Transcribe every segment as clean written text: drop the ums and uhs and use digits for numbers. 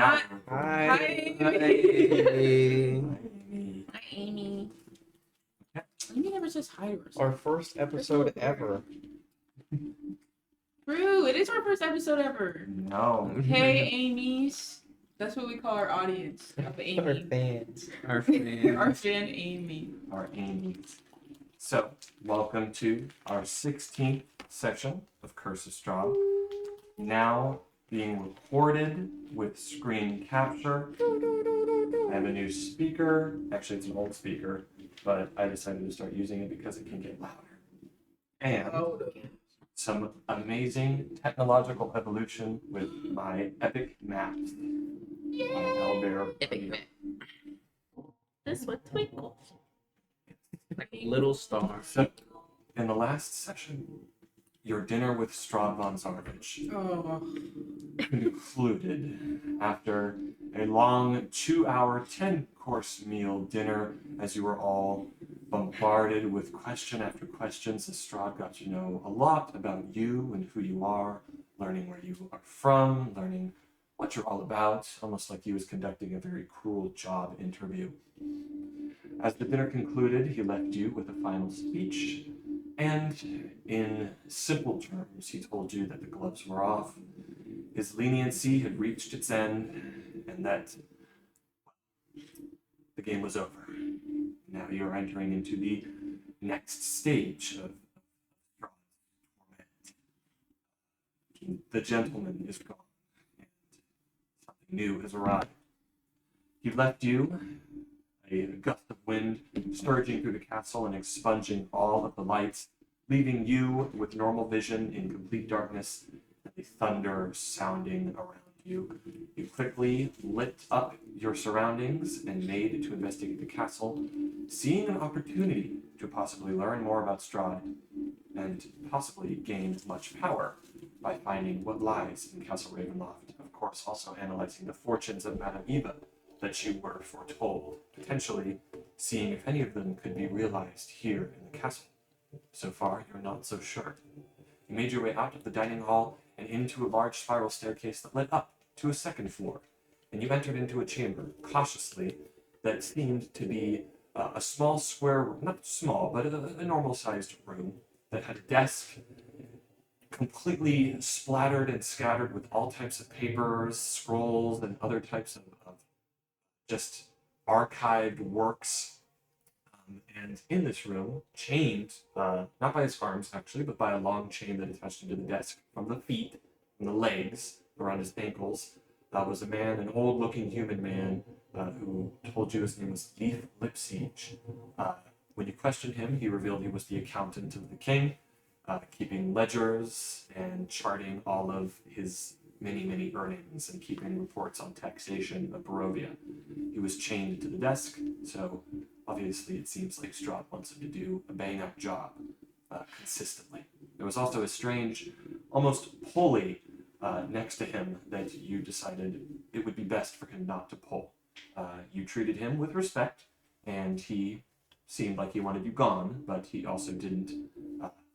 Now Hi. we're Hi. Hi, Amy. Hi, Amy. Okay. Amy never says hi to herself. Our first episode ever. True, it is our first episode ever. No. Hey, Amy's. That's what we call our audience of Our Amy. fans. Our fans. Our fan Amy. Our Amy's. So, welcome to our 16th session of Curse of Strahd. Now being recorded with screen capture. I have a new speaker. Actually, it's an old speaker, but I decided to start using it because it can get louder. And some amazing technological evolution with my epic maps. Epic map. This one twinkles. Little star. So, in the last session, your dinner with Strahd von Zarvich Oh. concluded after a long 2-hour, 10-course meal dinner as you were all bombarded with question after question as Strahd got to know a lot about you and who you are, learning where you are from, learning what you're all about, almost like he was conducting a very cruel job interview. As the dinner concluded, he left you with a final speech, and in simple terms, he told you that the gloves were off, his leniency had reached its end, and that the game was over. Now you're entering into the next stage of torment. The gentleman is gone, and something new has arrived. He left you, a gust of wind surging through the castle and expunging all of the lights, leaving you with normal vision in complete darkness and the thunder sounding around you. You quickly lit up your surroundings and made to investigate the castle, seeing an opportunity to possibly learn more about Strahd and possibly gain much power by finding what lies in Castle Ravenloft. Of course, also analyzing the fortunes of Madame Eva that you were foretold, potentially seeing if any of them could be realized here in the castle. So far, you're not so sure. You made your way out of the dining hall and into a large spiral staircase that led up to a second floor, and you entered into a chamber, cautiously, that seemed to be a small square, not small, but a normal-sized room that had a desk completely splattered and scattered with all types of papers, scrolls, and other types of just archived works. And in this room, chained, not by his arms actually, but by a long chain that attached him to the desk from the feet, from the legs, around his ankles, was a man, an old-looking human man, who told you his name was Leif Lipsiege. When you questioned him, he revealed he was the accountant of the king, keeping ledgers and charting all of his many earnings and keeping reports on taxation of Barovia. He was chained to the desk, so obviously it seems like Strahd wants him to do a bang-up job consistently. There was also a strange, almost pulley next to him that you decided it would be best for him not to pull. You treated him with respect, and he seemed like he wanted you gone, but he also didn't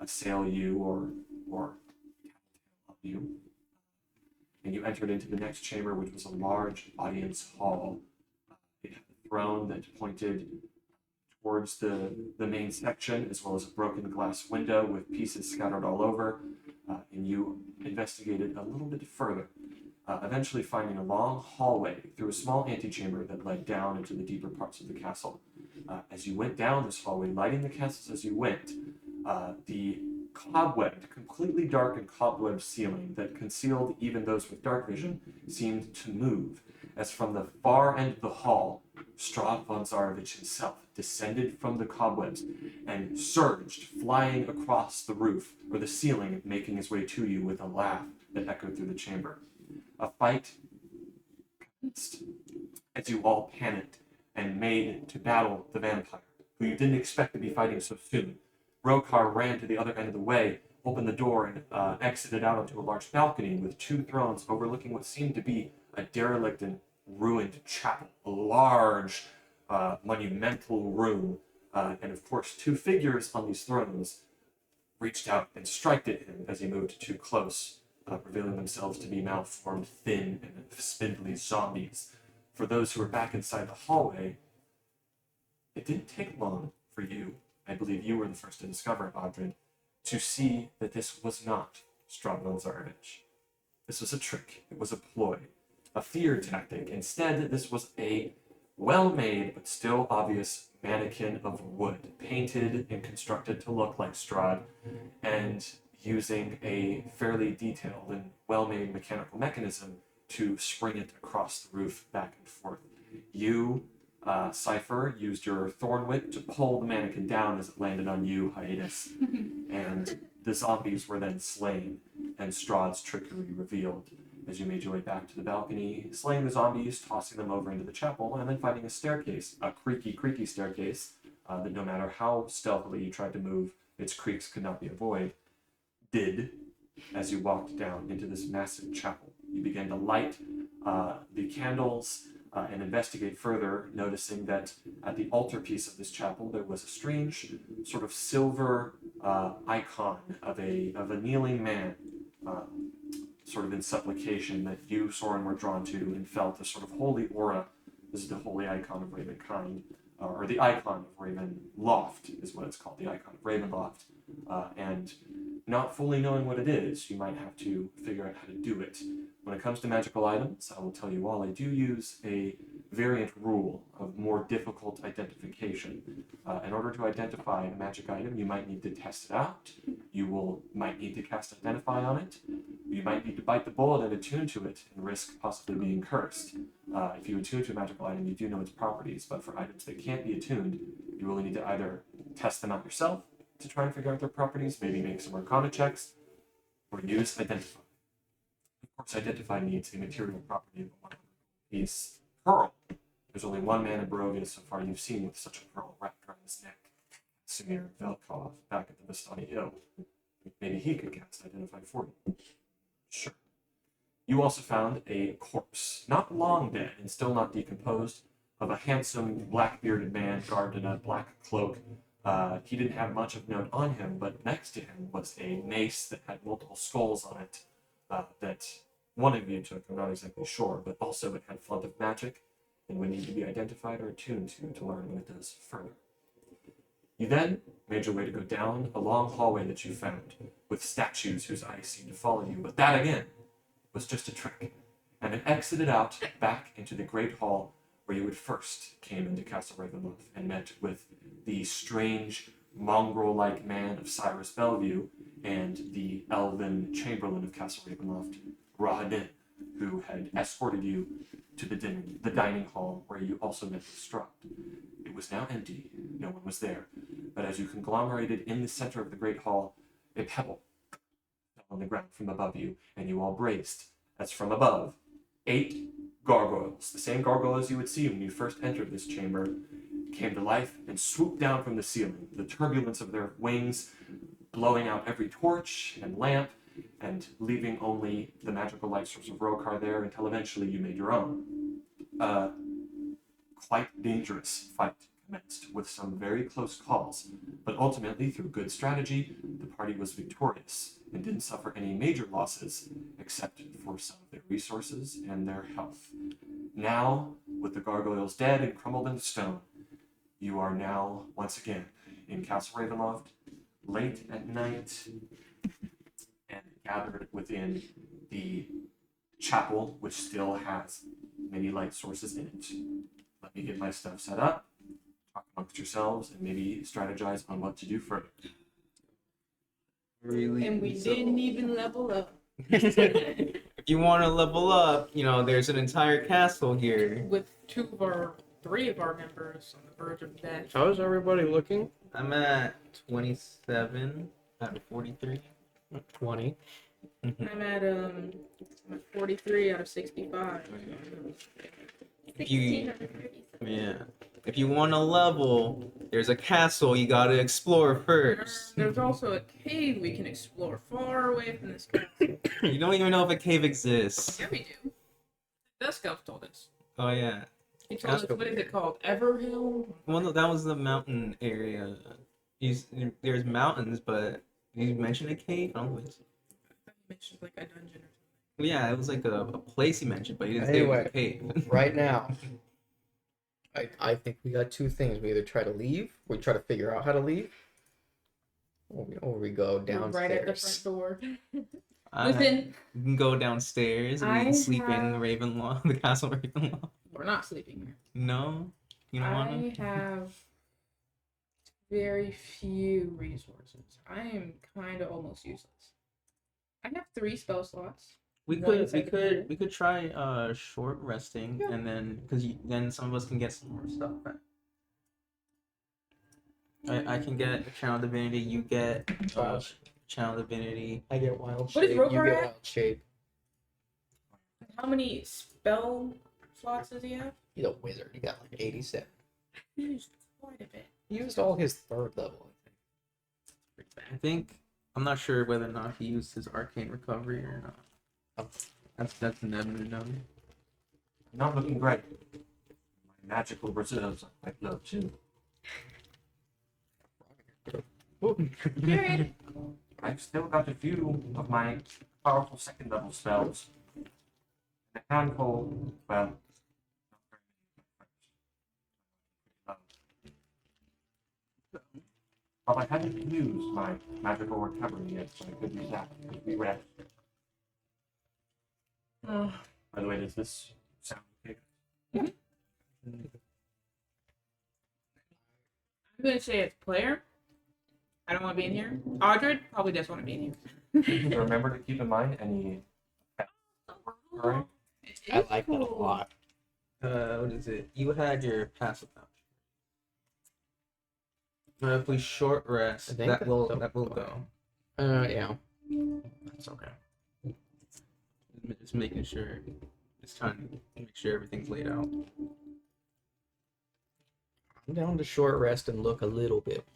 assail you or you. And you entered into the next chamber, which was a large audience hall. It had a throne that pointed towards the main section, as well as a broken glass window with pieces scattered all over. And you investigated a little bit further, eventually finding a long hallway through a small antechamber that led down into the deeper parts of the castle. As you went down this hallway, lighting the candles as you went, the cobwebbed, completely dark and cobwebbed ceiling that concealed even those with dark vision seemed to move, as from the far end of the hall, Strahd von Zarvich himself descended from the cobwebs and surged, flying across the roof or the ceiling, making his way to you with a laugh that echoed through the chamber. A fight commenced as you all panicked and made to battle the vampire, who you didn't expect to be fighting so soon. Rokar ran to the other end of the way, opened the door, and exited out onto a large balcony with 2 thrones overlooking what seemed to be a derelict and ruined chapel, a large, monumental room, and of course 2 figures on these thrones reached out and struck at him as he moved too close, revealing themselves to be malformed, thin, and spindly zombies. For those who were back inside the hallway, it didn't take long for you, I believe you were the first to discover it, Audred, to see that this was not Strahd Zarovich. This was a trick. It was a ploy, a fear tactic. Instead, this was a well-made but still obvious mannequin of wood, painted and constructed to look like Strahd, and using a fairly detailed and well-made mechanical mechanism to spring it across the roof back and forth. You, Cypher, used your thorn whip to pull the mannequin down as it landed on you, Hiatus, and the zombies were then slain, and Strahd's trickery revealed as you made your way back to the balcony, slaying the zombies, tossing them over into the chapel, and then finding a staircase, a creaky staircase, that no matter how stealthily you tried to move, its creaks could not be avoided, did as you walked down into this massive chapel. You began to light the candles and investigate further, noticing that at the altarpiece of this chapel there was a strange sort of silver icon of a kneeling man, sort of in supplication, that you, Soren, were drawn to and felt a sort of holy aura. This is the holy icon of Ravenkind, or the icon of Ravenloft is what it's called, the icon of Ravenloft. And not fully knowing what it is, you might have to figure out how to do it. When it comes to magical items, I will tell you all, I do use a variant rule of more difficult identification. In order to identify a magic item, you might need to test it out. Might need to cast Identify on it. You might need to bite the bullet and attune to it and risk possibly being cursed. If you attune to a magical item, you do know its properties, but for items that can't be attuned, you really need to either test them out yourself to try and figure out their properties, maybe make some Arcana checks, or use Identify. Of course, Identify needs a material property of one piece pearl. There's only one man in Barovia so far you've seen with such a pearl wrapped around his neck. Samir Velkov, back at the Vistani Hill. Maybe he could cast Identify for you. Sure. You also found a corpse, not long dead and still not decomposed, of a handsome black-bearded man garbed in a black cloak. He didn't have much of note on him, but next to him was a mace that had multiple skulls on it, that one of you took, I'm not exactly sure, but also it had Flint of Magic and would need to be identified or attuned to learn what it does further. You then made your way to go down a long hallway that you found, with statues whose eyes seemed to follow you, but that again was just a trick, and it exited out back into the great hall where you had first came into Castle Ravenloft and met with the strange mongrel-like man of Cyrus Bellevue and the elven chamberlain of Castle Ravenloft, Rahadin, who had escorted you to the dining hall where you also met with Strahd. It was now empty, no one was there, but as you conglomerated in the center of the great hall, a pebble fell on the ground from above you, and you all braced, as from above, 8 gargoyles, the same gargoyles you would see when you first entered this chamber, came to life and swooped down from the ceiling, the turbulence of their wings blowing out every torch and lamp, and leaving only the magical light source of Rokar there until eventually you made your own. Quite dangerous fight commenced with some very close calls, but ultimately, through good strategy, the party was victorious and didn't suffer any major losses except for some of their resources and their health. Now, with the gargoyles dead and crumbled into stone, you are now once again in Castle Ravenloft, late at night, and gathered within the chapel, which still has many light sources in it. Let me get my stuff set up, talk amongst yourselves, and maybe strategize on what to do further. Really? And we didn't even level up. If you want to level up, there's an entire castle here. With 3 of our members on the verge of death. How's everybody looking? I'm at 27 out of 43. 20. I'm at 43 out of 65. If you want to level, there's a castle you gotta explore first. There's also a cave we can explore far away from this castle. You don't even know if a cave exists. Yeah, we do. Desk Elf told us. Oh yeah. He told us, what is it called? Everhill? Well, no, that was the mountain area. There's mountains, but did you mention a cave? I don't think so. mentioned like a dungeon or something. Well, yeah, it was like a place he mentioned, but he didn't say it was a cave. Right now, I think we got two things. We either try to leave, we try to figure out how to leave, or we go We're downstairs. right at the front door. I- Listen, You can go downstairs and we I can sleep in have- Ravenloft, the castle Ravenloft. we're not sleeping here. No? You don't want I to? have very few resources. I am kind of almost useless. I have 3 spell slots. We One could second. we could try short resting Yeah. and then then some of us can get some more stuff back. I can get a channel divinity, you get channel divinity. I get wild What is shape. Rogar You get at? wild shape. How many spell slots does he have? He's a wizard. You got like 87. Used quite a bit. He used all his 3rd level, I think. Pretty I bad. think I'm not sure whether or not he used his arcane recovery or not. That's never known. Not looking great. My magical reserves are quite low too. Period. I've still got a few of my powerful 2nd level spells. And a handful, well, not very many. Well, I haven't used my magical recovery yet, so I could use that as we rest. Oh, By the way, does this sound okay? I'm gonna say it's player. I don't want to be in here. Audred probably does want to be in here. So remember to keep in mind any Alright. It I is like that a cool. lot. What is it? You had your passive option. If we short rest, I think that will that's go. Yeah. That's okay. Just making sure it's time to make sure everything's laid out. I'm down to short rest and look a little bit more.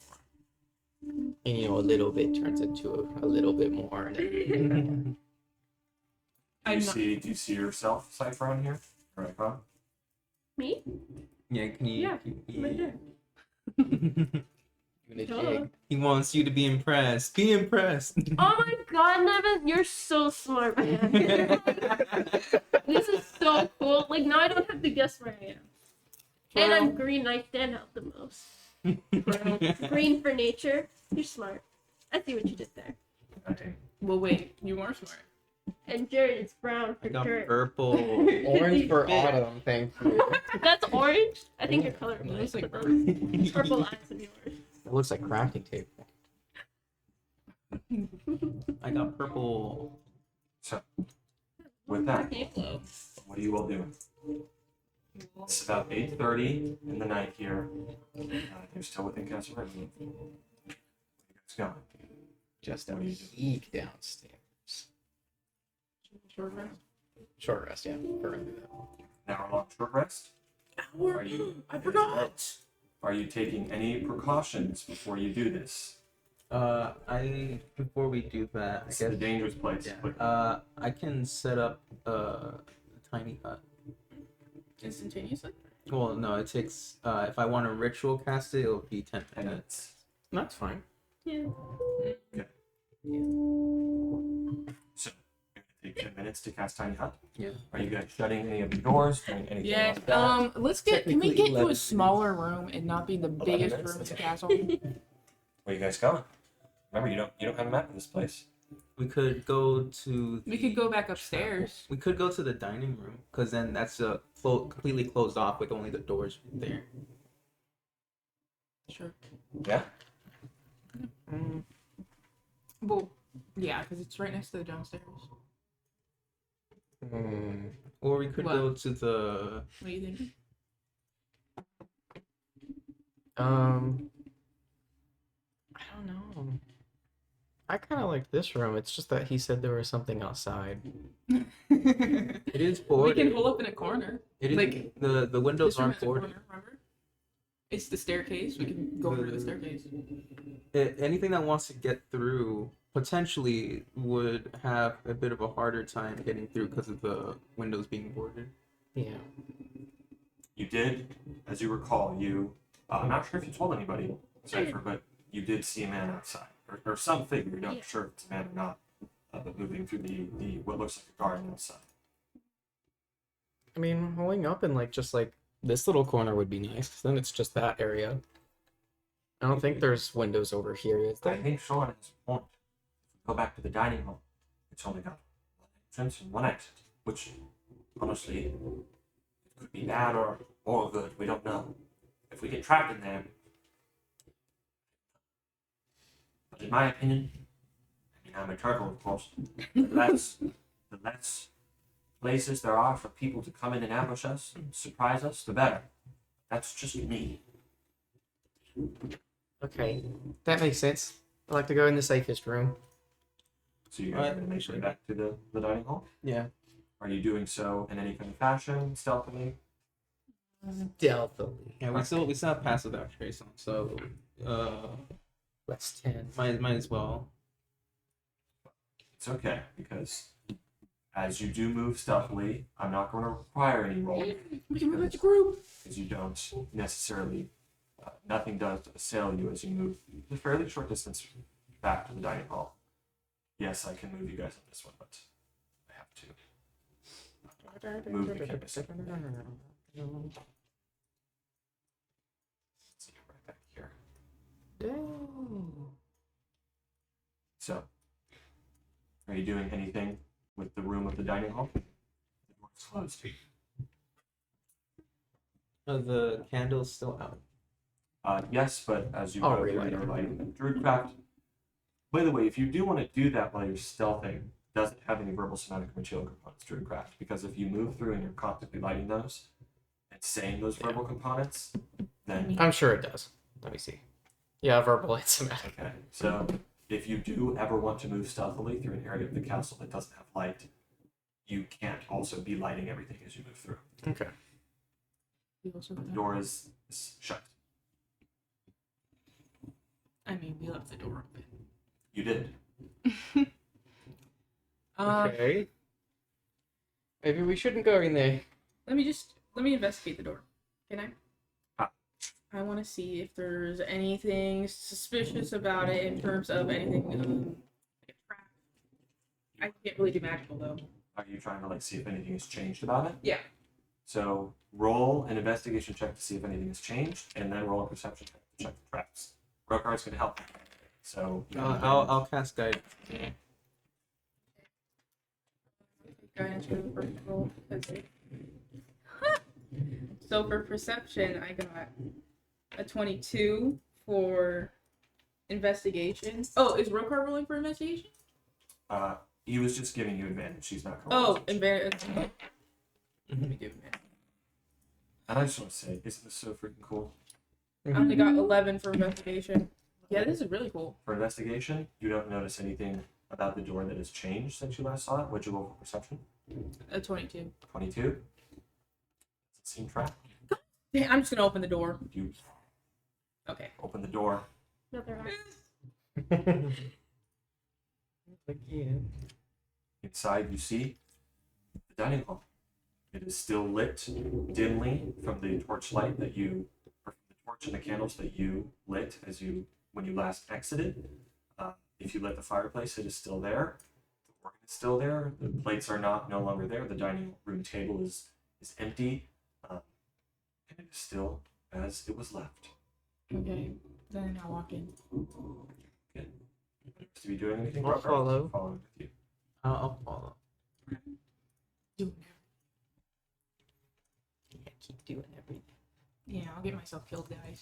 And a little bit turns into a little bit more. And then... Do you I'm not- see yourself, Cypher, on here? Or Icon? Me? Yeah, can you? Yeah, right there. Doing a Duh. jig. He wants you to be impressed. Be impressed. Oh my god, Nevin, you're so smart, man. This is so cool. Like, now I don't have to guess where I am. And I'm green, I stand out the most. Green for nature. You're smart. I see what you did there. Okay. Well, wait, you are smart. And Jared, it's brown I for got dirt. purple. Orange for autumn, thank you. That's orange? I think you're colorblind. It looks like but purple. those purple eyes of yours. It looks like crafting tape. I got purple. So, with that, Okay. what do you all do? It's about 8:30 in the night here. You're still within Castle Ravenloft. Where you guys going? Just a What do you do? peek downstairs. Short rest. Short rest, yeah. We're gonna do that. An hour-long short rest? Are you? I forgot. Are you taking any precautions before you do this? Before we do that, I It's a guess. dangerous place. Yeah. But I can set up a tiny hut. Instantaneously? Well, no, it takes. If I want to ritual cast it, it'll be 10 and minutes. That's fine. Yeah. so you're gonna take 10 minutes to cast Tiny Hut. Yeah. Are you guys shutting any of your doors? Doing anything Yeah. like that? Let's get. Can we Technically get to 11 a smaller room and not be the 11 biggest minutes, room in the okay. castle? Where you guys going? Remember, you don't have a map of this place. We could go to. We could go back upstairs. We could go to the dining room, because then that's completely closed off with only the doors there. Sure. Yeah. Well, yeah, because it's right next to the downstairs. Or we could What? go to the. What do you think? I don't know. I kind of like this room. It's just that he said there was something outside. It is We boarded. can pull up in a corner. It is like, the windows This room aren't has a boarded. corner, remember? It's the staircase. We can go over to the staircase. Anything that wants to get through potentially would have a bit of a harder time getting through because of the windows being boarded. Yeah. You did, as you recall, I'm not sure if you told anybody, Cypher, but you did see a man outside. Or some figure, you're not Yeah. sure if it's a man or not. But but moving through the what looks like a garden outside. I mean, holding up in just this little corner would be nice, 'cause then it's just that area. I don't think there's windows over here, is I there? think Sean has a point. Go back to the dining hall. It's only got one entrance and one exit, which honestly it could be bad or good. We don't know. If we get trapped in there, but in my opinion, I mean I'm a turtle, of course. The less places there are for people to come in and ambush us and surprise us, the better. That's just me. Okay, that makes sense. I like to go in the safest room. So you guys are going to make your way back to the dining hall? Yeah. Are you doing so in any kind of fashion, stealthily? Stealthily. Yeah, we still have passive without trace on, so That's 10. might as well. It's okay, because as you do move stealthily, I'm not going to require any roll. We can move as a group. Because you don't necessarily, nothing does assail you as you move a fairly short distance back to the dining hall. Yes, I can move you guys on this one, but I have to move the campus. Let's see, right back here. So, are you doing anything with the room of the dining hall? The door is closed. The candle's still out. Yes, but as you I'll go through relight your it. lighting and Druidcraft. By the way, if you do want to do that while you're stealthing, it doesn't have any verbal somatic material components, Druidcraft, because if you move through and you're constantly lighting those and saying those verbal components, then I'm sure it does. Let me see. Yeah, verbal and somatic. okay. So if you do ever want to move stealthily through an area of the castle that doesn't have light, you can't also be lighting everything as you move through. Okay. We also The door is shut. I mean, we left the door open. You did. Okay. Maybe we shouldn't go in there. Let me investigate the door. Can I? Ah. I want to see if there's anything suspicious about it in terms of anything like a trap. I can't really do magical though. Are you trying to see if anything has changed about it? Yeah. So roll an investigation check to see if anything has changed, and then roll a perception check to check the traps. Brokard's going to help. So I'll cast guide. Guidance for the first roll. So for perception, I got a 22 for investigation. Oh, is Rokar rolling for investigation? he was just giving you advantage. He's not. Oh, embarrassed. Let me give him it. And I just want to say, isn't this so freaking cool? I only got 11 for investigation. Yeah, this is really cool. For investigation, you don't notice anything about the door that has changed since you last saw it. What'd you roll for perception? A 22. 22. Does it seem trapped? Yeah, I'm just gonna open the door. You Okay. open the door. Another eye. Again. Inside, you see the dining hall. It is still lit dimly from the torchlight that you, or from the torch and the candles that you lit when you last exited. If you lit the fireplace, it is still there. The organ is still there. The plates are no longer there. The dining room table is empty, and it is still as it was left. Okay. Then I'll walk in. To be doing anything? I'll follow. Following with you. I'll follow. Do Yeah, keep doing everything. Yeah, I'll get myself killed, guys.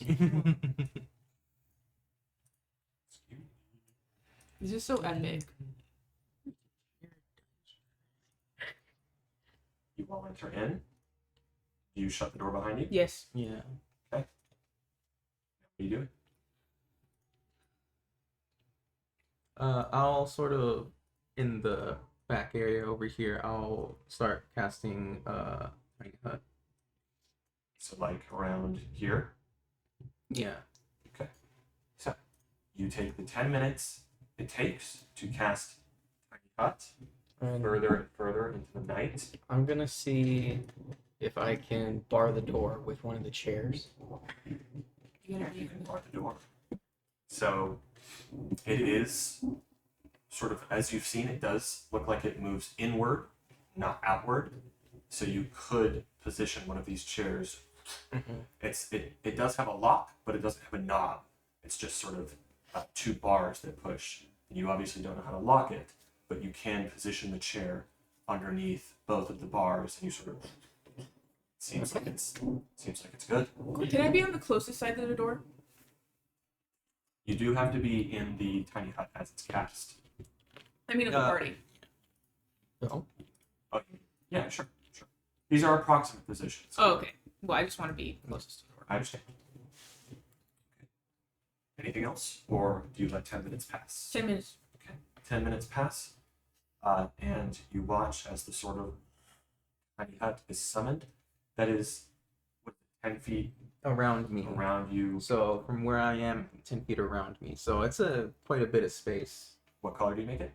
This is so epic. You all enter in. You shut the door behind you. Yes. Yeah. What are you doing? I'll sort of in the back area over here. I'll start casting Tiny Hut. So around here. Yeah. So you take the 10 minutes it takes to cast Tiny Hut And further and further into the night. I'm gonna see if I can bar the door with one of the chairs. You can bar the door. So it is sort of, as you've seen, it does look like it moves inward, not outward. So you could position one of these chairs. It does have a lock, but it doesn't have a knob. It's just sort of two bars that push. And you obviously don't know how to lock it, but you can position the chair underneath both of the bars, and you sort of seems like it's good. Can I be on the closest side of the door? You do have to be in the tiny hut as it's cast. I mean, of the party. No. Oh, yeah, sure. These are approximate positions. Oh, okay. Well, I just want to be closest to the door. I understand. Okay. Anything else, or do you let 10 minutes pass? 10 minutes. Okay. 10 minutes pass, and you watch as the sort of tiny hut is summoned. That is, 10 feet Around me. around you. So from where I am, 10 feet around me. So it's quite a bit of space. What color do you make it?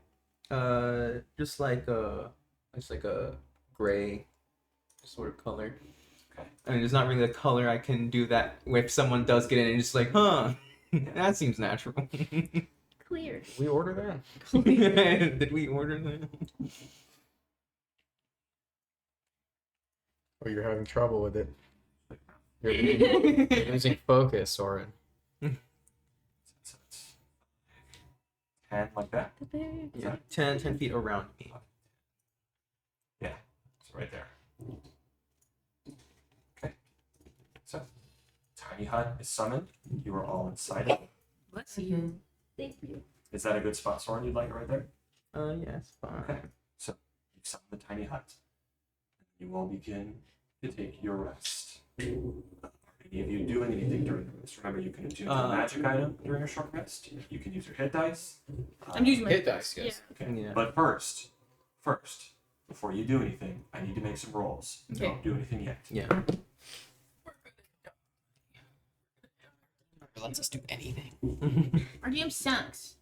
Just like a gray sort of color. Okay. I mean, it's not really a color I can do that if someone does get in and just like, huh, that seems natural. Clear. We order that. Did we order that? Or you're having trouble with it. You're losing focus, Oren. So it's 10 like that. Yeah, 10 feet around me. Yeah, it's right there. Okay. So, tiny hut is summoned. You are all inside it. Let's see. Thank you. Is that a good spot, Soren? You'd like it right there? Yeah, it's fine. Okay. So, you summon the tiny hut. You all begin to take your rest. Are any of you doing anything during the rest? Remember, you can attune to a magic item during a short rest. You can use your hit dice. I'm using my Hit dice, yes. Okay. Yeah. But first, before you do anything, I need to make some rolls. Okay. Don't do anything yet. Yeah. Never lets us do anything. Our game sucks.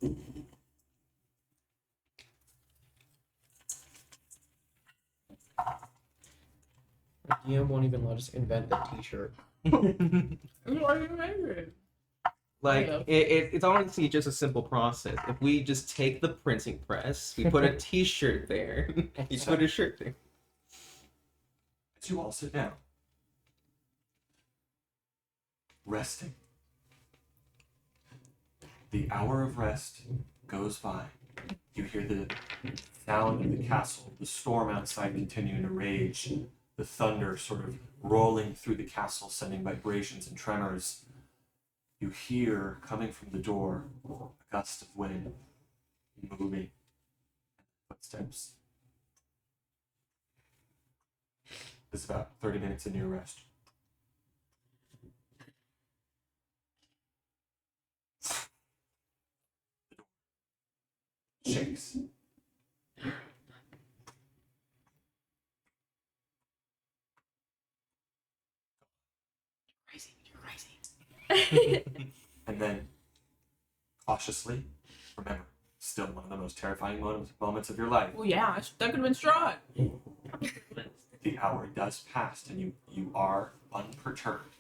DM won't even let us invent a t-shirt. Like Yeah. it's honestly just a simple process. If we just take the printing press, we put a T-shirt there, you put a shirt there. As you all sit down, resting. The hour of rest goes by. You hear the sound of the castle, the storm outside continuing to rage, the thunder sort of rolling through the castle, sending vibrations and tremors. You hear, coming from the door, a gust of wind moving, footsteps. It's about 30 minutes into your rest. The door shakes. And then, cautiously, remember, still one of the most terrifying moments of your life. Well, yeah, that could have been Strahd. The hour does pass, and you are unperturbed.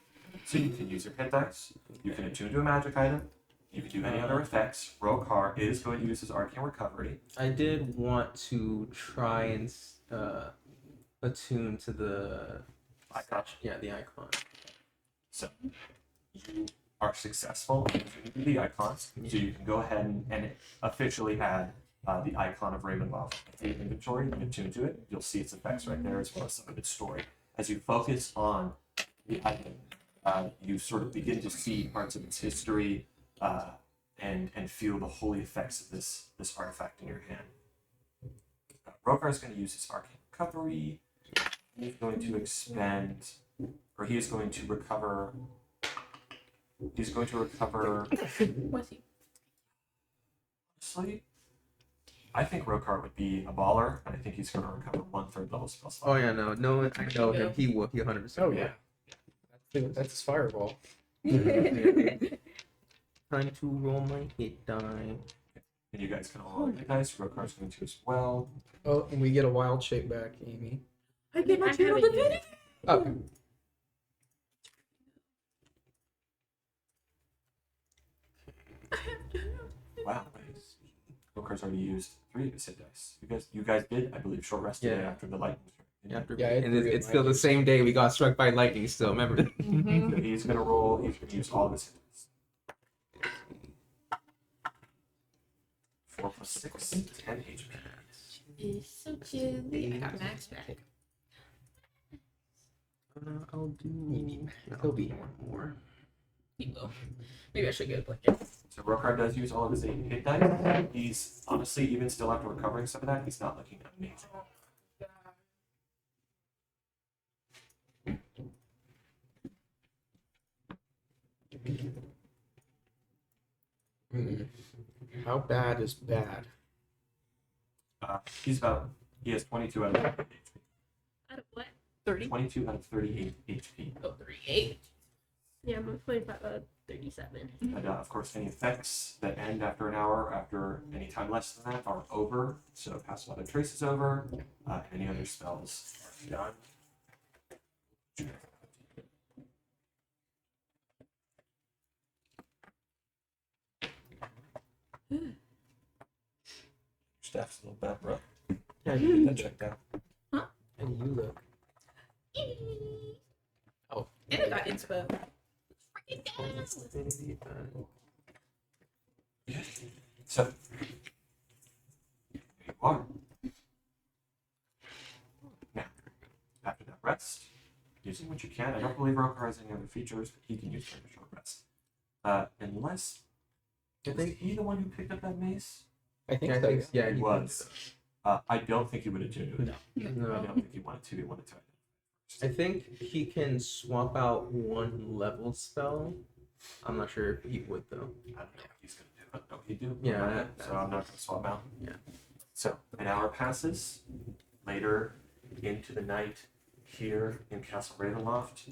So you can use your hit dice, you can attune to a magic item, you can do any other effects. Rokar is going to use his arcane recovery. I did want to try and attune to the Icon. Yeah, the icon. So you are successful in attuning to the icons, so you can go ahead and officially add the icon of Ravenloft to your inventory. You can attune to it. You'll see its effects right there, as well as some of its story. As you focus on the item, you sort of begin to see parts of its history and feel the holy effects of this artifact in your hand. Rokar is going to use his arcane recovery. He's going to expend, or he is going to recover. He's going to recover. What's he? Honestly, I think Rokar would be a baller, and I think he's going to recover 1/3 level spell slot. Oh yeah, no, I know him. He will. He 100%. Oh yeah. That's his fireball. Time to roll my hit die. And you guys can all roll your dice. Rokar's going to as well. Oh, and we get a wild shape back, Amy. I get my I channel haven't divinity. Okay. Wow. Rokar's already used 3 of his hit dice. You guys did, I believe, short rest today Yeah. after the lightning strike. Yeah, after, Yeah, I had and 3 of it's mine still the used. same day we got struck by lightning. Still, remember? Mm-hmm. So he's gonna roll. He's gonna use all of his hit dice. 4 plus 6, 10 HP. It's so chilly. I got max back. I'll do. He'll be. one more. He will. Maybe I should get a blanket. So Rokar does use all of his hit dice. He's honestly, even still after recovering some of that, he's not looking amazing. How bad is bad? He has 22 out of 38 HP. Out of what? 30. 22 out of 38 HP. Oh, 38. Yeah, I'm 25 out of 37. And of course, any effects that end after an hour, after any time less than that, are over. So Pass Without a Trace is over. Any other spells are done. Staff's a little bad, bro. Yeah, Get that checked out. How do you look? And I got inspo. So, here you are. Now, after that rest, using what you can, I don't believe Rokar has any other features, but he can use for a short rest. Unless, was he the one who picked up that mace? I think Yeah, I so. think, yeah, He was. I don't think he would have tuned it. No. I No. don't think he wanted to. He wanted to. I think he can swap out one level spell. I'm not sure if he would though. I don't know what he's going to do. I don't know what he'd do. Yeah, So I'm not going to swap out. Yeah. So an hour passes. Later into the night here in Castle Ravenloft.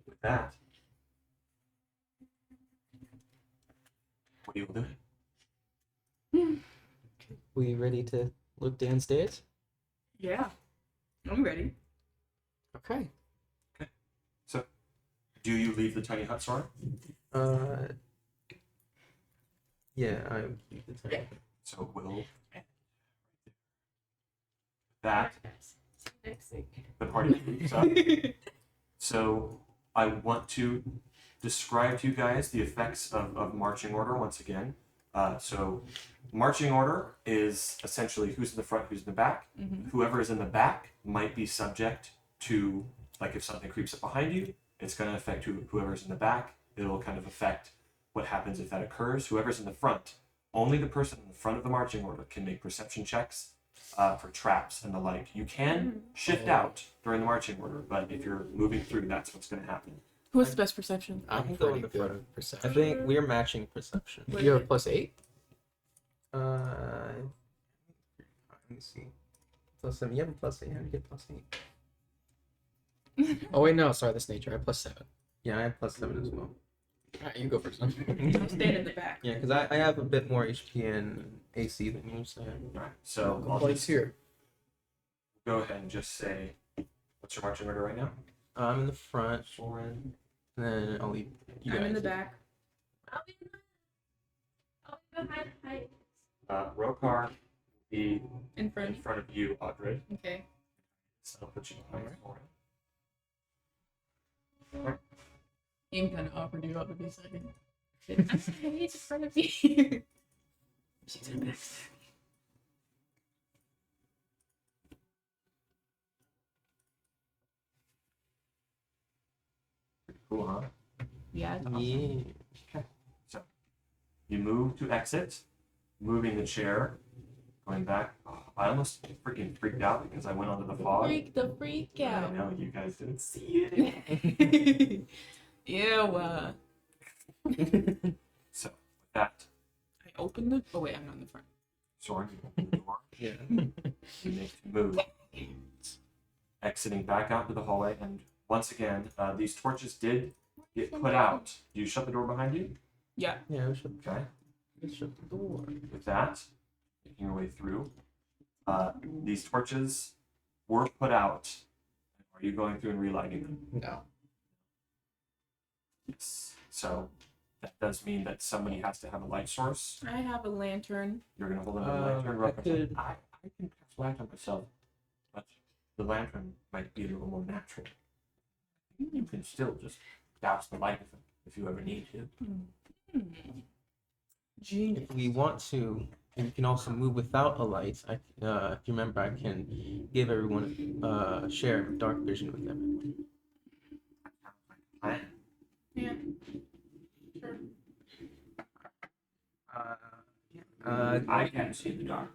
With that, what are you doing? We ready to look downstairs? Yeah. I'm ready. Okay. Do you leave the tiny hut, Sora? Yeah, I would keep the time. So we'll that Next thing. the party moves up. So I want to describe to you guys the effects of marching order once again. So marching order is essentially who's in the front, who's in the back. Mm-hmm. Whoever is in the back might be subject to, like if something creeps up behind you, it's going to affect whoever's in the back. It'll kind of affect what happens if that occurs. Whoever's in the front, only the person in the front of the marching order can make perception checks for traps and the like. You can shift out during the marching order, but if you're moving through, that's what's going to happen. Who has the best perception? I I'm can go in pretty the good front. at I perception. think we're matching perception. You have a +8? Let me see. +7. You have a +8. How do you get +8? Oh wait, no, sorry, that's nature. I have +7. Yeah, I have +7 as well. Alright, you go first. Then. I'm staying in the back. Yeah, because I have a bit more HP and AC than you, so. All right. So I'll Place just here. go ahead and just say, what's your marching order right now? I'm in the front, Soren, and then I'll leave you guys. I'm in the back. I'll be behind height. Rokar will be In in front. front of you, Audred. Okay. So I'll put you behind Soren. I'm kind of awkward. You up to be second. I'm standing in front of you. She's in the back. Cool, huh? Yeah. Yeah. You move to exit, moving the chair, going back. Oh, I almost freaking freaked out because I went onto the fog. Freak the freak I out. know you guys didn't see it. Ew. So with that, I opened the. Oh wait, I'm not in the front. Soren, you open the door. Yeah. You make the move, exiting back out to the hallway, and once again, these torches did get put out. Do you shut the door behind you? Yeah. Yeah, we should Okay. shut the door. With that, making your way through, these torches were put out. Are you going through and relighting them? No. Yes. So that does mean that somebody has to have a light source. I have a lantern. You're gonna hold another lantern. I Rough could- I can cast lantern myself, but the lantern might be a little more natural. You can still just douse the light if you ever need to. Genius. If we want to, and we can also move without a light. If you remember, I can give everyone a share of dark vision with everyone. Plan. Yeah. Sure. I can't see in the dark.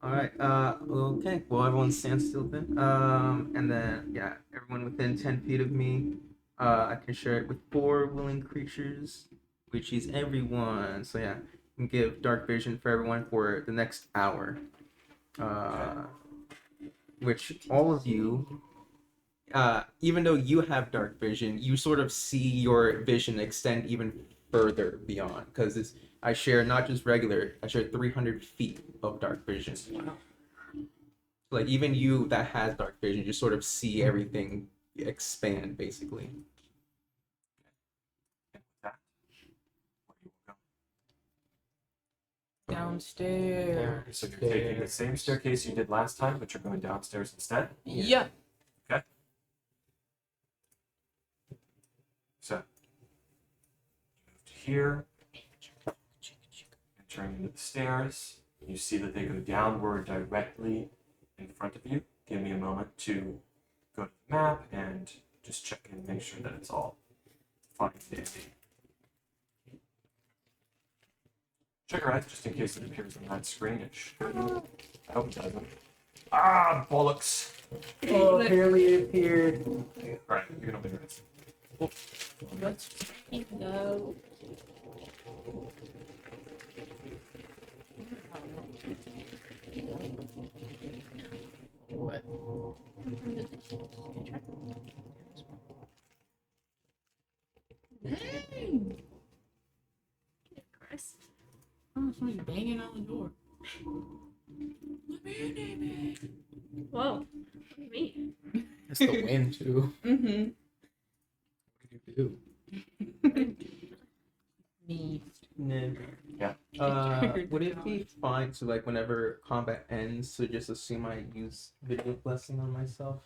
All right. Okay. Well, everyone stand still then. And then yeah, everyone within 10 feet of me. I can share it with 4 willing creatures, which is everyone. So yeah, you can give dark vision for everyone for the next hour. Which all of you, even though you have dark vision, you sort of see your vision extend even further beyond because I share not just regular, I share 300 feet of dark vision. Like even you that has dark vision, you sort of see everything expand basically. And with that, where you will go. Downstairs. So you're taking the same staircase you did last time, but you're going downstairs instead. Yeah. So you move to here, entering into the stairs. You see that they go downward directly in front of you. Give me a moment to go to the map and just check and make sure that it's all fine and dandy. Check your eyes just in case it appears on that screen. It should. I hope it doesn't. Ah, bollocks! Oh, apparently it appeared. Alright, you can open your eyes. Let's go. What? Dang. Chris. Oh, somebody's banging on the door. Let me in, David. Whoa. Me. It's the wind too. Mm-hmm. What do you do? Me. Yeah. Would it be fine to like whenever combat ends to just assume I use video blessing on myself?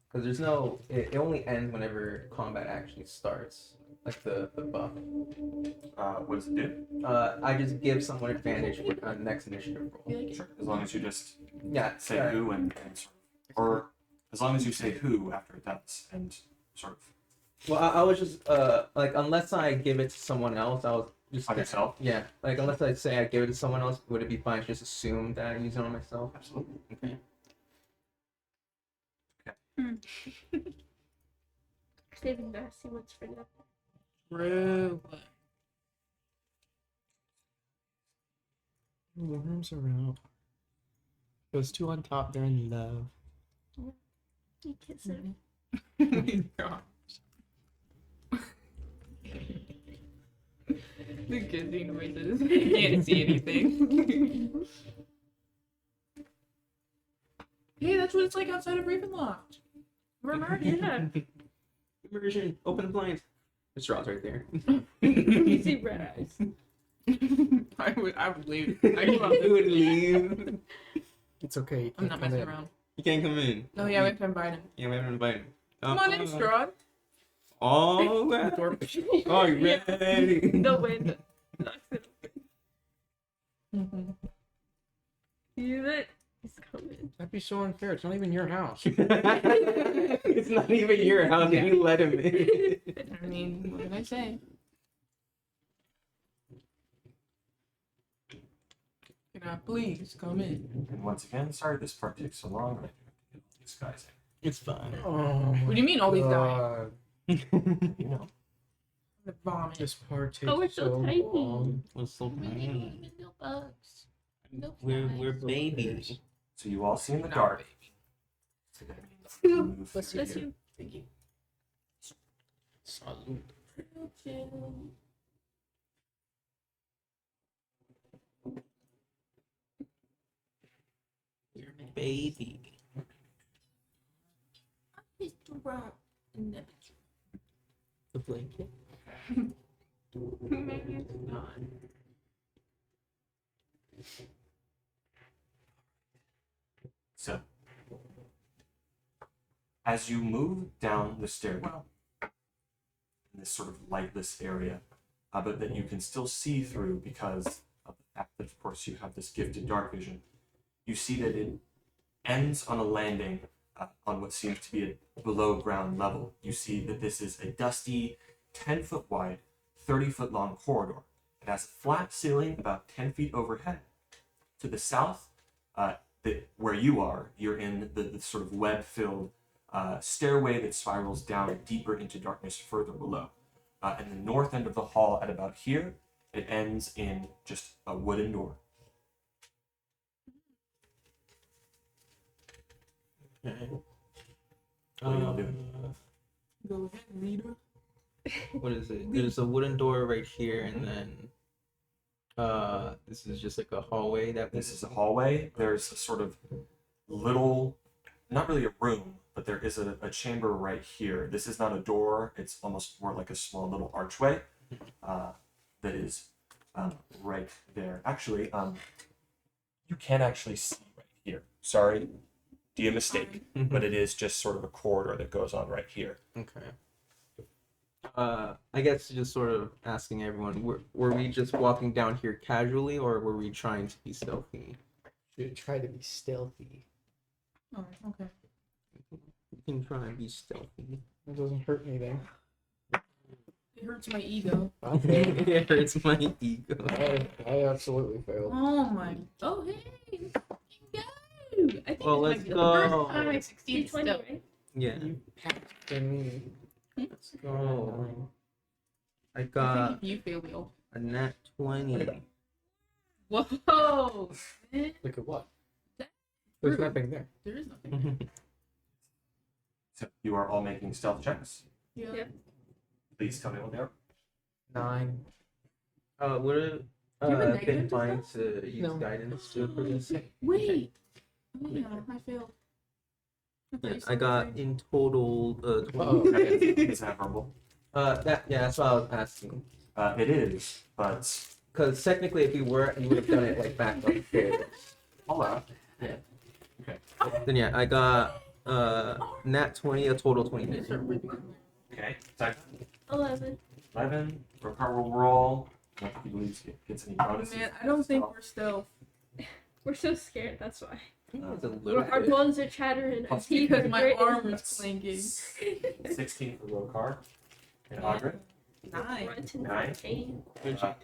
Because there's no, it only ends whenever combat actually starts, like the buff. What does it do? I just give someone advantage for next initiative roll. Sure. As long as you just Yeah. say who and sort of, or as long as you say who after it does and sort of Well, I was just like unless I give it to someone else, I was just on yourself. Yeah, like unless I say I give it to someone else, would it be fine to just assume that I use it on myself? Absolutely. Okay. Saving nasty ones for now. True. Worms around. Those two on top, they're in love. You kiss him. The kissing noises. You can't see anything. Hey, that's what it's like outside of Ravenloft. Remember? Yeah. Immersion. Open the blinds. The straw's right there. You see red eyes. I would leave. You would leave. It's okay. You I'm can't not come messing in. around. You can't come in. No, yeah, we have to invite him. Yeah, we haven't invited him. Come on in, Strahd. Oh, are you Yeah. ready? The wind knocks it open. Mm-hmm. See that? He's coming. That'd be so unfair. It's not even your house. It's not even your house. Yeah. You let him in. I mean, what can I say? Can I please come in? And once again, sorry this part takes so long. I do have to get all these guys It's fine. Oh. What do you mean all these guys? in. You know. The vomit. This part takes Oh, we're so tiny. long. We're so tiny. No bugs. No We're flies. babies. So you all see in the Not dark. baby. So that means you move Bless through Bless here. you. Thank you. Salute. You're my baby. It's wrong. The blanket. Maybe it's not. So, as you move down the stairwell, in this sort of lightless area, but that you can still see through because of the fact that, of course, you have this gifted dark vision, you see that it ends on a landing on what seems to be a below ground level. You see that this is a dusty, 10-foot wide, 30-foot long corridor. It has a flat ceiling about 10 feet overhead. To the south, where you are, you're in the sort of web-filled stairway that spirals down deeper into darkness further below. And the north end of the hall at about here, it ends in just a wooden door. Okay. What are you all doing? Go ahead, Rita. What is it? There's a wooden door right here, and then this is just like a hallway that This is a hallway. There's a sort of little, not really a room, but there is a chamber right here. This is not a door. It's almost more like a small little archway that is right there. Actually, you can actually see right here. Sorry, do a mistake, but it is just sort of a corridor that goes on right here. Okay. I guess just sort of asking everyone, were we just walking down here casually, or were we trying to be stealthy? Should try to be stealthy. Oh, okay. You can try and be stealthy. It doesn't hurt anything. It hurts my ego. I failed. It hurts my ego. I absolutely failed. Oh my. Oh hey. Go. I think Well, this let's might be the go. first time I succeeded. D20, Still. right? Yeah. You passed for me. Let's go. I I got think if you fail, we all. a nat 20. Whoa. Man, Look at what? That- There's nothing there. there is nothing. So you are all making stealth checks. Yeah. Yep. Please tell me what they are. 9. Would it Do you have a been negative to fine stealth? to use No. guidance to for this? Wait. Oh yeah, I failed. thought Yeah, you said I got something. in total 20. Oh, Is that verbal? That's what I was asking. It is, but Because technically, if we were, you would have done it like back upstairs. hold on. Then yeah, I got nat 20, a total 20. Start ripping them. Okay. Second. 11. 11. Rokar will roll. I don't think he believes he gets any bonuses. Man, I don't think we're stealth. We're so scared, that's why. It's a little Our bit. bones are chattering. Our Plus teeth Because are my gritting. armor's clanking. 16 for Rokar. And Audrey. 9. Grunting Nine. pain.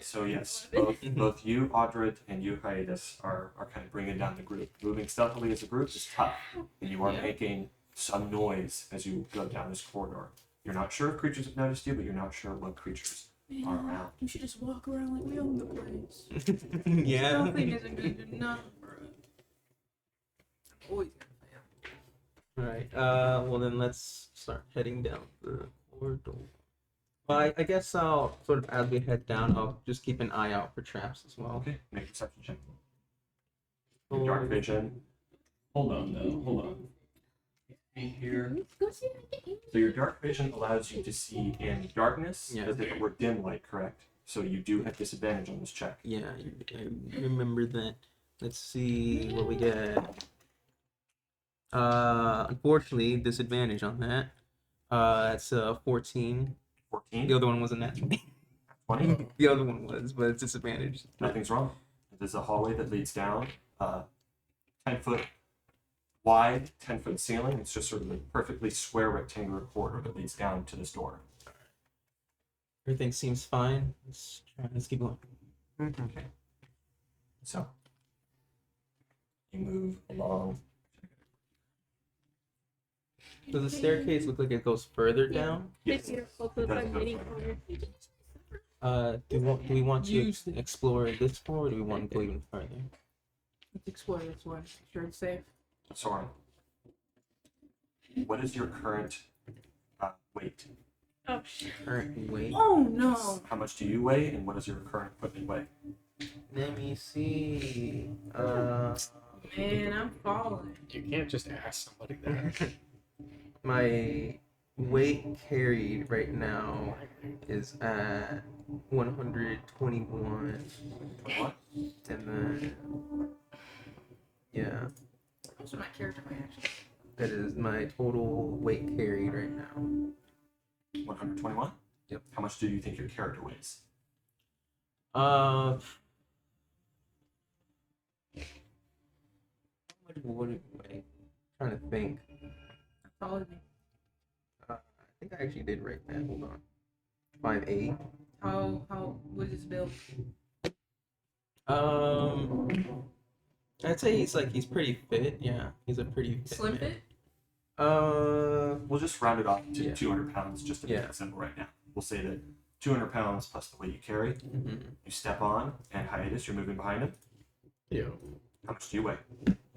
So yes, both you, Audrey, and you, Hiatus, are kind of bringing down the group. Moving stealthily as a group is tough, and you are Yeah. making some noise as you go down this corridor. You're not sure if creatures have noticed you, but you're not sure what creatures are Man, around. we should just walk around like we own the place. Yeah. Nothing isn't going to do nothing for us. I'm always Alright, well then let's start heading down the corridor. Well, I guess I'll sort of, as we head down, I'll just keep an eye out for traps as well. Okay, make a perception check. Your dark vision. Hold on though, hold on. Here. Go see it. So your dark vision allows you to see in darkness Yeah. as if it were dim light, correct? So you do have disadvantage on this check. Yeah, I remember that. Let's see what we get. Unfortunately, disadvantage on that. That's 14. 14. The other one wasn't that. 20. The other one was, but it's disadvantage. Nothing's wrong. There's a hallway that leads down, 10-foot wide, 10-foot ceiling. It's just sort of a perfectly square rectangular corridor that leads down to this door. Everything seems fine. Let's keep going. Okay. So you move along. Does the staircase look like it goes further down? Yes. Take your photo by mini corner. Do we want to Use it. explore this floor, or do we want to go even further? Let's explore this one. Sure it's safe. Soren, what is your current weight? Oh shit. Current weight. Oh no! How much do you weigh, and what does your current equipment weigh? Let me see. Man, I'm falling. You can't just ask somebody that. My weight carried right now is at 121, What? and then yeah, Those are my character reactions. that is my total weight carried right now. 121? Yep. How much do you think your character weighs? How much would it weigh? Trying to think. Follow me. I think I actually did write that. Hold on. 5'8". What is his build? I'd say he's pretty fit. Yeah, he's a pretty fit Slim man. fit? We'll just round it off to Yeah. 200 pounds just to make Yeah. it simple right now. We'll say that 200 pounds plus the weight you carry. You step on, and hiatus, you're moving behind him. Yeah. How much do you weigh?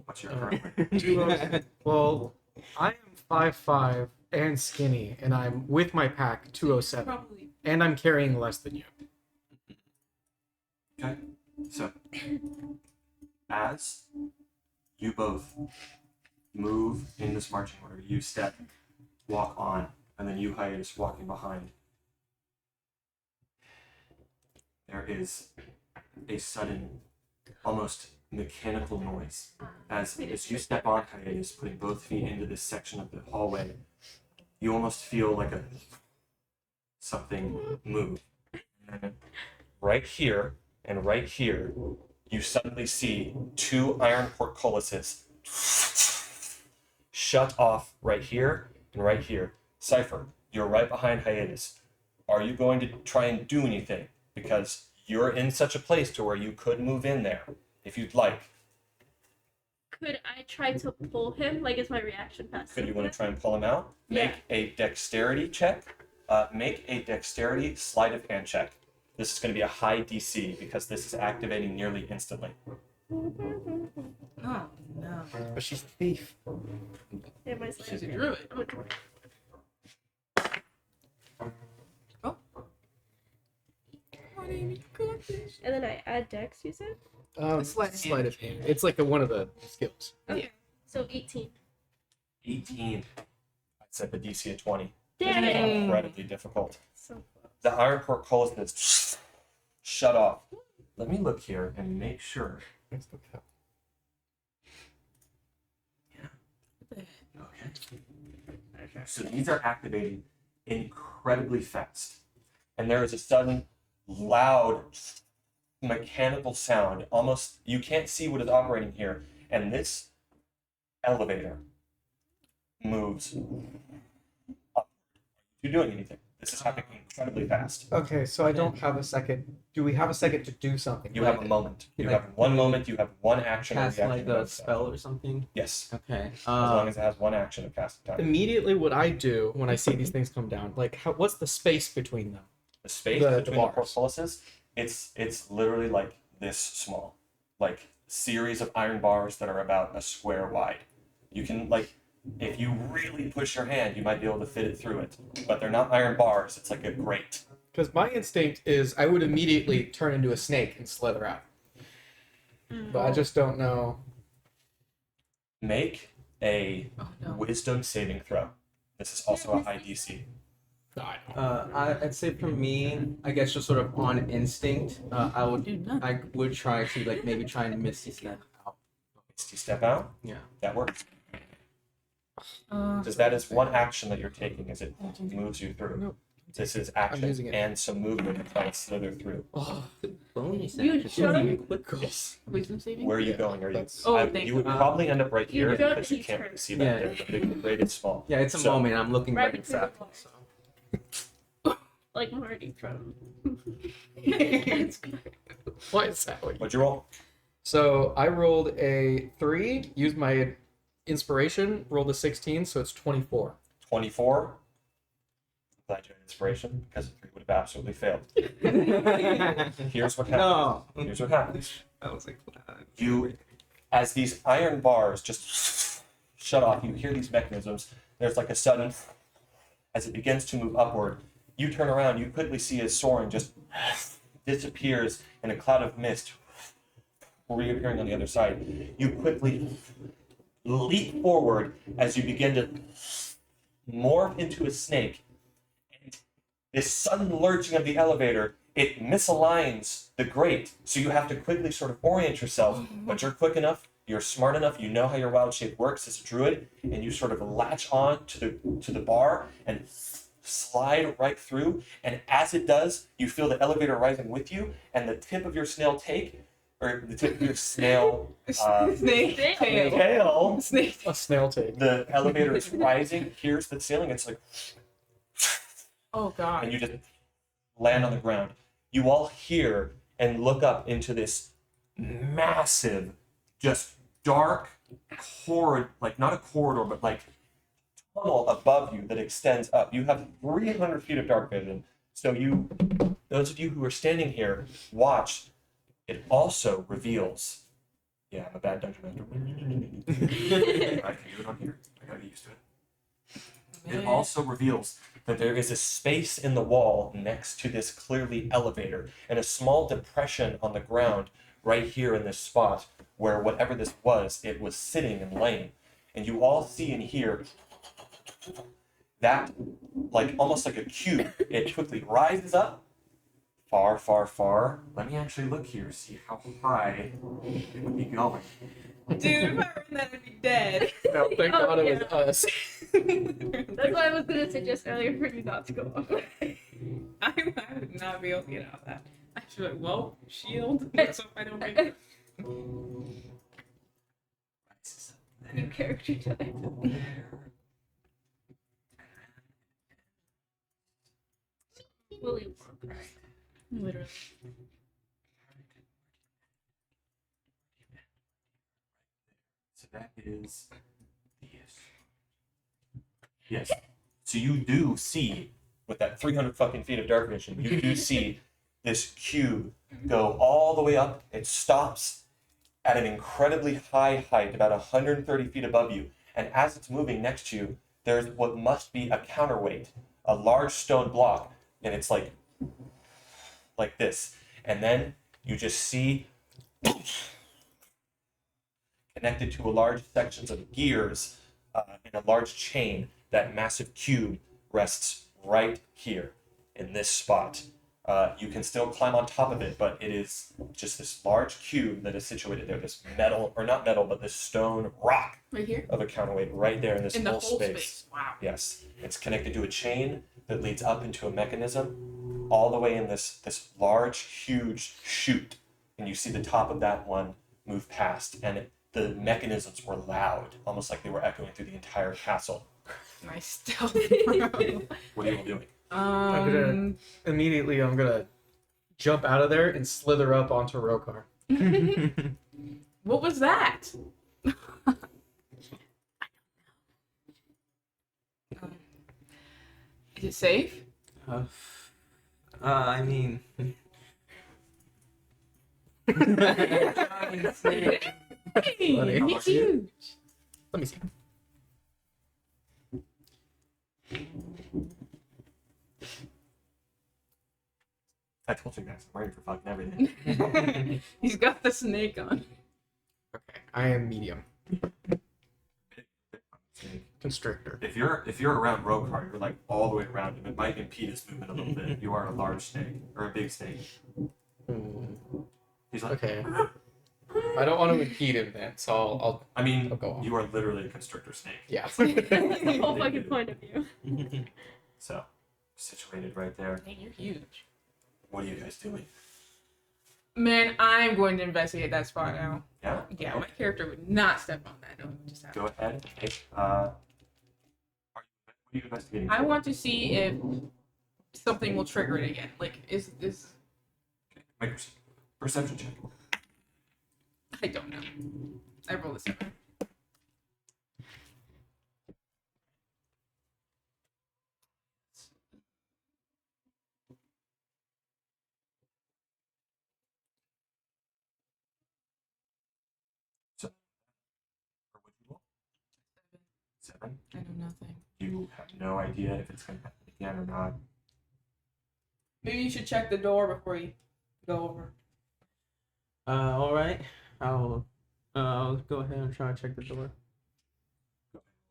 What's your Uh, current weight? 207. Well, I am 5'5" and skinny, and I'm with my pack 207, Probably. and I'm carrying less than you. Okay, so as you both move in this marching order, you step, walk on, and then you hiatus walking behind. There is a sudden, almost mechanical noise as you step on hiatus, putting both feet into this section of the hallway. You almost feel like something move. And right here and right here, you suddenly see two iron portcullises shut off right here and right here. Cypher, you're right behind hiatus. Are you going to try and do anything? Because you're in such a place to where you could move in there if you'd like. Could I try to pull him? Like, is my reaction fast? Could you want to try and pull him out? Make a dexterity check. Make a dexterity sleight of hand check. This is going to be a high DC because this is activating nearly instantly. Oh, no. But she's a thief. Yeah, my She's a slide. druid. I'm a druid. My name is Goldfish. And then I add dex, you said? Sleight of hand. It's like one of the skills. Okay. So 18. 18. I set the DC at 20. Damn It's it! incredibly difficult. So The iron portcullis is shut off. Let me look here and make sure. Okay. So these are activating incredibly fast. And there is a sudden loud mechanical sound. Almost, you can't see what is operating here. And this elevator moves up. You're doing anything. This is happening incredibly fast. Okay, so I don't have a second. Do we have a second to do something? You have a moment. You Like- have one moment. You have one action. Cast or like reaction a of spell or something. Yes. Okay. As long as it has one action of casting time. Immediately, what I do when I see these things come down, like, what's the space between them? The space The between the bars. portcullises, it's literally like this small, like series of iron bars that are about a square wide. You can if you really push your hand, you might be able to fit it through it, but they're not iron bars. It's like a grate. Because my instinct is I would immediately turn into a snake and slither out. But I just don't know. Make a Oh, no. wisdom saving throw. This is also a high DC. I'd say for me, I guess just sort of on instinct, I would try to maybe try and misty step out. Misty step out. Yeah. That works. Uh, Because that is one action that you're taking as it moves you through. Nope. This is I'm action using it. and some movement to try to slither through. Oh, Bonus You action. should've- Yes. wisdom saving? Where are you Yeah, going? Are you? that's- Oh, thank you would you. probably end up right You here don't because you need can't turn. really see that. Yeah. There. The big grade is small. Yeah, it's a So- moment. I'm looking Right right between the exactly. walls. So. Like Marty from. why is that? What'd you roll? So I rolled a 3, used my inspiration, rolled a 16, so it's 24. 24. Glad you had inspiration because 3 would have absolutely failed. Here's what happens. No. Here's what happens. I was like, You, as these iron bars just shut off, you hear these mechanisms. There's like a sudden, as it begins to move upward, you turn around, you quickly see as Soren just disappears in a cloud of mist, reappearing on the other side. You quickly leap forward as you begin to morph into a snake. And this sudden lurching of the elevator, it misaligns the grate. So you have to quickly sort of orient yourself, but you're quick enough, you're smart enough, you know how your wild shape works as a druid, and you sort of latch on to the bar and slide right through. And as it does, you feel the elevator rising with you, and the tip of your snail the tip of your snail Snake tail. tail, Snake. A snail take. the elevator is rising, here's the ceiling, it's like, Oh god. and you just land on the ground. You all hear and look up into this massive, just dark corridor, like not a corridor, but like tunnel above you that extends up. You have 300 feet of dark vision. So those of you who are standing here, watch. It also reveals. Yeah, I'm a bad dungeon master. I can do it on here. I gotta get used to it. It also reveals that there is a space in the wall next to this clearly elevator and a small depression on the ground right here in this spot where whatever this was, it was sitting and laying. And you all see and hear that, like almost like a cube, it quickly rises up far, far, far. Let me actually look here, see how high it would be going. Dude, if I ran that, I'd be dead. No, thank Oh, God it yeah. was us. That's why I was gonna suggest earlier for you not to go up. I would not be able to get out of that. I should be like, well, shield. So if I don't get it. New character type. William. Literally. So that is yes. So you do see with that 300 fucking feet of dark vision, you do see this cube go all the way up. It stops at an incredibly high height, about 130 feet above you. And as it's moving next to you, there's what must be a counterweight, a large stone block, and it's like this. And then you just see connected to a large sections of gears in a large chain, that massive cube rests right here in this spot. You can still climb on top of it, but it is just this large cube that is situated there, this metal, or not metal, but this stone rock Right here? of a counterweight right there in this In the whole whole space. space. Wow. Yes, it's connected to a chain that leads up into a mechanism all the way in this large, huge chute. And you see the top of that one move past, and the mechanisms were loud, almost like they were echoing through the entire castle. Nice stealth. What are you all doing? Immediately, I'm gonna jump out of there and slither up onto Rokar. What was that? Is it safe? I mean, Hey, Funny. it's huge. Let me see. I told you guys, I'm ready for fucking everything. He's got the snake on. Okay, I am medium. Constrictor. If you're around Rokar, you're like all the way around him. It might impede his movement a little bit. You are a large snake or a big snake. He's like, Okay. I don't want to impede him then, so I'll I mean, I'll go on. you are literally a constrictor snake. yeah. That's the whole fucking point of view. So, situated right there. Hey, you're huge. What are you guys doing? Man, I'm going to investigate that spot now. Yeah? Yeah, Okay. my character would not step on that. No, just have Go ahead. What are you investigating? I for? want to see if something will trigger it again. Like, is Make a perception check. I don't know. I rolled a 7. Or would you roll? 7. I know nothing. You have no idea if it's going to happen again or not. Maybe you should check the door before you go over. all right. I'll go ahead and try to check the door.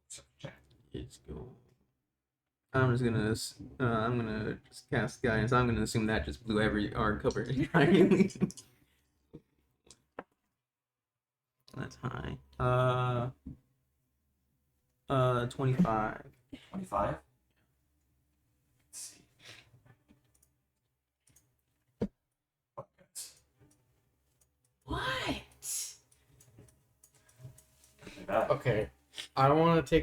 Perception check. Let's go. I'm gonna just cast guidance. I'm gonna assume that just blew our cover entirely. That's high. 25. 25. Let's see. Fuck, guys. What? Look at that. Okay. I don't want to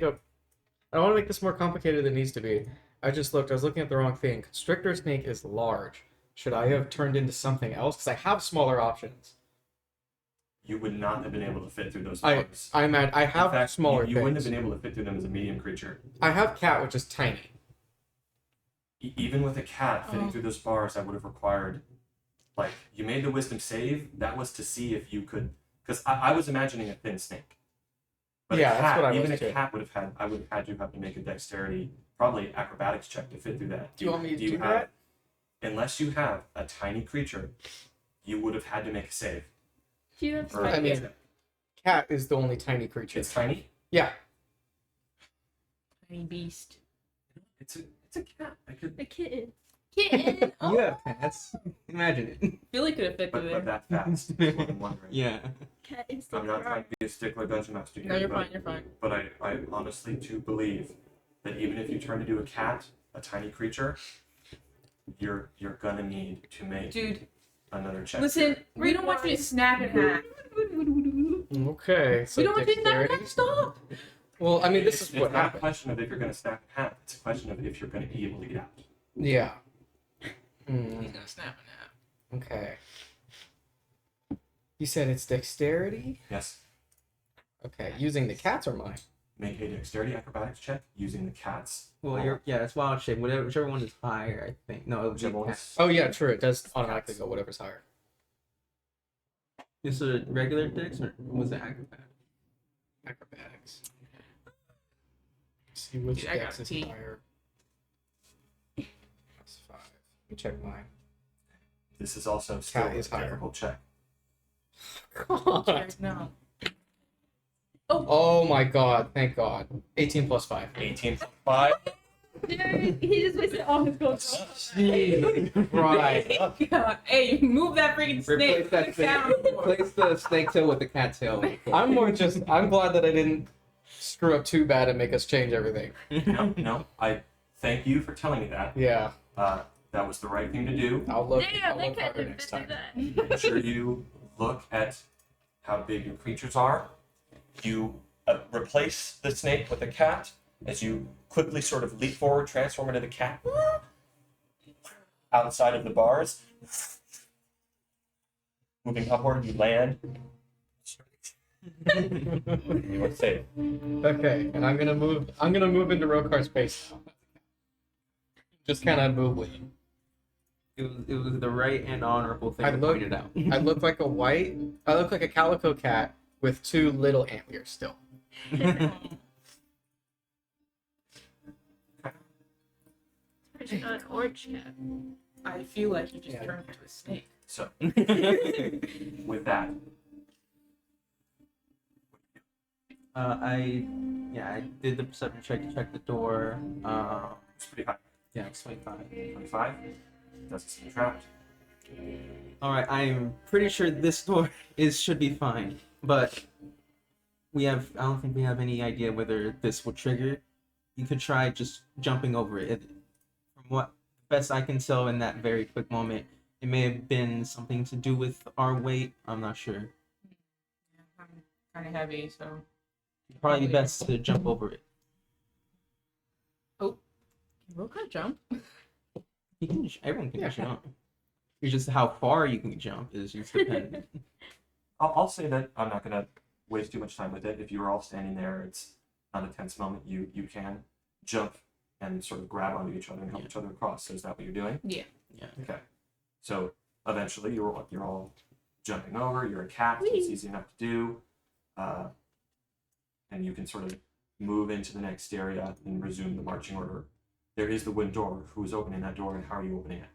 make this more complicated than it needs to be. I was looking at the wrong thing. Constrictor snake is large. Should I have turned into something else? Because I have smaller options. You would not have been able to fit through those I bars. I In have fact, smaller you wouldn't have things. been able to fit through them as a medium creature. I have cat, which is tiny. Even with a cat fitting Oh. through those bars, that would have required, like, you made the wisdom save. That was to see if you could, because I was imagining a thin snake. But Yeah, a cat, that's what I even was a too. cat would have had. I would have had you have to make a dexterity, probably acrobatics check to fit through that. Do you want me to do have- that? Unless you have a tiny creature, you would have had to make a save. Do you have Or- I mean, cat is the only tiny creature. It's tiny. Yeah. Tiny beast. It's a cat. I could, a kitten? Kitten. Oh. You have cats. Imagine it. Billy could have fit through but there. that fast. Is what I'm wondering. Yeah. Cat instant I'm not cry. trying to be a stickler dungeon master here. No, you're but, fine. You're fine. But I honestly do believe that even if you turn into a cat, a tiny creature, you're gonna need to make Dude, another check. listen, we don't want you to snap in half. Okay. So We don't want you to snap in dexterity. half. Stop. Well, I mean, this It's is what not a happened. question of if you're gonna snap in half. It's a question of if you're gonna be able to get out. Yeah. He's gonna snap in half. Okay. You said it's dexterity? Yes. Okay, using the cats or mine? Make a dexterity acrobatics check using the cat's. Well, it's wild shape. Whichever one is higher, I think. No, it would Whichever be one cat. is- Oh yeah, true. It does automatically go whatever's higher. Is it a regular dex or was it acrobat? Acrobatics. See which Dude, I got dex is T. higher. That's 5. Let me check mine. This is also still Cat is a higher. difficult check. God. No. Oh my god, thank god. 18 plus 5. 18 plus 5. He just wasted all his gold. Right. God. Hey, move that freaking snake. Replace that Look snake. down. Replace the snake tail with the cat tail. I'm glad that I didn't screw up too bad and make us change everything. No. I thank you for telling me that. Yeah, That was the right thing to do. I'll look Damn, that cat harder didn't next fit time. that. Make sure you look at how big your creatures are. You replace the snake with a cat as you quickly sort of leap forward, transform into the cat. Outside of the bars. Moving upward, you land. You are safe. Okay, and I'm gonna move into Rokar's space now. Just kind of move with him. It was the right and honorable thing I to look- point it out. I look like a calico cat with 2 little antlers still. It's not an orange cat. I feel like you just Yeah. turned into a snake. So, with that, I did the perception check to check the door. it's pretty high. Yeah, it's 25. 25. Doesn't seem trapped. All right, I'm pretty sure this door should be fine, but I don't think we have any idea whether this will trigger. You could try just jumping over it. From what best I can tell in that very quick moment, it may have been something to do with our weight. I'm not sure. Yeah, I'm kind of heavy, so. It'd probably be best to jump over it. Can Roka jump? Everyone can Yeah. jump. It's just how far you can jump is just dependent. I'll say that I'm not going to waste too much time with it. If you're all standing there, it's not a tense moment. You can jump and sort of grab onto each other and help each other across. So is that what you're doing? Yeah. Yeah. Okay. So eventually you're all jumping over. You're a cat. So it's Whee! easy enough to do. And you can sort of move into the next area and resume the marching order. There is the wind door. Who's opening that door and how are you opening it?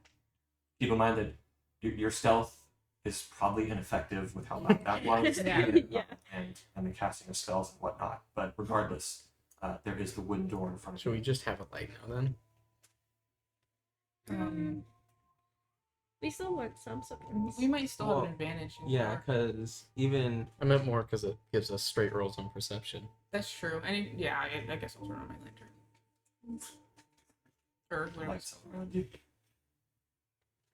Keep in mind that your stealth is probably ineffective with how loud that was. Yeah. and the casting of spells and whatnot. But regardless, there is the wooden door in front of Should we you. just have a light now then? We still want some surprise. We might still have Well, an advantage. In Yeah, power. because even I meant more because it gives us straight rolls on perception. That's true. And yeah, I guess I'll turn on my lantern. Or whatever. Lights around you.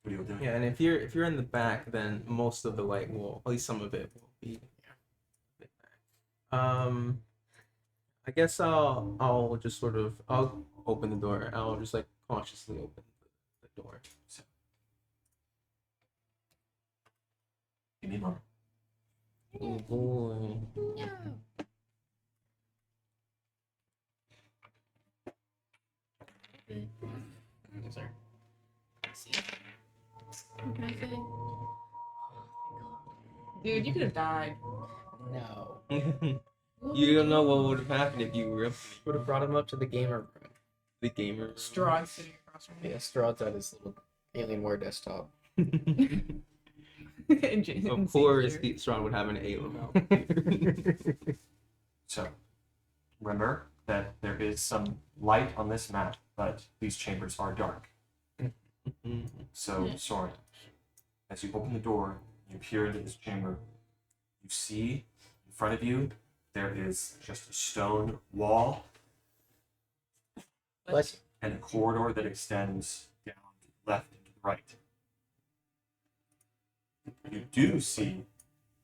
What are you doing? yeah, and if you're in the back, then most of the light will, at least some of it will be. I guess I'll just sort of I'll open the door. I'll just like cautiously open the door. So, give me a moment. Oh boy. Sorry. What can I say? Dude, you could have died. No. You don't know what would have happened if you were up Would have brought him up to the gamer room. the gamer. Strahd sitting across from me. Yeah, Strahd's at his little Alienware desktop. And Jason Of sees course, you. Strahd would have an alien. So, remember that there is some light on this map, but these chambers are dark. So, Yeah. Soren, as you open the door, you peer into this chamber, you see in front of you there is just a stone wall Bless and a corridor that extends down to the left and to the right. You do see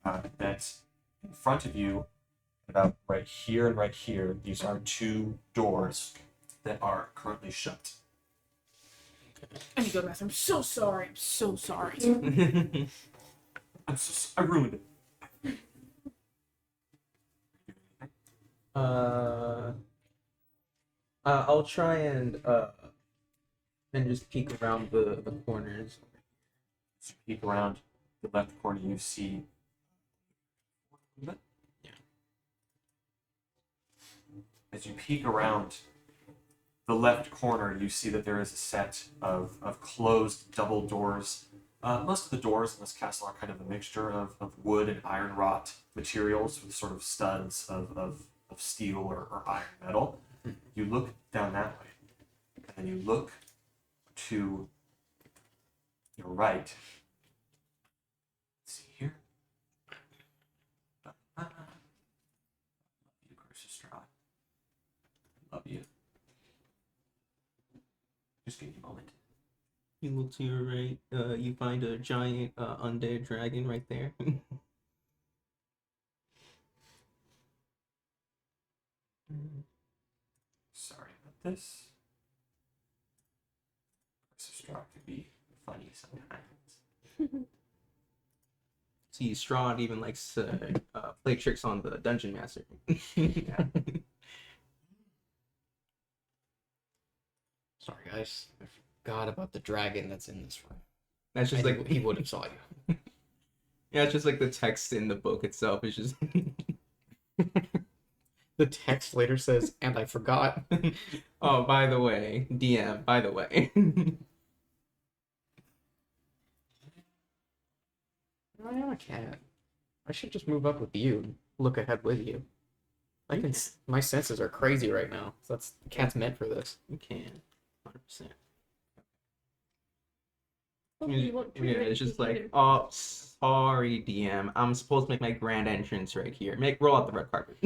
that in front of you, about right here and right here, these are two doors that are currently shut. I need to go to the bathroom. I'm so sorry. I'm so sorry. I ruined it. I'll try and just peek around the corners. As you peek around the left corner, you see. As you peek around the left corner, you see that there is a set of closed double doors. Most of the doors in this castle are kind of a mixture of wood and iron wrought materials with sort of studs of steel or iron metal. You look down that way, and then you look to your right. Let's see here. Love you, Curse Strahd. Love you. Just give me a moment. You look to your right. You find a giant undead dragon right there. Sorry about this. Curse Strahd could be funny sometimes. See, Strahd even likes to play tricks on the dungeon master. Yeah. Sorry, guys. I forgot about the dragon that's in this room. That's just like He would have saw you. yeah, it's just like the text in the book itself. It's just The text later says, "And I forgot." oh, by the way, DM. By the way, I am a cat. I should just move up with you. Look ahead with you. My senses are crazy right now. So that's cat's meant for this. you can, 100%. Hopefully you won't Yeah, trigger it's just anything like, oh, sorry, DM. I'm supposed to make my grand entrance right here. Roll out the red carpet.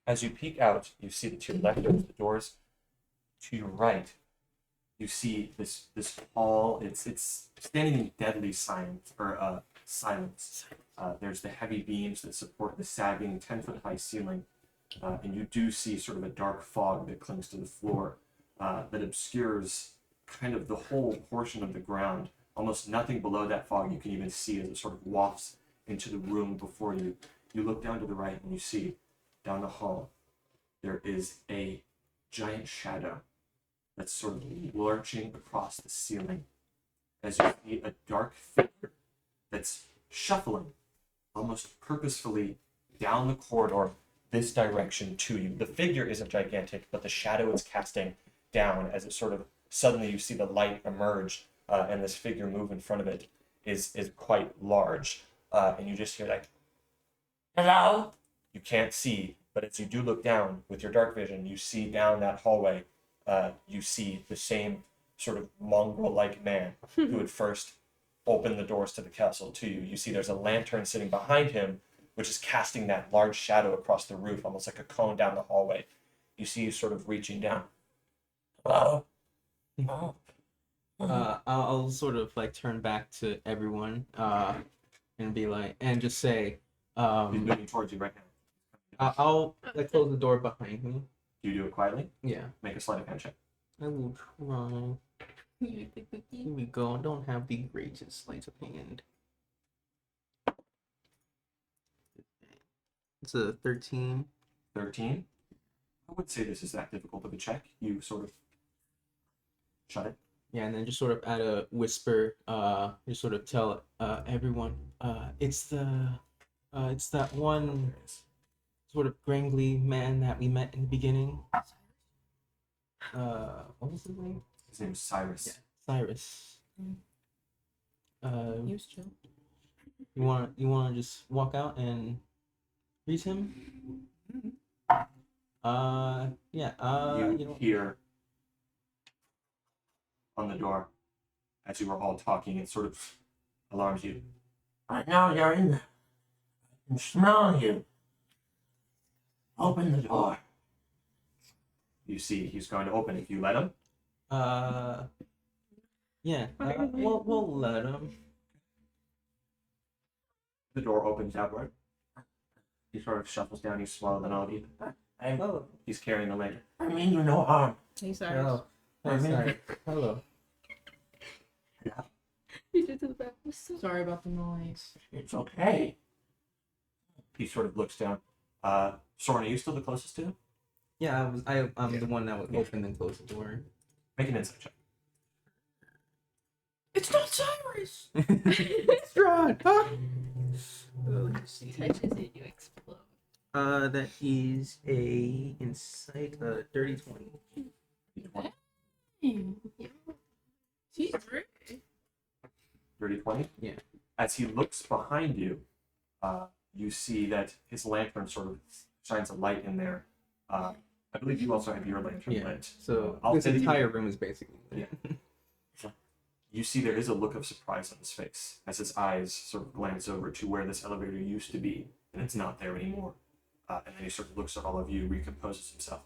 As you peek out, you see that to your left there's the doors. To your right, you see this hall. It's standing in deadly silence. There's the heavy beams that support the sagging 10-foot-high ceiling, and you do see sort of a dark fog that clings to the floor that obscures kind of the whole portion of the ground. Almost nothing below that fog you can even see as it sort of wafts into the room before you. You look down to the right and you see down the hall there is a giant shadow that's sort of lurching across the ceiling as you see a dark figure that's shuffling almost purposefully down the corridor this direction to you. The figure isn't gigantic, but the shadow it's casting down as it sort of suddenly you see the light emerge and this figure move in front of it is quite large. And you just hear like, hello? You can't see, But as you do look down with your dark vision, you see down that hallway, you see the same sort of mongrel-like man who had first opened the doors to the castle to you. You see there's a lantern sitting behind him, which is casting that large shadow across the roof, almost like a cone down the hallway. You see you sort of reaching down. Hello? Oh. I'll sort of like turn back to everyone, and be like, and just say, He's moving towards you right now. I'll like close the door behind me. Do you do it quietly? Yeah. Make a sleight of hand check. I will try. Here we go. I don't have the greatest sleight of hand. It's a 13. 13. I would say this is that difficult of a check. You sort of shut it. Yeah, and then just sort of add a whisper, just sort of tell everyone, it's that one sort of grangly man that we met in the beginning. What was his name? His name is Cyrus. Yeah, Cyrus. He was chill. You wanna just walk out and greet him? Yeah. You hear on the door as you were all talking. It sort of alarms you. I know you're in there. I can smell you. Open the door. You see, he's going to open if you let him. Yeah. We'll let him. The door opens outward. He sort of shuffles down. He's smaller than all of you. He's carrying the lantern. I mean you no harm. Hey, Cyrus. Hello. Hey, sorry. Hello. You did to the back. Sorry about the noise. It's okay. He sort of looks down. Soren, are you still the closest to him? Yeah, I'm the one that would open and close the door. Make an insight check. It's not Cyrus! Strahd! Let's see. Touches it, you explode. That is a insight, dirty 20. Yeah. He's pretty. Dirty 20? Yeah. As he looks behind you, you see that his lantern sort of shines a light in there. I believe you also have your lantern Yeah. lit. So I'll this say that entire room is basically. you see there is a look of surprise on his face as his eyes sort of glance over to where this elevator used to be, and it's not there anymore. And then he sort of looks at all of you, recomposes himself.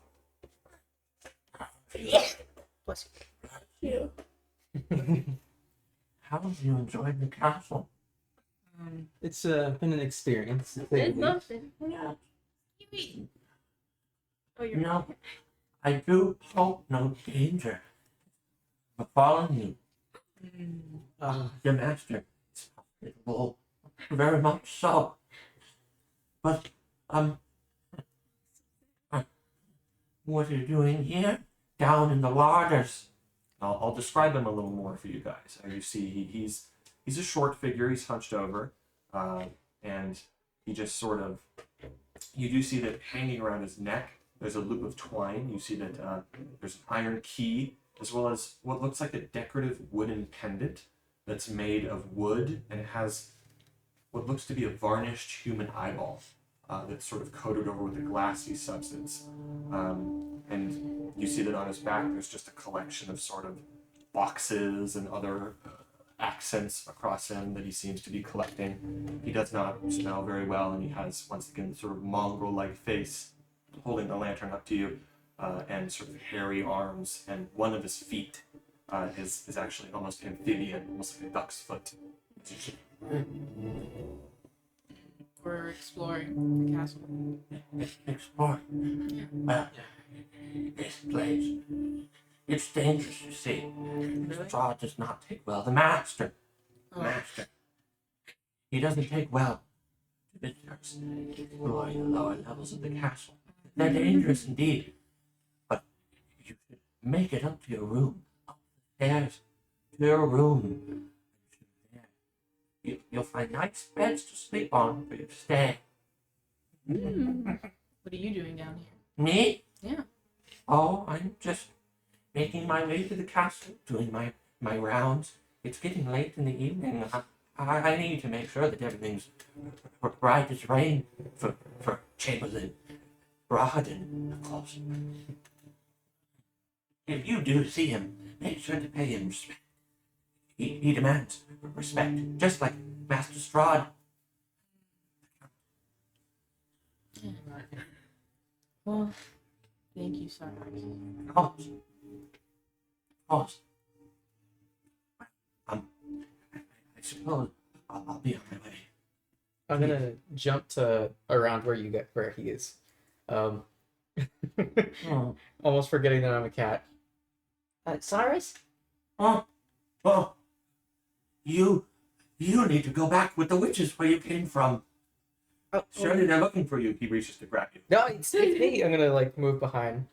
Bless You. How have you enjoyed the castle? you. It's been an experience. to say the It's least. nothing. Yeah. Oh, you're No, I do hope no danger befallen you. Your master is hospitable, very much so. But, what are you doing here? Down in the waters. I'll describe him a little more for you guys. As you see, he's a short figure. He's hunched over, and he just sort of. You do see that hanging around his neck, there's a loop of twine. You see that there's an iron key, as well as what looks like a decorative wooden pendant that's made of wood, and it has what looks to be a varnished human eyeball that's sort of coated over with a glassy substance. And you see that on his back there's just a collection of sort of boxes and other accents across him that he seems to be collecting. He does not smell very well, and he has, once again, sort of mongrel-like face, holding the lantern up to you, and sort of hairy arms, and one of his feet is actually almost amphibian, almost like a duck's foot. We're exploring the castle. Explore. Well, this place, it's dangerous, you see. Strahd does not take well. The master, master, he doesn't take well to visitors exploring the lower levels of the castle. They're dangerous indeed. But you should make it up to your room, up the stairs to your room. You'll find nice beds to sleep on for your stay. What are you doing down here? Me? Yeah. Oh, I'm just making my way to the castle, doing my rounds. It's getting late in the evening. I need to make sure that everything's bright as rain for Chamberlain. Strahd, and of course, if you do see him, make sure to pay him respect. He demands respect, just like Master Strahd. Well, thank you, Cyrus. Of course. Of course. I suppose I'll be on my way. I'm gonna jump to around where he is. Oh, Almost forgetting that I'm a cat. Cyrus? oh, oh. You need to go back with the witches where you came from. Surely they're looking for you. He reaches to grab you. No, it's me. I'm gonna like move behind.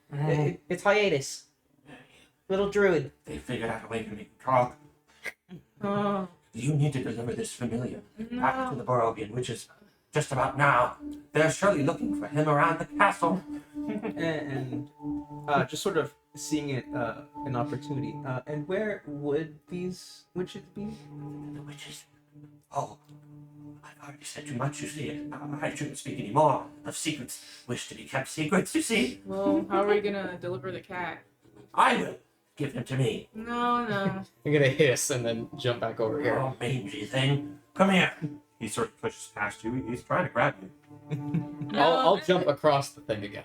It's hiatus. Little druid. They figured out a way to make you talk. Oh, You need to deliver this familiar back to the Barovian, which is just about now. They're surely looking for him around the castle. And just sort of seeing it an opportunity. And where would these witches be? The witches. Oh, I've already said too much, you see. I shouldn't speak any more of secrets. Wish to be kept secrets, you see. well, how are we gonna deliver the cat? I will. Give him to me. No. I'm gonna hiss and then jump back over here. Oh, mangy thing. Come here. He sort of pushes past you. He's trying to grab you. I'll jump across the thing again.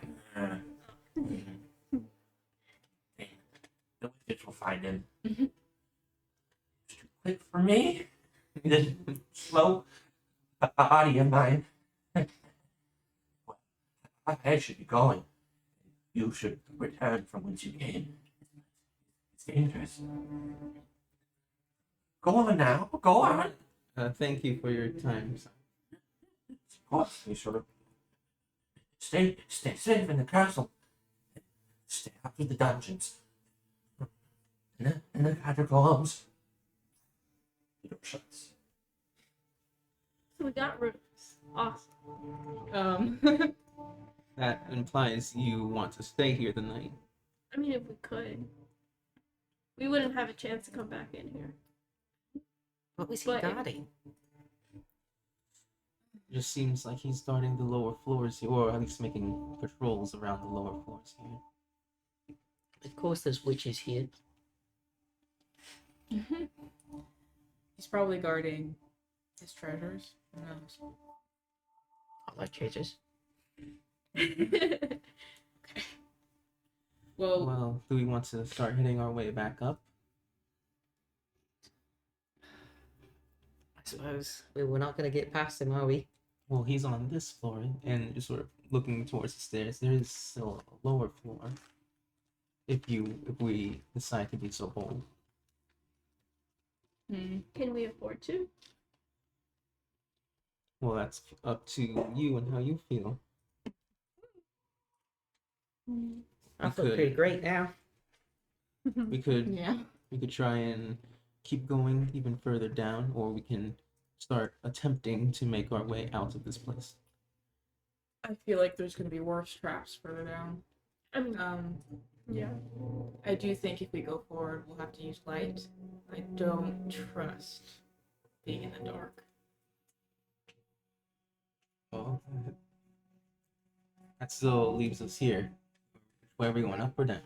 The witches will find him. It's too quick for me. This slow body of mine. I should be going. You should return from whence you came. It's dangerous. Go on now. Go on. Thank you for your time. Of course. He sort of Stay safe in the castle. Stay out of the dungeons. In the catacombs. the door shuts. So we got rooms. Awesome. That implies you want to stay here the night. I mean, if we could, we wouldn't have a chance to come back in here. What was he But- guarding? Just seems like he's guarding the lower floors here, or at least making patrols around the lower floors here. Of course, there's witches here. He's probably guarding his treasures. Who knows? I like treasures. Well, Well, do we want to start heading our way back up? I suppose we're not going to get past him, are we? Well, he's on this floor, and just sort of looking towards the stairs. There is still a lower floor. If we decide to be so bold. Can we afford to? Well, that's up to you and how you feel. I We feel could- pretty great now. We could yeah. we could try and keep going even further down, or we can start attempting to make our way out of this place. I feel like there's going to be worse traps further down. I mean, yeah. I do think if we go forward, we'll have to use light. I don't trust being in the dark. Well, that still leaves us here. Where are we going, up or down?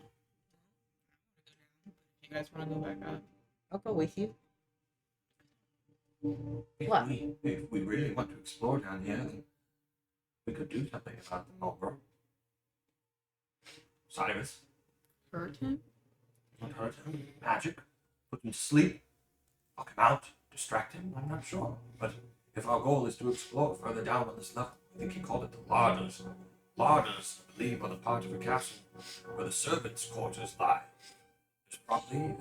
You guys want to go back up? I'll go with you. If What? we really want to explore down here, then we could do something about the Mulver. Cyrus, Hurt him? not hurt him. Magic. Put him to sleep. Lock him out. Distract him. I'm not sure. But if our goal is to explore further down on this level, I think he called it the larders. Larders, I believe, are the part of the castle where the servants' quarters lie. There's probably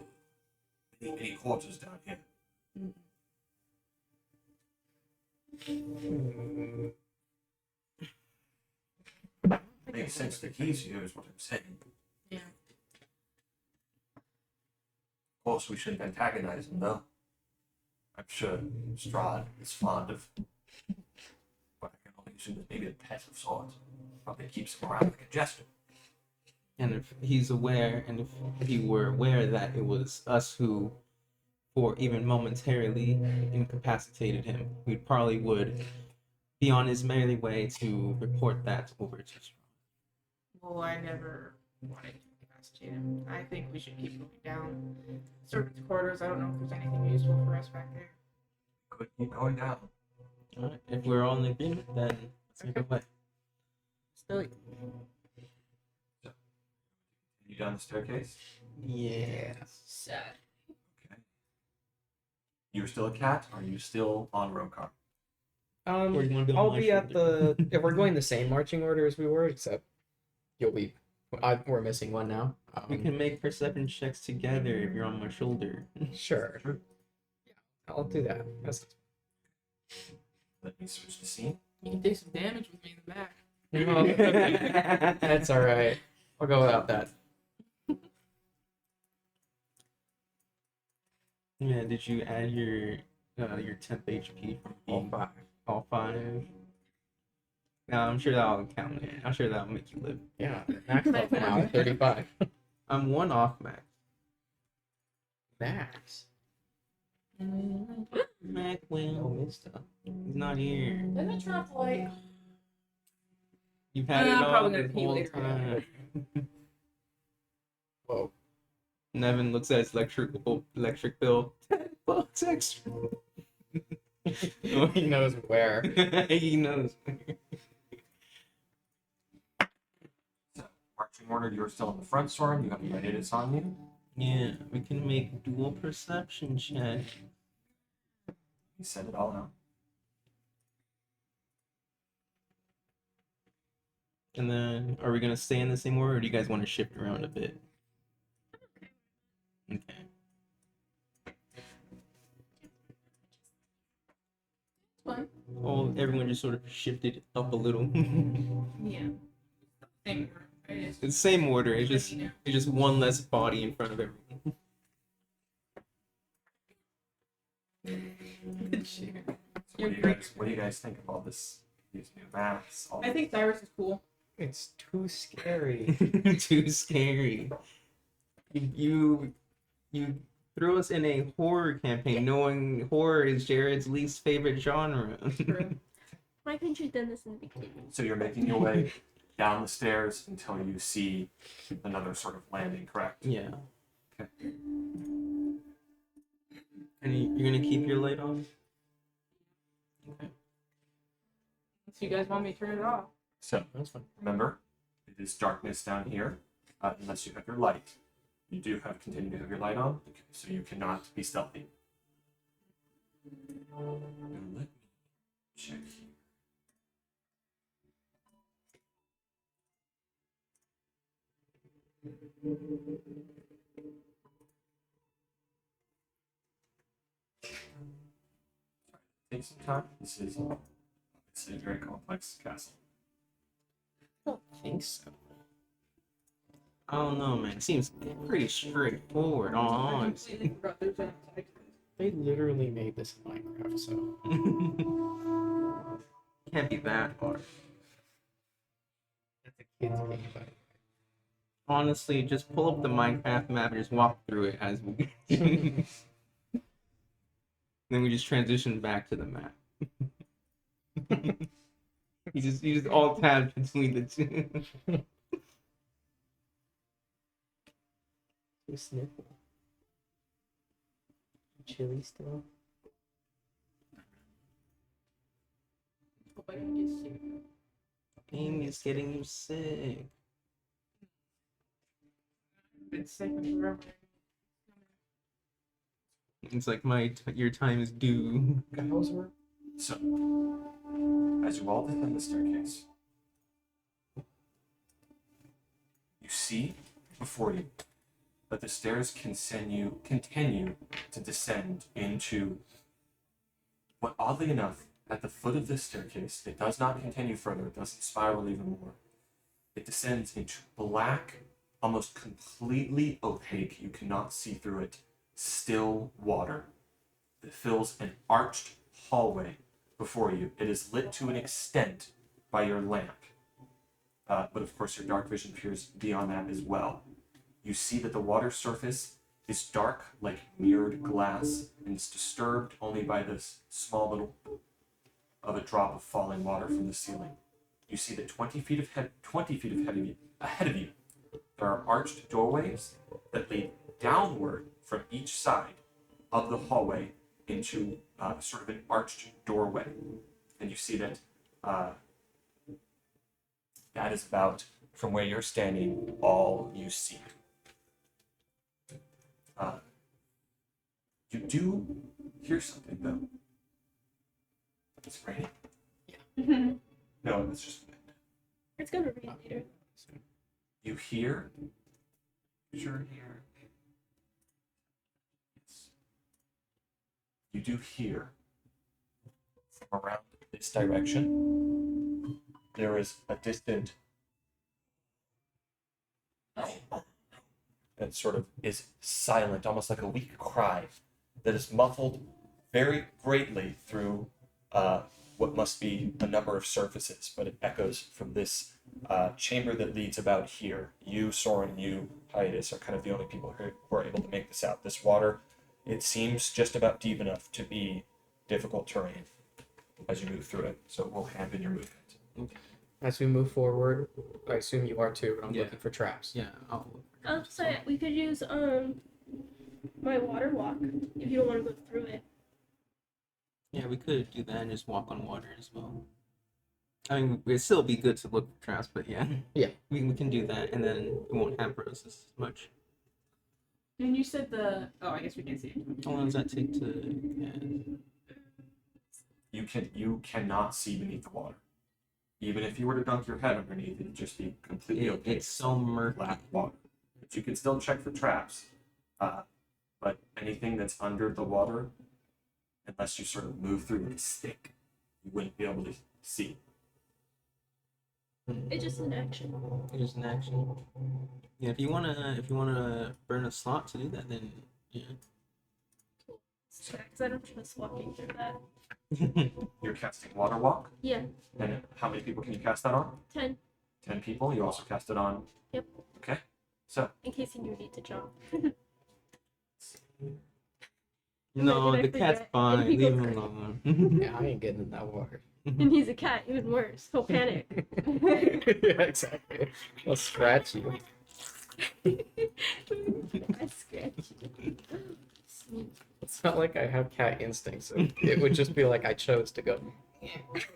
many quarters down here. Makes sense the keys here is what I'm saying. Yeah. Of course, we shouldn't antagonize him, though. I'm sure Strahd is fond of what I can only assume is maybe a pet of sorts. Probably keeps him around like a jester. And if he's aware, and if he were aware that it was us who, for even momentarily, incapacitated him, we probably would be on his merry way to report that over to Strahd. Oh, I never wanted to incapacitate him. I think we should keep moving down. Servants' quarters, I don't know if there's anything useful for us back there. Could keep going down. Alright, if we're all in agreement, then let's make our way. Still, You down the staircase? Yeah. Sad. Okay. You're still a cat? Or are you still on Rokar? Or you wanna be on I'll my be at shoulder? the. If we're going the same marching order as we were, except you'll be. We're missing one now. We can make perception checks together if you're on my shoulder. Sure. Sure. I'll do that. That's Let me switch the scene. You can take some damage with me in the back. that's all right. I'll go without that. Yeah, did you add your 10th HP from being all five? No, I'm sure that'll count. Man. I'm sure that'll make you live. Yeah. Max level now 35. I'm one off max. Max. Mac Oh, Will. Mista. He's not here. Let me drop light. You've had it I'm all probably gonna this pee whole later. time. Whoa. Nevin looks at his electric bill. $10 extra. He knows where. He knows. So, marching order, you're still in the front, Soren. You have the readiness on you. Yeah, we can make dual perception check. You set it all out. And then, are we gonna stay in the same order, or do you guys want to shift around a bit? Okay. Fun. Well, everyone just sort of shifted up a little. Yeah. Same. It is. It's the same order. It's just You know. it's just one less body in front of everyone. So You're what do you guys think of all this? These new maps? All I think Cyrus is cool. It's too scary. Too scary. You threw us in a horror campaign, knowing horror is Jared's least favorite genre. True. Why couldn't you done this in the beginning? So you're making your way down the stairs until you see another sort of landing, correct? Yeah. Okay. And you're gonna keep your light on? Okay. Unless you guys want me to turn it off. So That's fine. remember, it is darkness down here, unless you have your light. You do continue to have your light on, so you cannot be stealthy. Now let me check here. Take some time. This is it's a very complex castle. I don't think so. I don't know, man. It seems pretty straightforward, all I honest. completely forgot there's an outside. They literally made this in Minecraft, so Can't be that hard. that's a kid's game. But Honestly, just pull up the Minecraft map and just walk through it as we. Then we just transition back to the map. you just all tab between the two. too sniffle. Chilly still. Hope I don't get sick. Game is getting you sick. I've been sick forever. It's like your time is due. Bowser? So, as you all descend the staircase, you see before you that the stairs continue to descend into what, oddly enough, at the foot of this staircase, it does not continue further, it doesn't spiral even more. It descends into black, almost completely opaque, you cannot see through it, still water that fills an arched hallway before you. It is lit to an extent by your lamp, but of course your dark vision peers beyond that as well. You see that the water surface is dark like mirrored glass, and it's disturbed only by this small little of a drop of falling water from the ceiling. you see that 20 feet ahead of you, there are arched doorways that lead downward from each side of the hallway into sort of an arched doorway. And you see that that is about, from where you're standing, all you see. You do hear something, though. It's raining. No, it's just wind. It's gonna rain later. You hear? Sure hear. Yes. You do hear from around this direction. There is a distant that sort of is silent, almost like a weak cry that is muffled very greatly through what must be a number of surfaces, but it echoes from this chamber that leads about here. You, Soren, you, Hiatus, are kind of the only people who are able to make this out. This water, it seems just about deep enough to be difficult terrain as you move through it, so it will hamper your movement. As we move forward, I assume you are too, but I'm Yeah. looking for traps. Yeah. I'll say we could use my water walk if you don't want to go through it. Yeah, we could do that and just walk on water as well. I mean, it'd still be good to look for traps, but yeah. Yeah. We can do that, and then it won't hamper us as much. And you said the. Oh, I guess we can't see it. How long does that take to... You cannot see beneath the water. Even if you were to dunk your head underneath, it'd just be completely opaque. It's so murky. Black water. But you can still check for traps. But anything that's under the water, unless you sort of move through with a stick, you wouldn't be able to see. It's just an action. It is an action. Yeah, if you wanna burn a slot to do that, then yeah. Because I don't trust walking through that. You're casting Water Walk. Yeah, And how many people can you cast that on? 10 10 people. You also cast it on. Yep. Okay. So in case you need to jump. No, Did I the cat's forget? fine. And he Leave goes him crazy. alone. Yeah, I ain't getting in that water. And he's a cat, even worse. He'll panic. Yeah, exactly. I'll scratch you. I scratch you. It's not like I have cat instincts. So it would just be like I chose to go.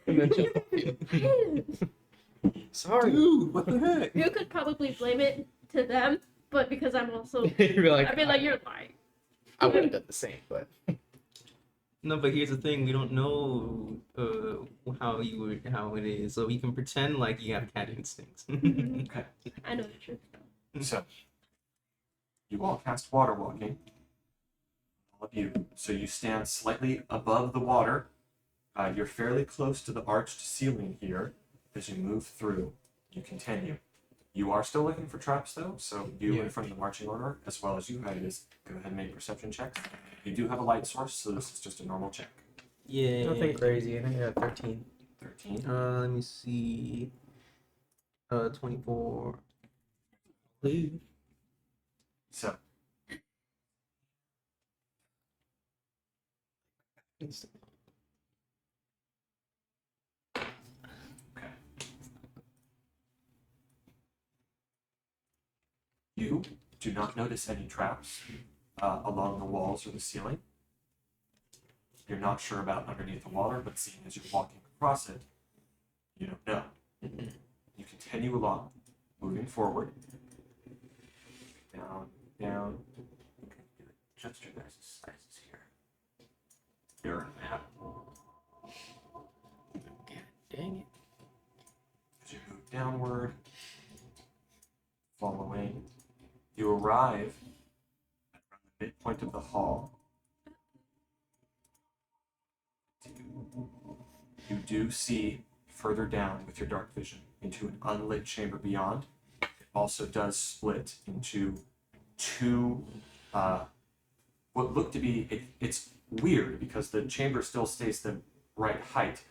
And then jump off you. Sorry. Dude, what the heck? You could probably blame it to them, but because I'm also, You'd be like, I'd be like, you're lying. I would have done the same, but No, but here's the thing: we don't know how it is, so we can pretend like you have cat instincts. okay. I know the truth. So you all cast Water Walking. All of you. So you stand slightly above the water. You're fairly close to the arched ceiling here. As you move through, you continue. You are still looking for traps, though, so you Yeah. in front of the marching order, as well as you, Hiatus, go ahead and make perception checks. You do have a light source, so this is just a normal check. Yeah. nothing crazy. I think I got 13. 13. Let me see. 24. So you do not notice any traps along the walls or the ceiling. You're not sure about underneath the water, but seeing as you're walking across it, you don't know. You continue along, moving forward. Down, down. Okay, adjust your guys' sizes here. Your map. Dang it. As you move downward, following, you arrive at around the midpoint of the hall. You do see further down with your dark vision into an unlit chamber beyond. It also does split into two, what look to be, it's weird because the chamber still stays the right height,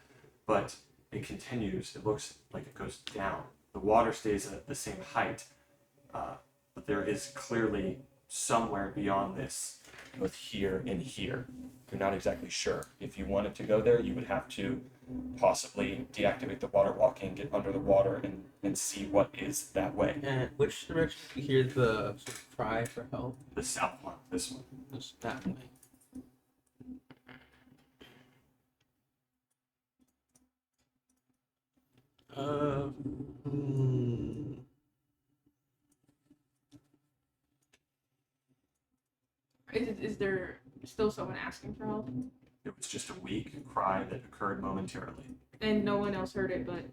but it continues, it looks like it goes down. The water stays at the same height, but there is clearly somewhere beyond this, both here and here. You're not exactly sure. If you wanted to go there, you would have to possibly deactivate the water walking, get under the water, and see what is that way. And which direction do you hear the sort of cry for help? The south one, this one. Just that way. Hmm. Is there still someone asking for help? It was just a weak cry that occurred momentarily. And no one else heard it, but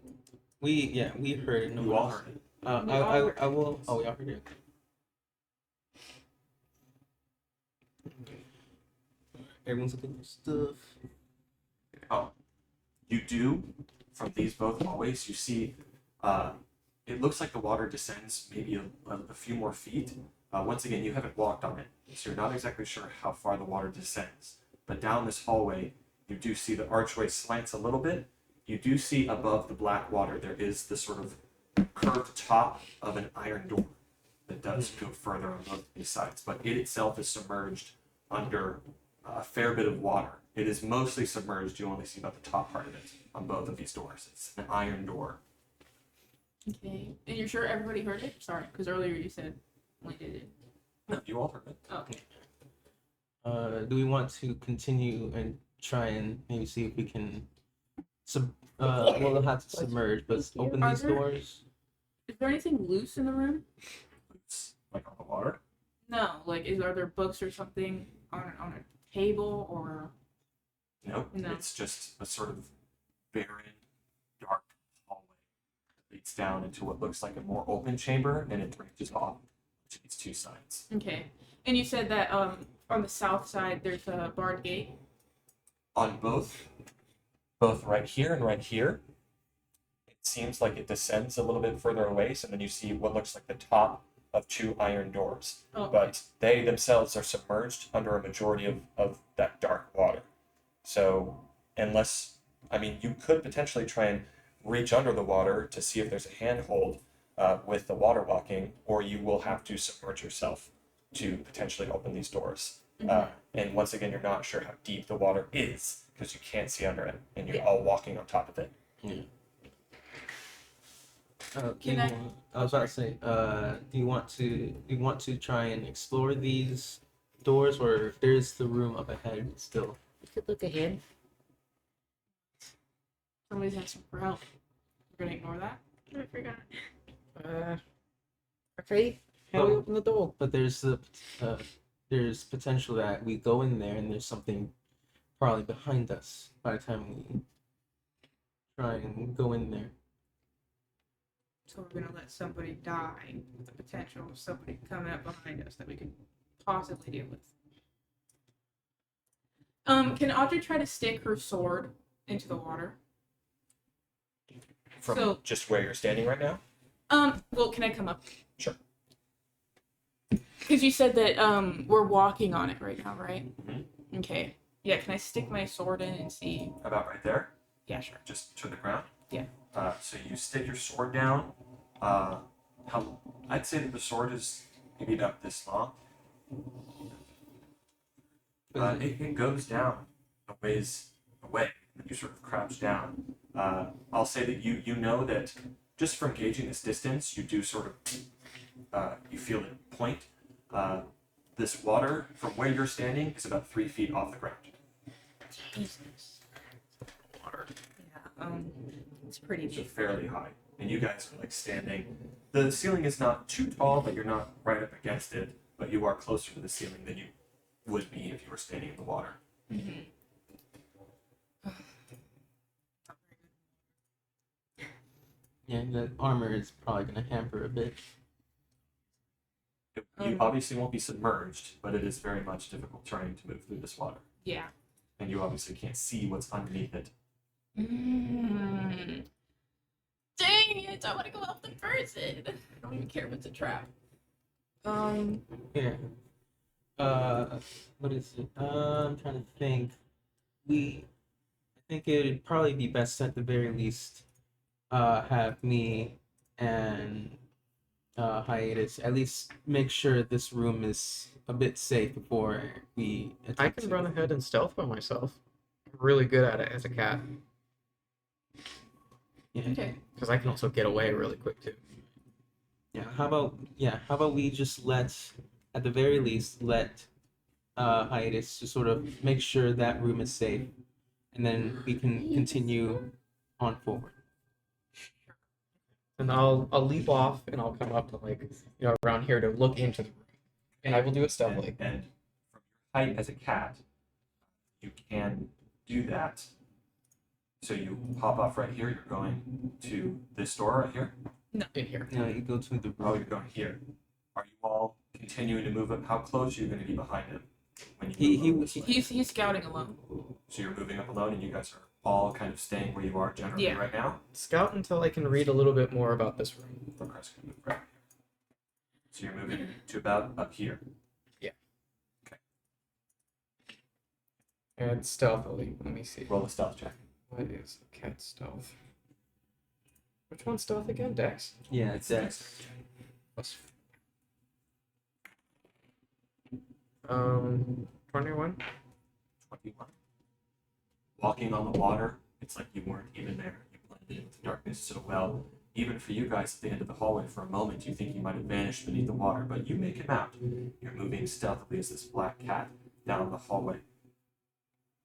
We heard it. No You one all else. heard it. We all heard I will. Oh, we all heard it. Everyone's looking for stuff. Oh, you do, from these both hallways, you see, it looks like the water descends maybe a few more feet. Once again, you haven't walked on it, so you're not exactly sure how far the water descends. But down this hallway, you do see the archway slants a little bit. You do see above the black water, there is the sort of curved top of an iron door that does go further on both these sides. But it itself is submerged under a fair bit of water. It is mostly submerged. You only see about the top part of it on both of these doors. It's an iron door. okay. And you're sure everybody heard it? Sorry, because earlier you said we did it. No, you all heard it. Okay. Do we want to continue and try and maybe see if we can we'll have to submerge, but open Are these there- doors? Is there anything loose in the room? It's like on the water. No. Like, are there books or something on a table or? Nope. No. It's just a sort of barren, dark hallway that leads down into what looks like a more open chamber, and it branches off to these two sides. Okay. And you said that on the south side there's a barred gate. On both right here and right here, it seems like it descends a little bit further away, so then you see what looks like the top of two iron doors. Oh, But they themselves are submerged under a majority of that dark water. So unless, I mean, you could potentially try and reach under the water to see if there's a handhold with the water walking, or you will have to submerge yourself to potentially open these doors. And once again, you're not sure how deep the water is because you can't see under it, and you're all walking on top of it. Can I- I was about to say, do you want to try and explore these doors, or there's the room up ahead still? We could look ahead. Somebody's asking for help. We're gonna ignore that. I forgot. Okay. How do we Well- open the door? But there's potential that we go in there and there's something probably behind us by the time we try and go in there. So we're gonna let somebody die with the potential of somebody coming up behind us that we could possibly deal with. Can Audrey try to stick her sword into the water? From So- just where you're standing right now. Well, can I come up? Sure. Because you said that we're walking on it right now, right? Mhm. Okay. Yeah, can I stick my sword in and see? About right there, Yeah, sure. just to the ground. Yeah. So you stick your sword down. I'd say that the sword is maybe about this long. It goes down a ways away. You sort of crouch down. I'll say that you know that just from gauging this distance, you do sort of you feel it point. This water from where you're standing is about 3 feet off the ground. Jesus. Water. Yeah. It's pretty It's deep. fairly high, and you guys are like standing. The ceiling is not too tall, but you're not right up against it. But you are closer to the ceiling than you would be if you were standing in the water. Yeah, the armor is probably gonna hamper a bit. You obviously won't be submerged, but it is very much difficult trying to move through this water, Yeah. and you obviously can't see what's underneath it. Dang it! I want to go help the person. I don't even care if it's a trap. Yeah. What is it? I'm trying to think. I think it'd probably be best at the very least, have me and Hiatus at least make sure this room is a bit safe before we I attempt can to- run ahead and stealth by myself. I'm really good at it as a cat. Yeah. Okay. Because I can also get away really quick too. Yeah. How about we just at the very least, let hiatus to sort of make sure that room is safe, and then we can continue on forward. And I'll leap off and I'll come up to around here to look into the room. And I will do it stealthily. And from your height as a cat, you can do that. So you pop off right here. You're going to this door right here. In here. No, you go to the Oh, room. you're going here. Are you all continuing to move up? How close are you going to be behind him? When you He move up this way? He's scouting alone. So you're moving up alone, and you guys are all kind of staying where you are generally Yeah. right now. Scout until I can read a little bit more about this room. Progress can move right here. So you're moving to about up here. And stealthily. Let me see. Roll a stealth check. What is cat stealth? Which one's stealth again? Dex? Yeah, it's Dex. Plus. 21. 21. Walking on the water, it's like you weren't even there. You blended in with the darkness so well. Even for you guys at the end of the hallway, for a moment, you think you might have vanished beneath the water, but you make him out. You're moving stealthily as this black cat down the hallway.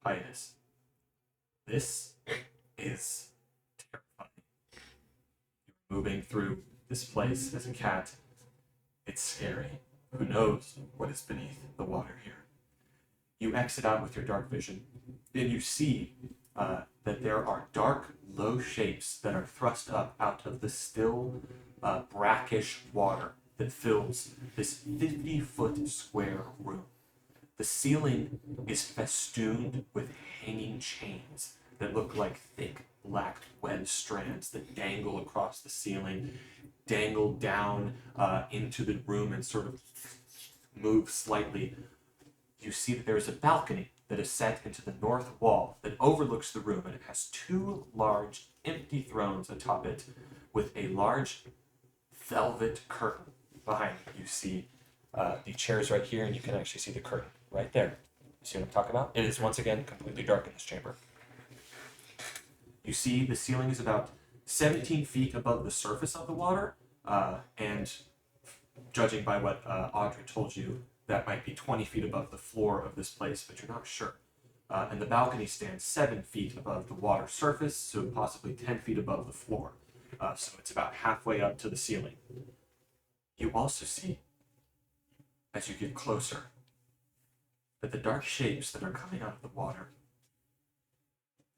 Hiatus. This is terrifying. You're moving through this place as a cat. It's scary. Who knows what is beneath the water here? You exit out with your dark vision, and you see that there are dark, low shapes that are thrust up out of the still, brackish water that fills this 50-foot square room. The ceiling is festooned with hanging chains that look like thick, black web strands that dangle across the ceiling, dangle down into the room and sort of move slightly. You see that there is a balcony that is set into the north wall that overlooks the room, and it has two large empty thrones atop it with a large velvet curtain behind it. You see the chairs right here, and you can actually see the curtain right there. You see what I'm talking about? It is once again completely dark in this chamber. You see the ceiling is about 17 feet above the surface of the water, and judging by what Audrey told you, that might be 20 feet above the floor of this place, but you're not sure. And the balcony stands 7 feet above the water surface, so possibly 10 feet above the floor. So it's about halfway up to the ceiling. You also see, as you get closer, that the dark shapes that are coming out of the water,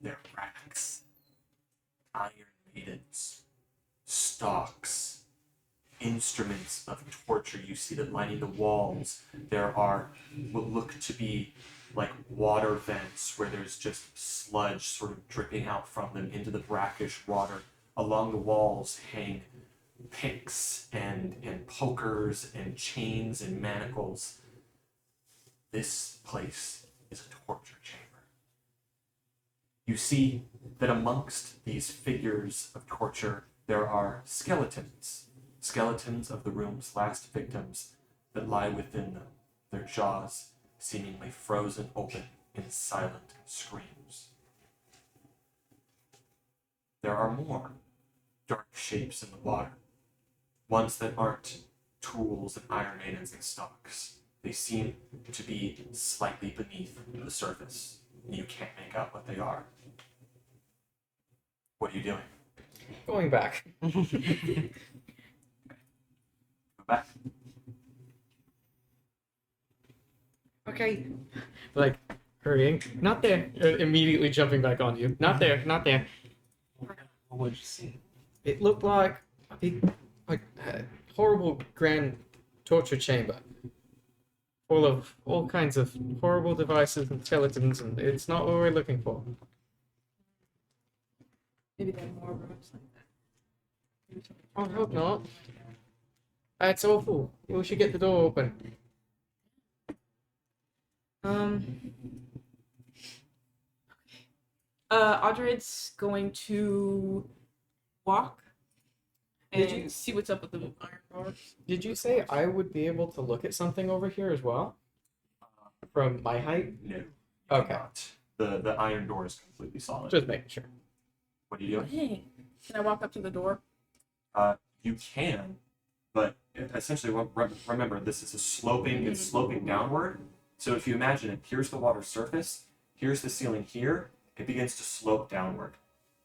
they're racks, iron maidens, stalks, instruments of torture. You see that lining the walls, there are what look to be like water vents where there's just sludge sort of dripping out from them into the brackish water. Along the walls hang picks and pokers and chains and manacles. This place is a torture chamber. You see that amongst these figures of torture, there are skeletons of the room's last victims that lie within them, their jaws seemingly frozen open in silent screams. There are more dark shapes in the water, ones that aren't tools and iron maidens and stalks. They seem to be slightly beneath the surface. You can't make out what they are. What are you doing? Going back. Go back. Okay. Like, hurrying. Not there. Immediately jumping back on you. Not there. Not there. What would you see? It looked like a big, horrible grand torture chamber. Full of all kinds of horrible devices and skeletons, and it's not what we're looking for. Maybe there are more rooms like that. Maybe I hope not. It's awful. We should get the door open. Audrey's going to walk Did and you- see what's up with the iron bars. Did you say I would be able to look at something over here as well? From my height? No. you Okay. cannot. The iron door is completely solid. Just making sure. What are you doing? Dang. Can I walk up to the door? You can, but essentially, remember, this is it's sloping downward. So if you imagine it, here's the water surface, here's the ceiling here, it begins to slope downward.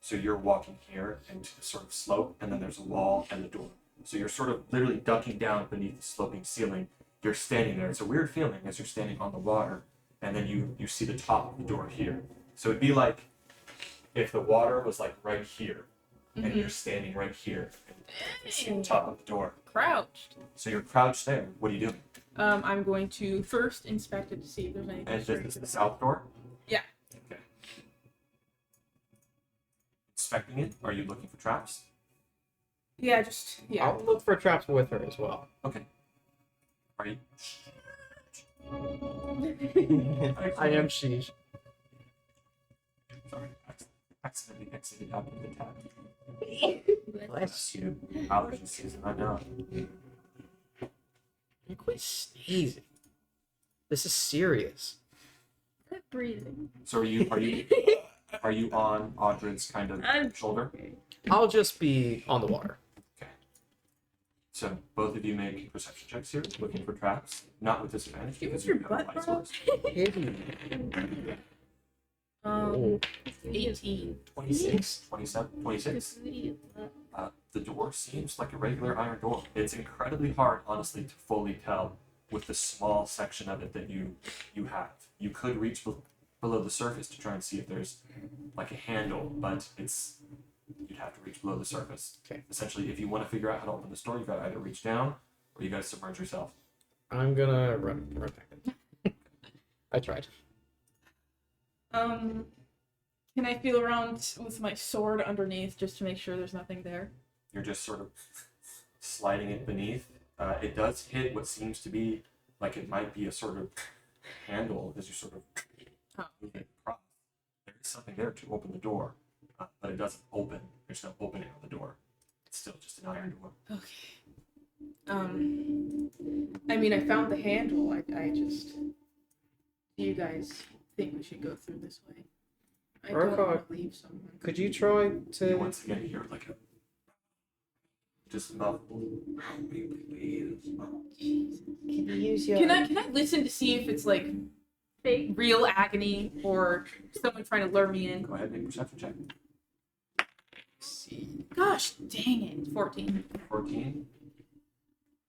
So you're walking here into the sort of slope, and then there's a wall and the door. So you're sort of literally ducking down beneath the sloping ceiling. You're standing there. It's a weird feeling as you're standing on the water, and then you see the top of the door here. So it'd be like if the water was like right here, and you're standing right here, and you see the top of the door. Crouched. So you're crouched there. What are you doing? I'm going to first inspect it to see if there's anything. And strange this is the about south door? Yeah. Okay. Inspecting it? Are you looking for traps? it. Yeah, just yeah. I'll look for traps with her as well. Okay. Are you? I am she. Sorry. Accidentally exited out of the tab. Bless You. Allergy season, I know. You quit sneezing. This is serious. Quit breathing. So are you on Audred's kind of I'm- shoulder? I'll just be on the water. So both of you make perception checks here, looking for traps. Not with disadvantage Give because us your you have a butt, light bro. source. Hidden. Um, 18. 26, 27, 26. The door seems like a regular iron door. It's incredibly hard, honestly, to fully tell with the small section of it that you have. You could reach below the surface to try and see if there's like a handle, but you'd have to reach below the surface. Okay. Essentially, if you want to figure out how to open this door, you've got to either reach down or you got to submerge yourself. I'm gonna run back in. I tried. Can I feel around with my sword underneath just to make sure there's nothing there? You're just sort of sliding it beneath. It does hit what seems to be like it might be a sort of handle as you sort of move it across. There is something there to open the door, but it doesn't open. There's no opening on the door. It's still just an iron door. Okay. I mean, I found the handle. I just. Do you guys think we should go through this way? I don't Urquhart, want to leave someone. Could you try You to? once again hear like a just muffled. Jesus. Can you use your? Can I listen to see if it's like Fake. real agony or someone trying to lure me in? Go ahead and make a perception check. See. Gosh, dang it! 14. 14.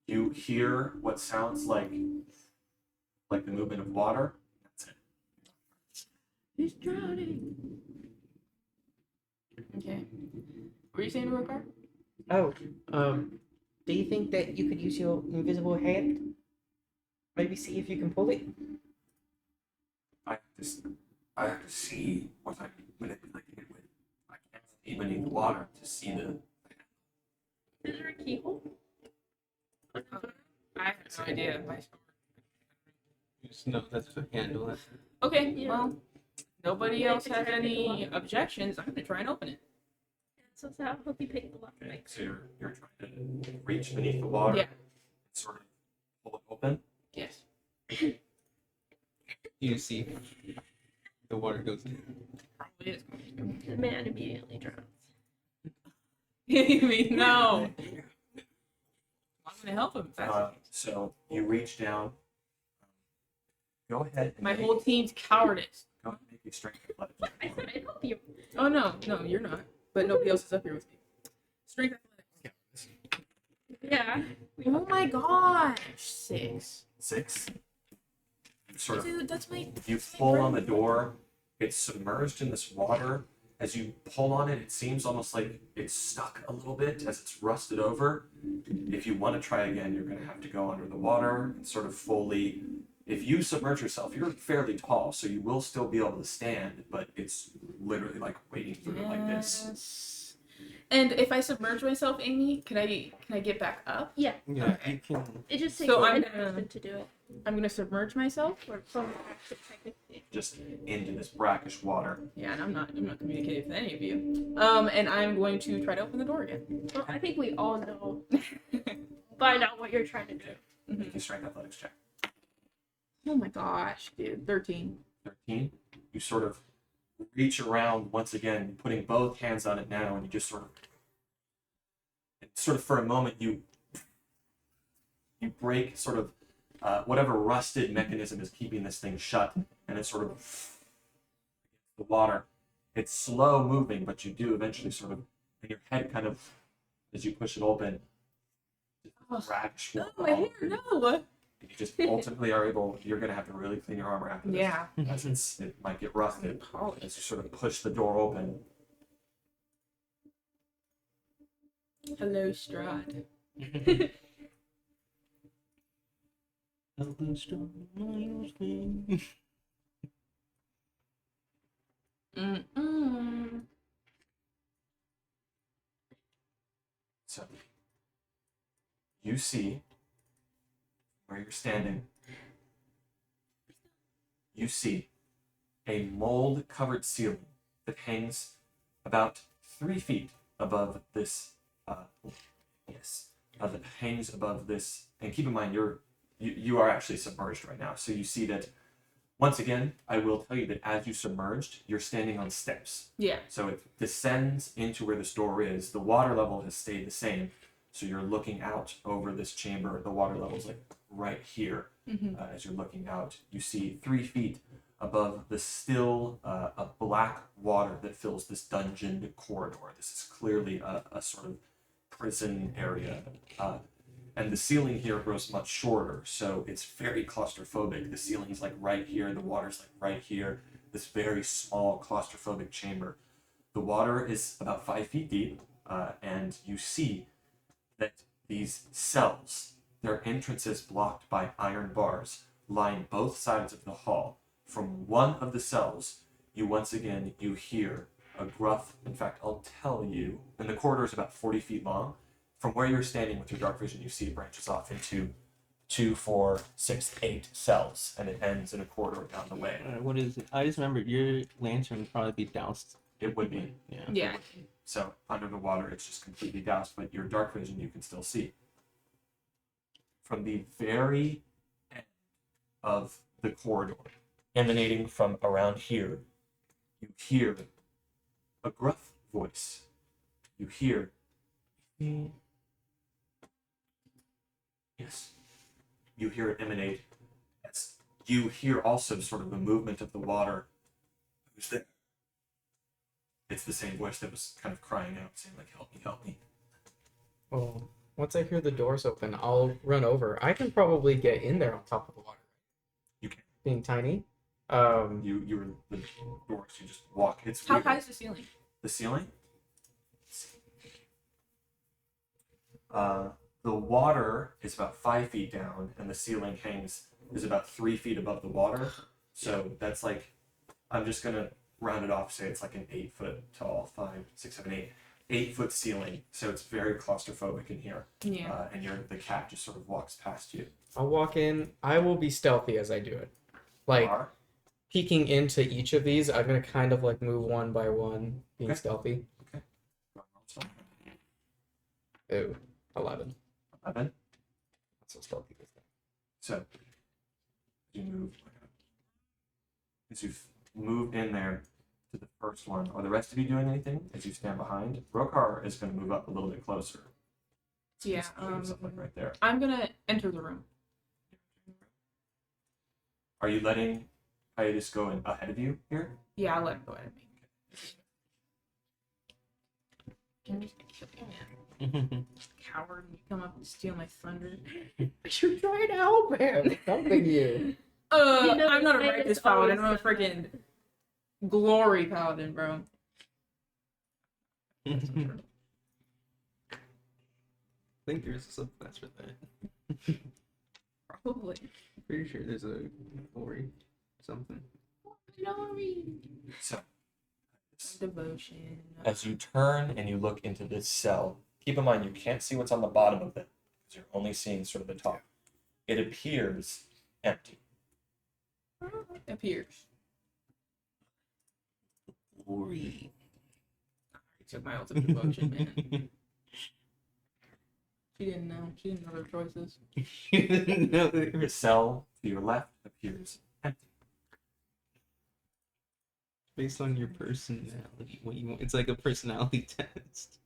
You hear what sounds like the movement of water. That's it. He's drowning. Okay. What were you saying, Rokar? Oh, do you think that you could use your invisible hand? Maybe see if you can pull it. I have to see what I'm manipulating it with. I can't see beneath the water to see the. Is there a keyhole? I have no idea. No, that's a handle. Okay, Yeah. well, nobody Yeah, else it's has a any technical objections. I'm gonna try and open it. So I hope you pick the lock. Okay, so you're trying to reach beneath the water, Yeah. and sort of pull it open. Yes. You see, the water goes. Probably is going to. The man immediately drowns. You mean no? I'm gonna help him. If that's the case. So you reach down. Go ahead. And My make, whole team's cowardice. go ahead and make a strength athletic What? I check. said I'd help you. Oh no, you're not. But nobody else is up here with me. Strength athletics. Yeah. Oh my gosh, 6. 6. You sort of Dude, that's my. you pull on the door. It's submerged in this water. As you pull on it, it seems almost like it's stuck a little bit as it's rusted over. If you want to try again, you're going to have to go under the water and sort of fully. If you submerge yourself, you're fairly tall, so you will still be able to stand, but it's literally like wading through it like this. Yes. And if I submerge myself, Amy, can I get back up? Yeah. Yeah, you can. It just takes So I'm an gonna- action to do it. I'm gonna submerge myself. Or from action technically. Just into this brackish water. Yeah, and I'm not communicating with any of you. And I'm going to try to open the door again. Well, I think we all know. Find out what you're trying to do. Make a strength athletics check. Oh my gosh, dude, 13. 13. You sort of reach around once again, putting both hands on it now, and you just sort of for a moment, you break sort of whatever rusted mechanism is keeping this thing shut, and it's sort of the water. It's slow moving, but you do eventually sort of, and your head kind of, as you push it open, rags Oh, my hair, no! You just ultimately are able, you're going to have to really clean your armor after this. Yeah. As it might get rusted Polish. as you sort of push the door open. Hello, Strahd. Mm-mm. So, you see where you're standing, you see a mold covered ceiling that hangs about 3 feet above this. That hangs above this. And keep in mind, you are actually submerged right now. So you see that. Once again, I will tell you that as you submerged, you're standing on steps. Yeah. So it descends into where this door is. The water level has stayed the same. So you're looking out over this chamber. The water level's like right here. As you're looking out, you see 3 feet above the still a black water that fills this dungeon corridor. This is clearly a sort of prison area. And the ceiling here grows much shorter, so it's very claustrophobic. The ceiling's like right here, the water's like right here. This very small claustrophobic chamber. The water is about 5 feet deep, and you see that these cells, their entrances blocked by iron bars, line both sides of the hall. From one of the cells, you hear a gruff, in fact, I'll tell you, and the corridor is about 40 feet long. From where you're standing with your dark vision, you see it branches off into 2, 4, 6, 8 cells, and it ends in a corridor down the way. What is it? I just remembered your lantern would probably be doused. It would be. Yeah. Yeah. So under the water, it's just completely doused, but your dark vision you can still see. From the very end of the corridor, emanating from around here, you hear a gruff voice. You hear, yes. You hear it emanate. Yes. You hear also sort of the movement of the water. Who's there? It's the same voice that was kind of crying out, saying like, "Help me, help me." Well, once I hear the doors open, I'll run over. I can probably get in there on top of the water. You can. Being tiny. You're the doors. You just walk. It's How weird. high is the ceiling? The ceiling? The water is about 5 feet down, and the ceiling is about 3 feet above the water. So that's like, I'm just gonna round it off. Say it's like an 8 foot tall, 5, 6, 7, 8, 8 foot ceiling. So it's very claustrophobic in here. Yeah. And the cat just sort of walks past you. I'll walk in. I will be stealthy as I do it. Like, Are? peeking into each of these, I'm gonna kind of like move one by one, being Okay. stealthy. Ooh, 11. 11. Not so stealthy this time. So you move. As you've moved in there to the first one, are the rest of you doing anything as you stand behind? Rokar is going to move up a little bit closer. Yeah. He's doing something right there. I'm gonna enter the room. Are you letting Hiatus go in ahead of you here? Yeah, I'll let him go ahead of me. Coward, you come up and steal my thunder. You're trying to help him. Helping you. You know, I'm not a Titus righteous paladin. I'm a always says freaking glory paladin, bro. I think there's a subclass for that. Probably. Pretty sure there's a glory something. Glory. So, Devotion. as you turn and you look into this cell, keep in mind you can't see what's on the bottom of it because you're only seeing sort of the top. It appears empty. Appears. Glory. He took my ultimate devotion, man. She didn't know. She didn't know her choices. No, The cell to your left appears empty. based on your personality. What you want? It's like a personality test.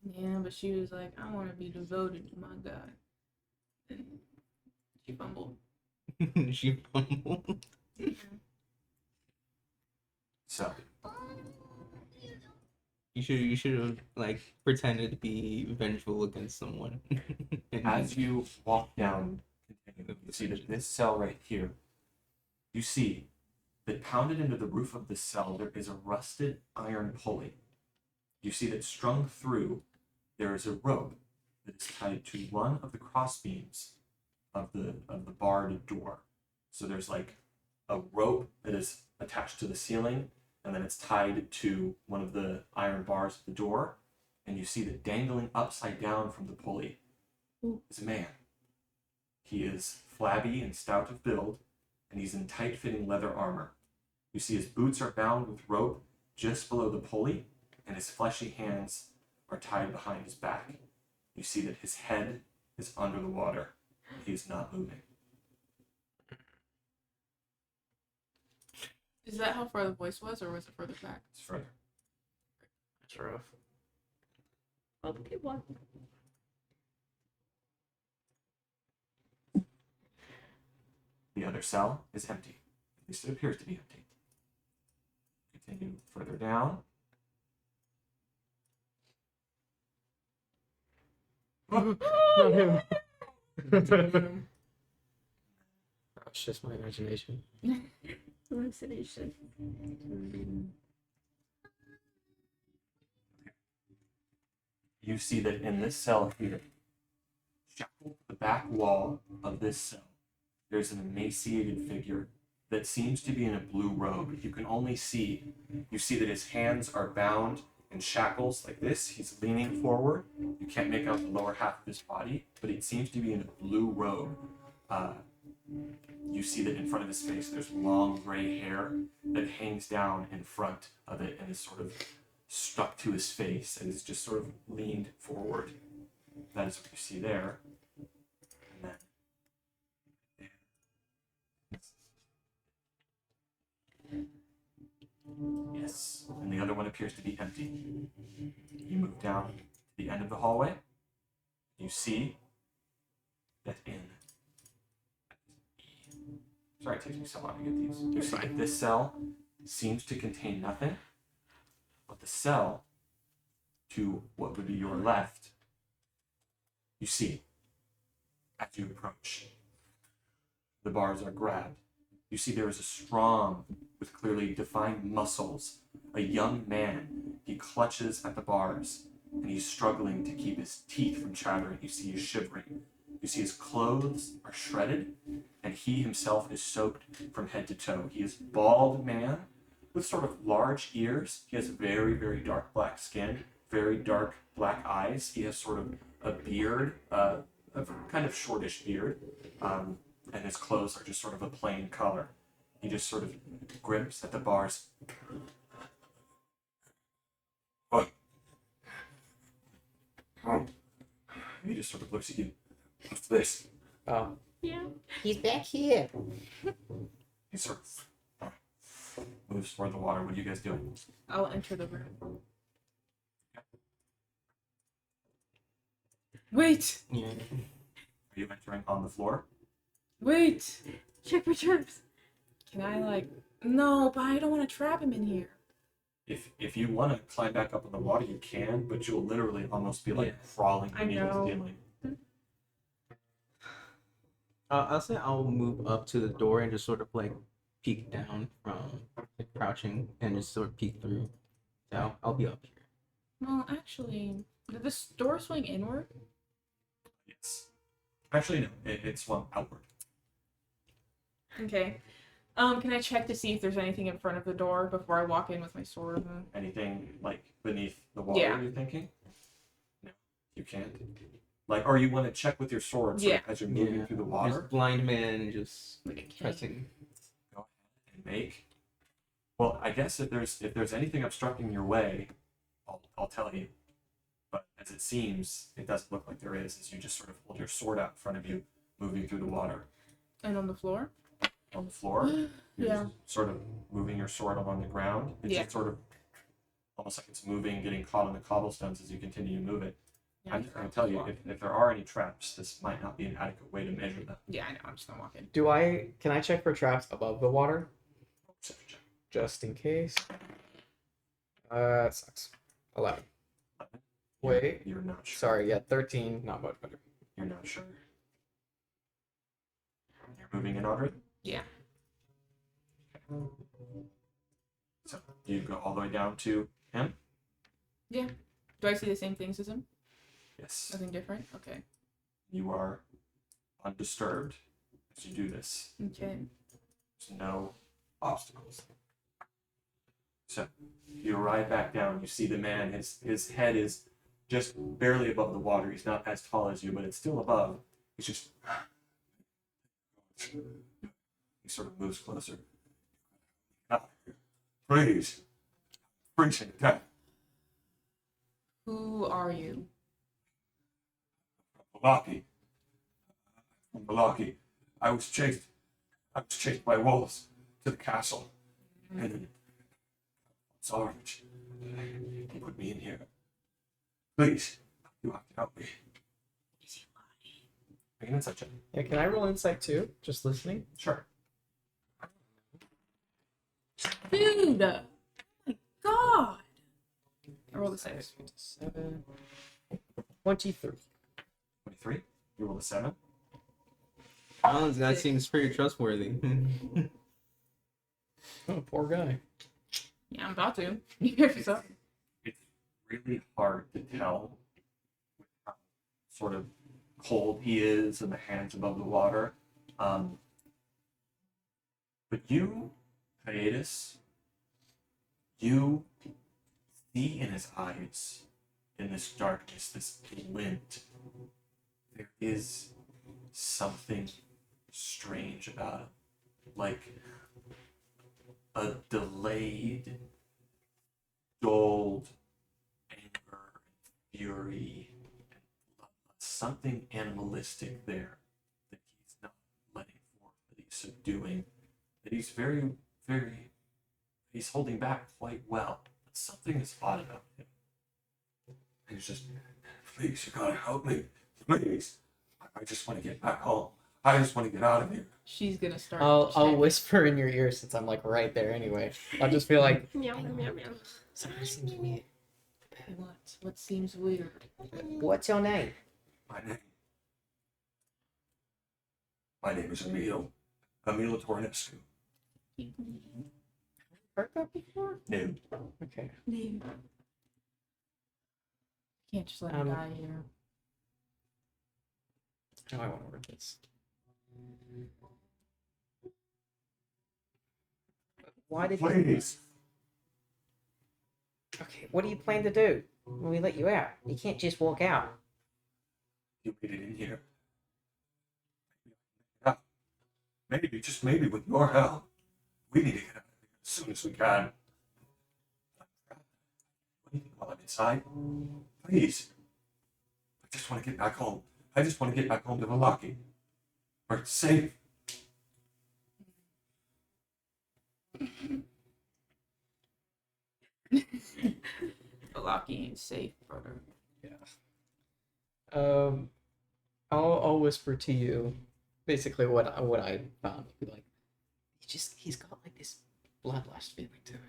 Yeah, but she was like, I want to be devoted to my God. And she fumbled. She fumbled. So, You should have like pretended to be vengeful against someone. And as you walk down, you see that this cell right here, you see that pounded into the roof of this cell, there is a rusted iron pulley. You see that strung through, there is a rope that is tied to one of the crossbeams of the barred door. So there's like a rope that is attached to the ceiling, and then it's tied to one of the iron bars of the door, and you see that dangling upside down from the pulley is a man. He is flabby and stout of build, and he's in tight-fitting leather armor. You see his boots are bound with rope just below the pulley, and his fleshy hands are tied behind his back. You see that his head is under the water. He is not moving. Is that how far the voice was, or was it further back? It's further. That's rough. Okay, what? The other cell is empty. At least it appears to be empty. Continue further down. Not him. That's just my imagination. Hallucination. You see that in this cell here, shackled to the back wall of this cell, there's an emaciated figure that seems to be in a blue robe. You can only see, you see that his hands are bound in shackles like this. He's leaning forward. You can't make out the lower half of his body, but it seems to be in a blue robe. You see that in front of his face there's long gray hair that hangs down in front of it and is sort of stuck to his face and is just sort of leaned forward. That is what you see there. And then there. Yes. And the other one appears to be empty. You move down to the end of the hallway. You see that in sorry, it takes me so long to get these. You see that this cell seems to contain nothing, but the cell to what would be your left, you see, as you approach, the bars are grabbed. You see there is a strong, with clearly defined muscles, a young man. He clutches at the bars, and he's struggling to keep his teeth from chattering. You see he's shivering. You see his clothes are shredded, and he himself is soaked from head to toe. He is a bald man with sort of large ears. He has very, very dark black skin, very dark black eyes. He has sort of a beard, a kind of shortish beard, and his clothes are just sort of a plain color. He just sort of grips at the bars. Oh. Oh. He just sort of looks at you. What's this? Oh. Yeah. He's back here. He sort of moves toward the water. What are you guys doing? I'll enter the room. Wait! Yeah. Are you entering on the floor? Wait! Check for traps. Can I, no, but I don't want to trap him in here. If you want to climb back up in the water, you can, but you'll literally almost be crawling I beneath the know. ceiling. I'll say I'll move up to the door and just sort of peek down from crouching and just sort of peek through. So I'll be up here. Well, actually, did this door swing inward? Yes. Actually, no. It swung outward. Okay. Can I check to see if there's anything in front of the door before I walk in with my sword? Anything beneath the water? Yeah. You're thinking? No, you can't. Or you want to check with your sword Yeah. as you're moving through the water? Just blind man, just Like a king. pressing. Go ahead and make. Well, I guess if there's anything obstructing your way, I'll tell you. But as it seems, it doesn't look like there is. As you just sort of hold your sword out in front of you, moving through the water. And on the floor? on the floor. You're Yeah. just sort of moving your sword along the ground. It's Yeah. just sort of almost like it's moving, getting caught on the cobblestones as you continue to move it. I'm just going to tell you, if there are any traps, this might not be an adequate way to measure them. Yeah, I know. I'm just gonna walk in. Can I check for traps above the water? Perception check. Just in case. It sucks. 11. Wait. You're not sure. Sorry, yeah, 13, not much better. You're not sure. You're moving in, Audrey? Yeah. So you go all the way down to him? Yeah. Do I see the same things as him? Yes. Nothing different? Okay. You are undisturbed as you do this. Okay. There's no obstacles. So you arrive back down. You see the man. His head is just barely above the water. He's not as tall as you, but it's still above. He's just. He sort of moves closer. Please. Freezing to death. Who are you? Balaki. From Balaki. I was chased by wolves to the castle. And then sorry. He put me in here. Please, you have to help me. Make an insight check. Yeah, can I roll insight too? Just listening? Sure. Dude! Oh my god! I rolled a 6. 7. 23. 23. You roll a 7. Oh, that seems pretty trustworthy. Oh, poor guy. Yeah, I'm about to. It's up. It's really hard to tell with how sort of cold he is and the hands above the water. But you, Hiatus, you see in his eyes, in this darkness, this glint, there is something strange about him. Like a delayed, dulled anger, fury, and something animalistic there that he's not letting forth, that he's subduing, that he's he's holding back quite well. But something is odd about him. He's just, please, you gotta help me. Please. I just want to get back home. I just want to get out of here. She's gonna start. I'll checking. whisper in your ear since I'm like right there anyway. I'll just be like, Meow, meow, meow, meow. something seems weird. What seems weird? What's your name? My name is Emil. Emil Tornescu. Heard that before? No. Okay. Can't just let him die here. How I want to word this. Why did you... Please. Okay, what do you plan to do when we let you out? You can't just walk out. You made it in here. Yeah. Maybe, just maybe with your help, we need to get out of here as soon as we can. While I'm inside, please. I just want to get back home. I just want to get back home to Valaki, where it's safe. Balaki ain't safe, brother. I'll whisper to you basically what I found. Be like, he's got like this bloodlust feeling to him.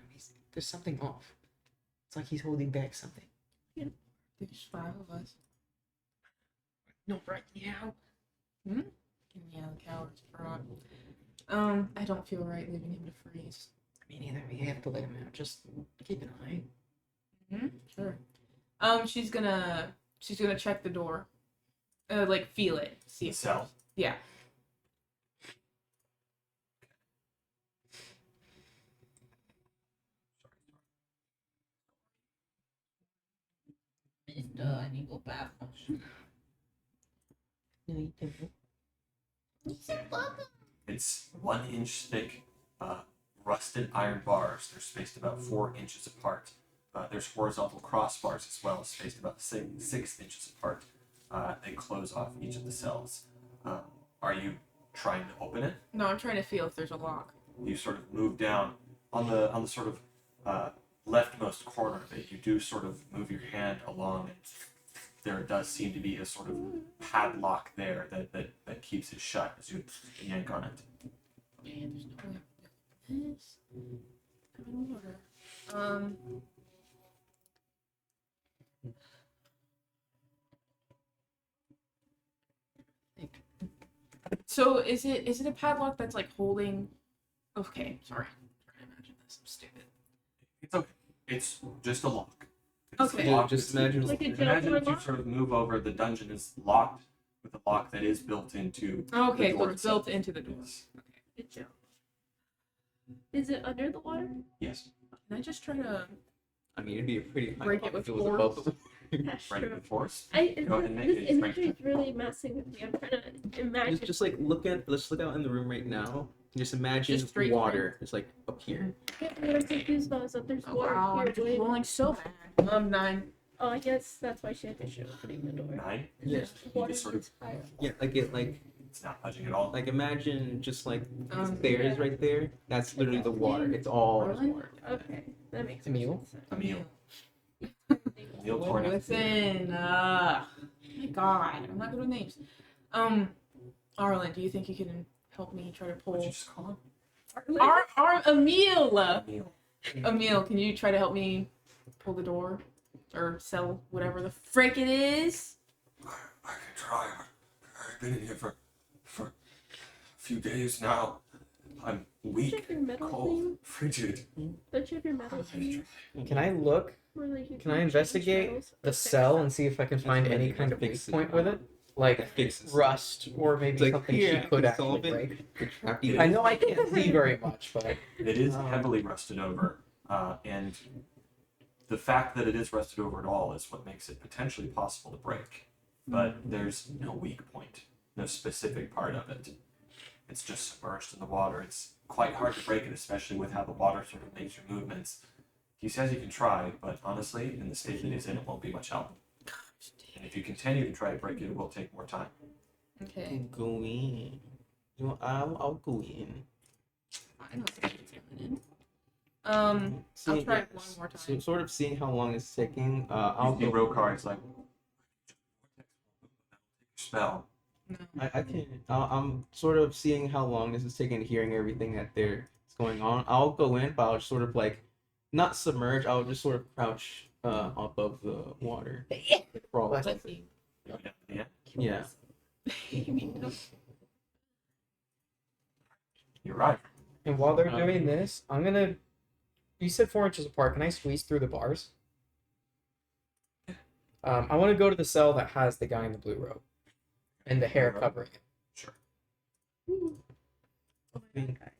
There's something off. It's like he's holding back something. There's 5 of us. No, right now. Yeah, the cowards brought. I don't feel right leaving him to freeze. Me neither. We have to let him out. Just keep an eye. Sure. She's gonna check the door. Like feel it. See if Cell. yeah. I need to go bathroom. No, you don't. It's 1 inch thick, rusted iron bars. They're spaced about 4 inches apart. There's horizontal crossbars as well, spaced about 6 inches apart. They close off each of the cells. Are you trying to open it. No, I'm trying to feel if there's a lock. You sort of move down on the sort of leftmost corner of it. You do sort of move your hand along, and there does seem to be a sort of padlock there that keeps it shut as you yank on it. Man, there's no way I'm doing this. I'm in order. So is it a padlock that's like holding? Okay, sorry. I'm trying to imagine this. I'm stupid. It's okay. It's just a lock. It's Okay. a lock. Just imagine Like a Imagine Jaguar if you lock? sort of move over. The dungeon is locked with a lock that is built into. Okay, the so door it's itself. built into the door. Yes. Good job. Is it under the water? Yes. Can I just try to? I mean, it'd be a pretty high Break pop it with if it was force. above the That's Right true. with force. I Go ahead and make this a strength imagery check. is really messing with me. I'm trying to imagine. Just like let's look out in the room right now. Just imagine Just straight water. It's like up here. Yeah, when I'm confused about that there's Oh, water wow, I'm here. just Wait. rolling so bad. 9. Oh, I guess that's why she had to show opening the door. 9. Yeah. There's water just sort of- higher. Yeah, It's not budging at all. like imagine just like Um, stairs yeah. right there. That's literally the water. It's all just Really? water. Okay, that makes Emil? sense. Emil. Thank Emil you. Torna. Listen, oh my God, I'm not good with names. Arlen, do you think you can help me try to What'd pull? you just call him? Emil! Emil. Emil, can you try to help me pull the door? Or sell whatever the frick it is? I can try. I've been in here for a few days now. I'm Don't you weak, have your metal cold, thing? frigid. Don't you have your metal thing? Can I look? Where, like, you Can I change investigate metals? the Okay. cell and see if I can find That's any really kind of good. fix point with it? Like Fixes. rust or maybe It's like, something here, she I could can solve actually it. break. You're trapped It either. I know I can't see very much, but It is Um, heavily rusted over, and the fact that it is rusted over at all is what makes it potentially possible to break. But there's no weak point, no specific part of it. It's just submerged in the water. It's quite hard to break it, especially with how the water sort of makes your movements. He says you can try, but honestly, in the state that it's in, it won't be much help. And if you continue to try to break it, it will take more time. Okay. Go in. I'll go in. I know something's coming in. I'll Seeing- try yeah, it one more time. So sort of seeing how long it's taking. I'll You see go. Rokar is like, Spell. No. I can. I'm sort of seeing how long this is taking, hearing everything that there's going on. I'll go in, but I'll just sort of like, not submerge. I'll just sort of crouch above the water. Crawl Bless above Let's see. go down to the end. Yeah. You're right. and while they're Um, doing this, I'm gonna. You said 4 inches apart. Can I squeeze through the bars? I want to go to the cell that has the guy in the blue robe, and the hair Blue robe? covering it. Sure.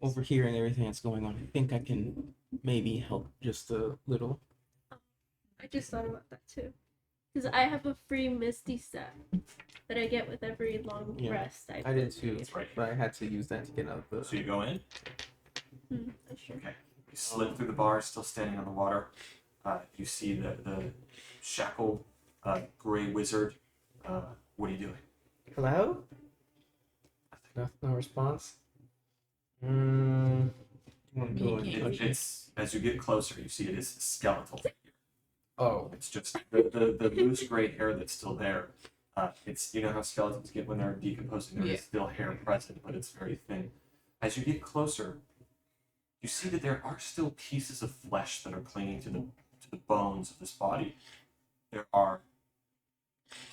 Overhearing everything that's going on, I think I can maybe help just a little. I just thought about that too. Because I have a free Misty set that I get with every long Yeah, rest. I did too, That's right. but I had to use that to get out of So the. you go in. Sure. Okay. You slip through the bar, still standing on the water. You see the shackled gray wizard. What are you doing? Hello? No response. You want to go Me and can't touch see. it? It's as you get closer, you see it is skeletal. Oh. It's just the loose gray hair that's still there. It's you know how skeletons get when they're decomposing. There is Yeah. still hair present, but it's very thin. As you get closer, you see that there are still pieces of flesh that are clinging to the bones of this body. There are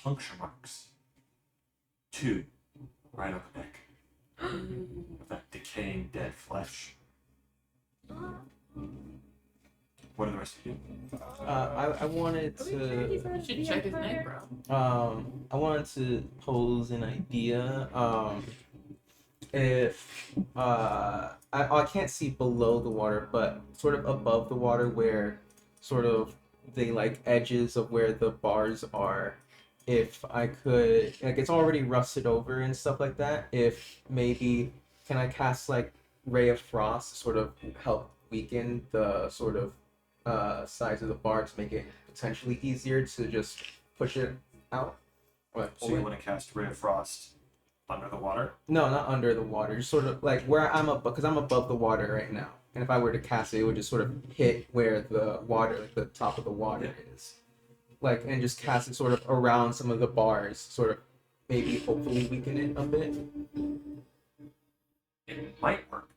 puncture marks. 2 right on the neck of that decaying dead flesh. What are the rest of you? I wanted Are we sure to. he's not You should the check his Empire? neck, bro. I wanted to pose an idea. If I can't see below the water, but sort of above the water, where sort of the like edges of where the bars are. If I could, like, it's already rusted over and stuff like that. If maybe can I cast like Ray of Frost to sort of help weaken the sort of size of the bar to make it potentially easier to just push it out. Or So you want to cast Ray of Frost Under the water? No, not under the water. Just sort of like where I'm up, because I'm above the water right now. And if I were to cast it, it would just sort of hit where the water, like the top of the water is. Like, and just cast it sort of around some of the bars, sort of maybe hopefully weaken it a bit. It might work.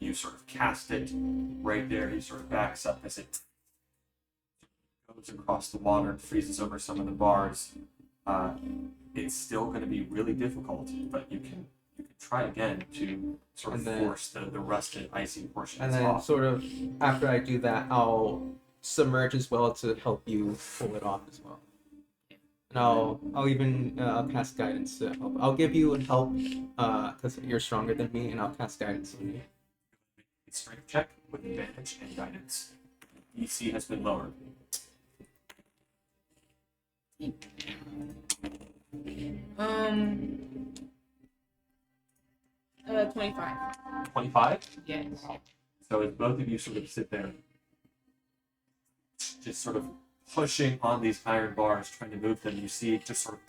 You sort of cast it right there. He sort of backs up as it goes across the water and freezes over some of the bars. It's still going to be really difficult, but you can try again to sort of And then- force the rusted, icy portions And then off. sort of after I do that, I'll submerge as well to help you pull it off as well. And I'll even I'll cast guidance to help. I'll give you help because you're stronger than me, and I'll cast guidance on you. It's strength check with advantage and guidance. EC has been lowered. Um. 25. 25. Yes. So as both of you sort of sit there, just sort of pushing on these iron bars, trying to move them, you see just sort of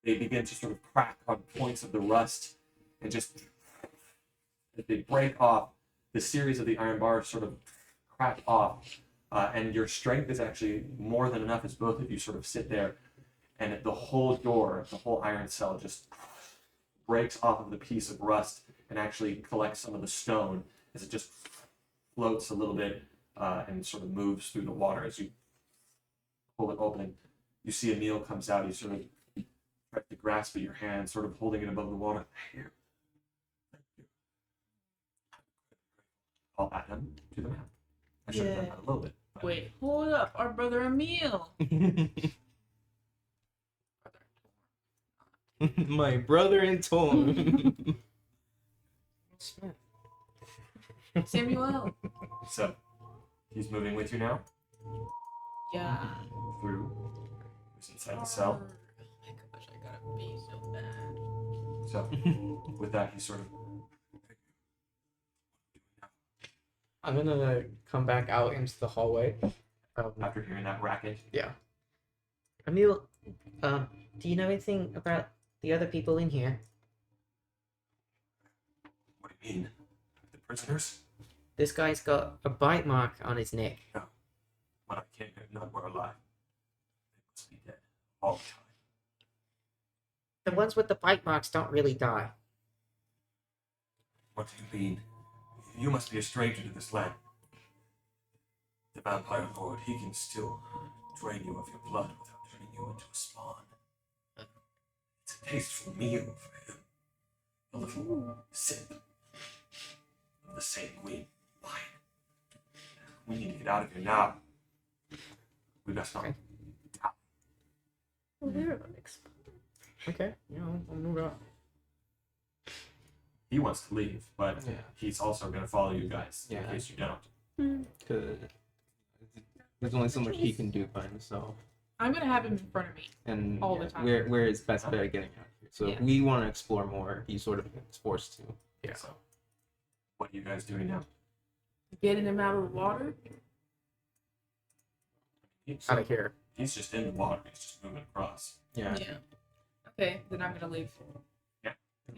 they begin to sort of crack on points of the rust, and just as they break off, the series of the iron bars sort of crack off, and your strength is actually more than enough as both of you sort of sit there, and the whole door, the whole iron cell just breaks off of the piece of rust and actually collects some of the stone as it just floats a little bit and sort of moves through the water. As you pull it open, you see Emil comes out. He sort of tries to grasp at your hand, sort of holding it above the water. Here. Thank you. I'll add him to the map. I should have done that a little bit. but- Wait, hold up. Our brother Emil. My brother in Torn. Samuel. So, he's moving with you now Yeah. through. He's inside the cell. Oh my gosh, I gotta be so bad. So, with that, he sort of. I'm gonna come back out into the hallway. After hearing that racket, Emil, do you know anything about the other people in here? what do you mean? The prisoners? This guy's got a bite mark on his neck. When I came here, none were alive. They must be dead all the time. The ones with the bite marks don't really die. What do you mean? You must be a stranger to this land. The vampire lord, he can still drain you of your blood without turning you into a spawn. It's a tasteful meal for him. A little sip of the sanguine wine. We need to get out of here now. We best not. Well, they're unexploded. Okay, I'll move out. He wants to leave, but Yeah. he's also going to follow you guys in Yeah. case you don't. Because there's only so much he can do by himself. I'm gonna have him in front of me. And All the time. where is best bet of getting out of here? So if Yeah. we want to explore more, he sort of is forced to. Yeah. So, what are you guys doing now? Getting him out of the water. Out of here. He's just in the water. He's just moving across. Yeah. Yeah. Okay, then I'm gonna leave.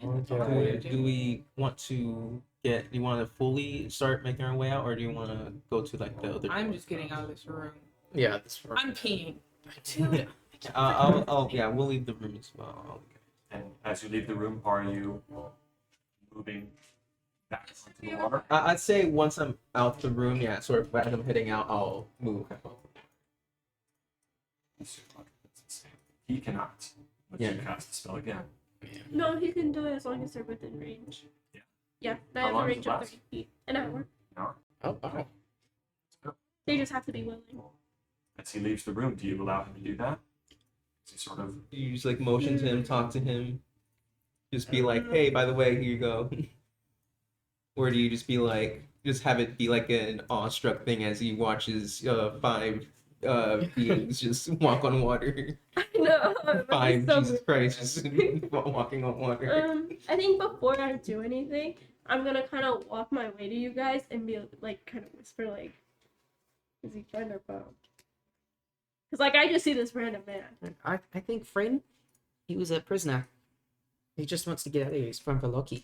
Do we want to get? Do you want to fully start making our way out, or do you want to go to like the other? I'm door? just getting out of this room. Yeah, this I'm peeing. Dude. Yeah, we'll leave the room as well. And as you leave the room, are you moving back onto the water? I'd say once I'm out the room, yeah, sort of as I'm heading out, I'll move. He cannot. But Yeah. you cast the spell again. No, he can do it as long as they're within range. Yeah. Yeah, they How have a long does range it of last? 30 feet. An hour. Oh. They just have to be willing. As he leaves the room, do you allow him to do that? Is he sort of You just like motion to him, talk to him, just be like, "Hey, by the way, here you go." Or do you just be like, just have it be like an awestruck thing as he watches five beings just walk on water? No. Five, so Jesus Christ, just walking on water. I think before I do anything, I'm gonna kind of walk my way to you guys and be like, kind of whisper, like, "Is he trying to bomb?" Because like I just see this random man. I think, friend, he was a prisoner. He just wants to get out of here. He's from Veloki.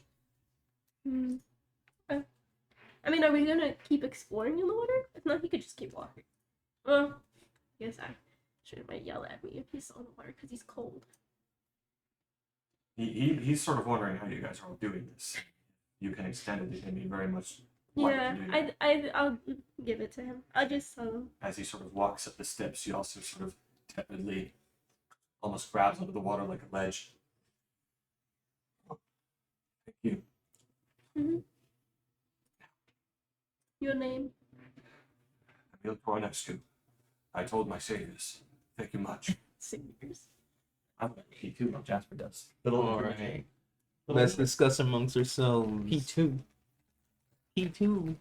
Hmm. I mean, are we gonna keep exploring in the water? If not, he could just keep walking. Well, I guess I should might yell at me if he's on the water because he's cold. He's sort of wondering how you guys are all doing this. You can extend it to him. He very much like Yeah, to do that. I'll give it to him. I'll just As he sort of walks up the steps, he also sort of tepidly almost grabs onto the water like a ledge. Thank you. Your name. Emil Koronescu. I told my saviors. Thank you much. Singers. I'm going to P2 like Jasper does. All right. Let's discuss amongst ourselves. P2. P2.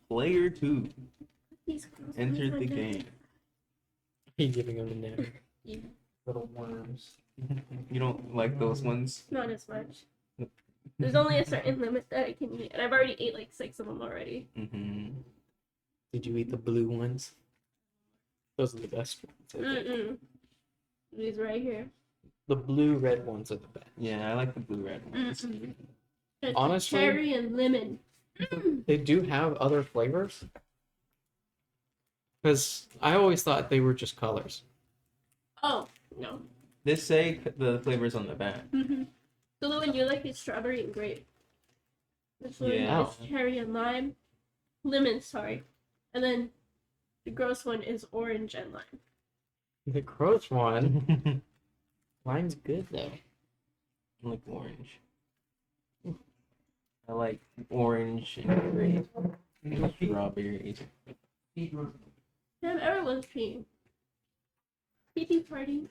Player 2 He's close. entered the game. He's giving him a nap. Yeah, Little worms. You don't like those ones? not as much. There's only a certain limit that I can eat, and I've already ate like 6 of them already. Mm-hmm. Did you eat the blue ones? Those are the best ones. I think. Mm-mm. These right here. The blue red ones are the best. Yeah, I like the blue red ones. Mm-mm. It's Honestly- cherry and lemon. They do have other flavors. Because I always thought they were just colors. Oh no. They say the flavors on the back. Mm-hmm. So the one you like is strawberry and grape. This one Yeah. is cherry and lime. Lemon, sorry. And then the gross one is orange and lime. The gross one. Lime's good though. I like orange. I like orange and grape. And strawberries. Damn, everyone's peeing. Pee party.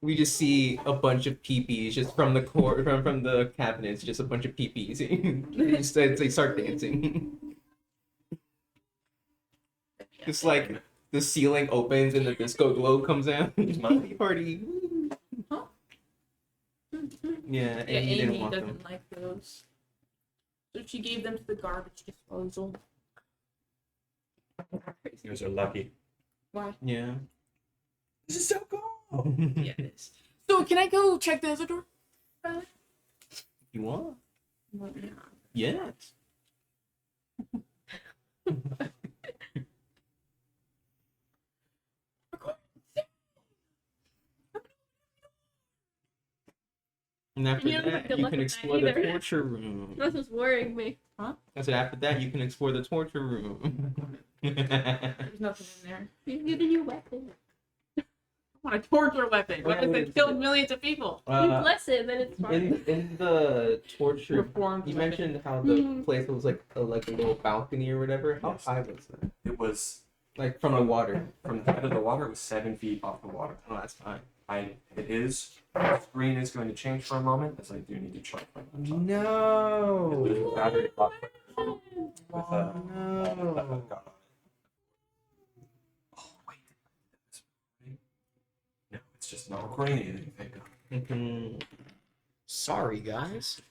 We just see a bunch of peepees just from the from the cabinets, just a bunch of peepees. They start dancing. Just like the ceiling opens and the disco globe comes out. It's my pee party. Huh? Yeah, Yeah, Amy didn't Amy want doesn't them. like those. So she gave them to the garbage disposal. You guys are lucky. Why? Yeah. This is so cool. Yeah. Yeah, it is. So can I go check the other door? You want? Well, yeah. Yes. And after You don't have that, good you luck can with that explore the either. torture room. That's what's worrying me. I said after that, you can explore the torture room. There's nothing in there. He's giving you weapons. I want a torture weapon. What if it killed millions of people? You bless it, then it's fine. in the torture, Reformed you weapon. mentioned how the place was like a little balcony or whatever. How Yes. high was that? It was Like from the water. from the head of the water. It was 7 feet off the water. Oh, that's fine. The screen is going to change for a moment, as I do need to charge my laptop. No. There's a battery block with No. Oh wait, no, it's just not recording anything. Thank God. Mhm. Sorry, guys.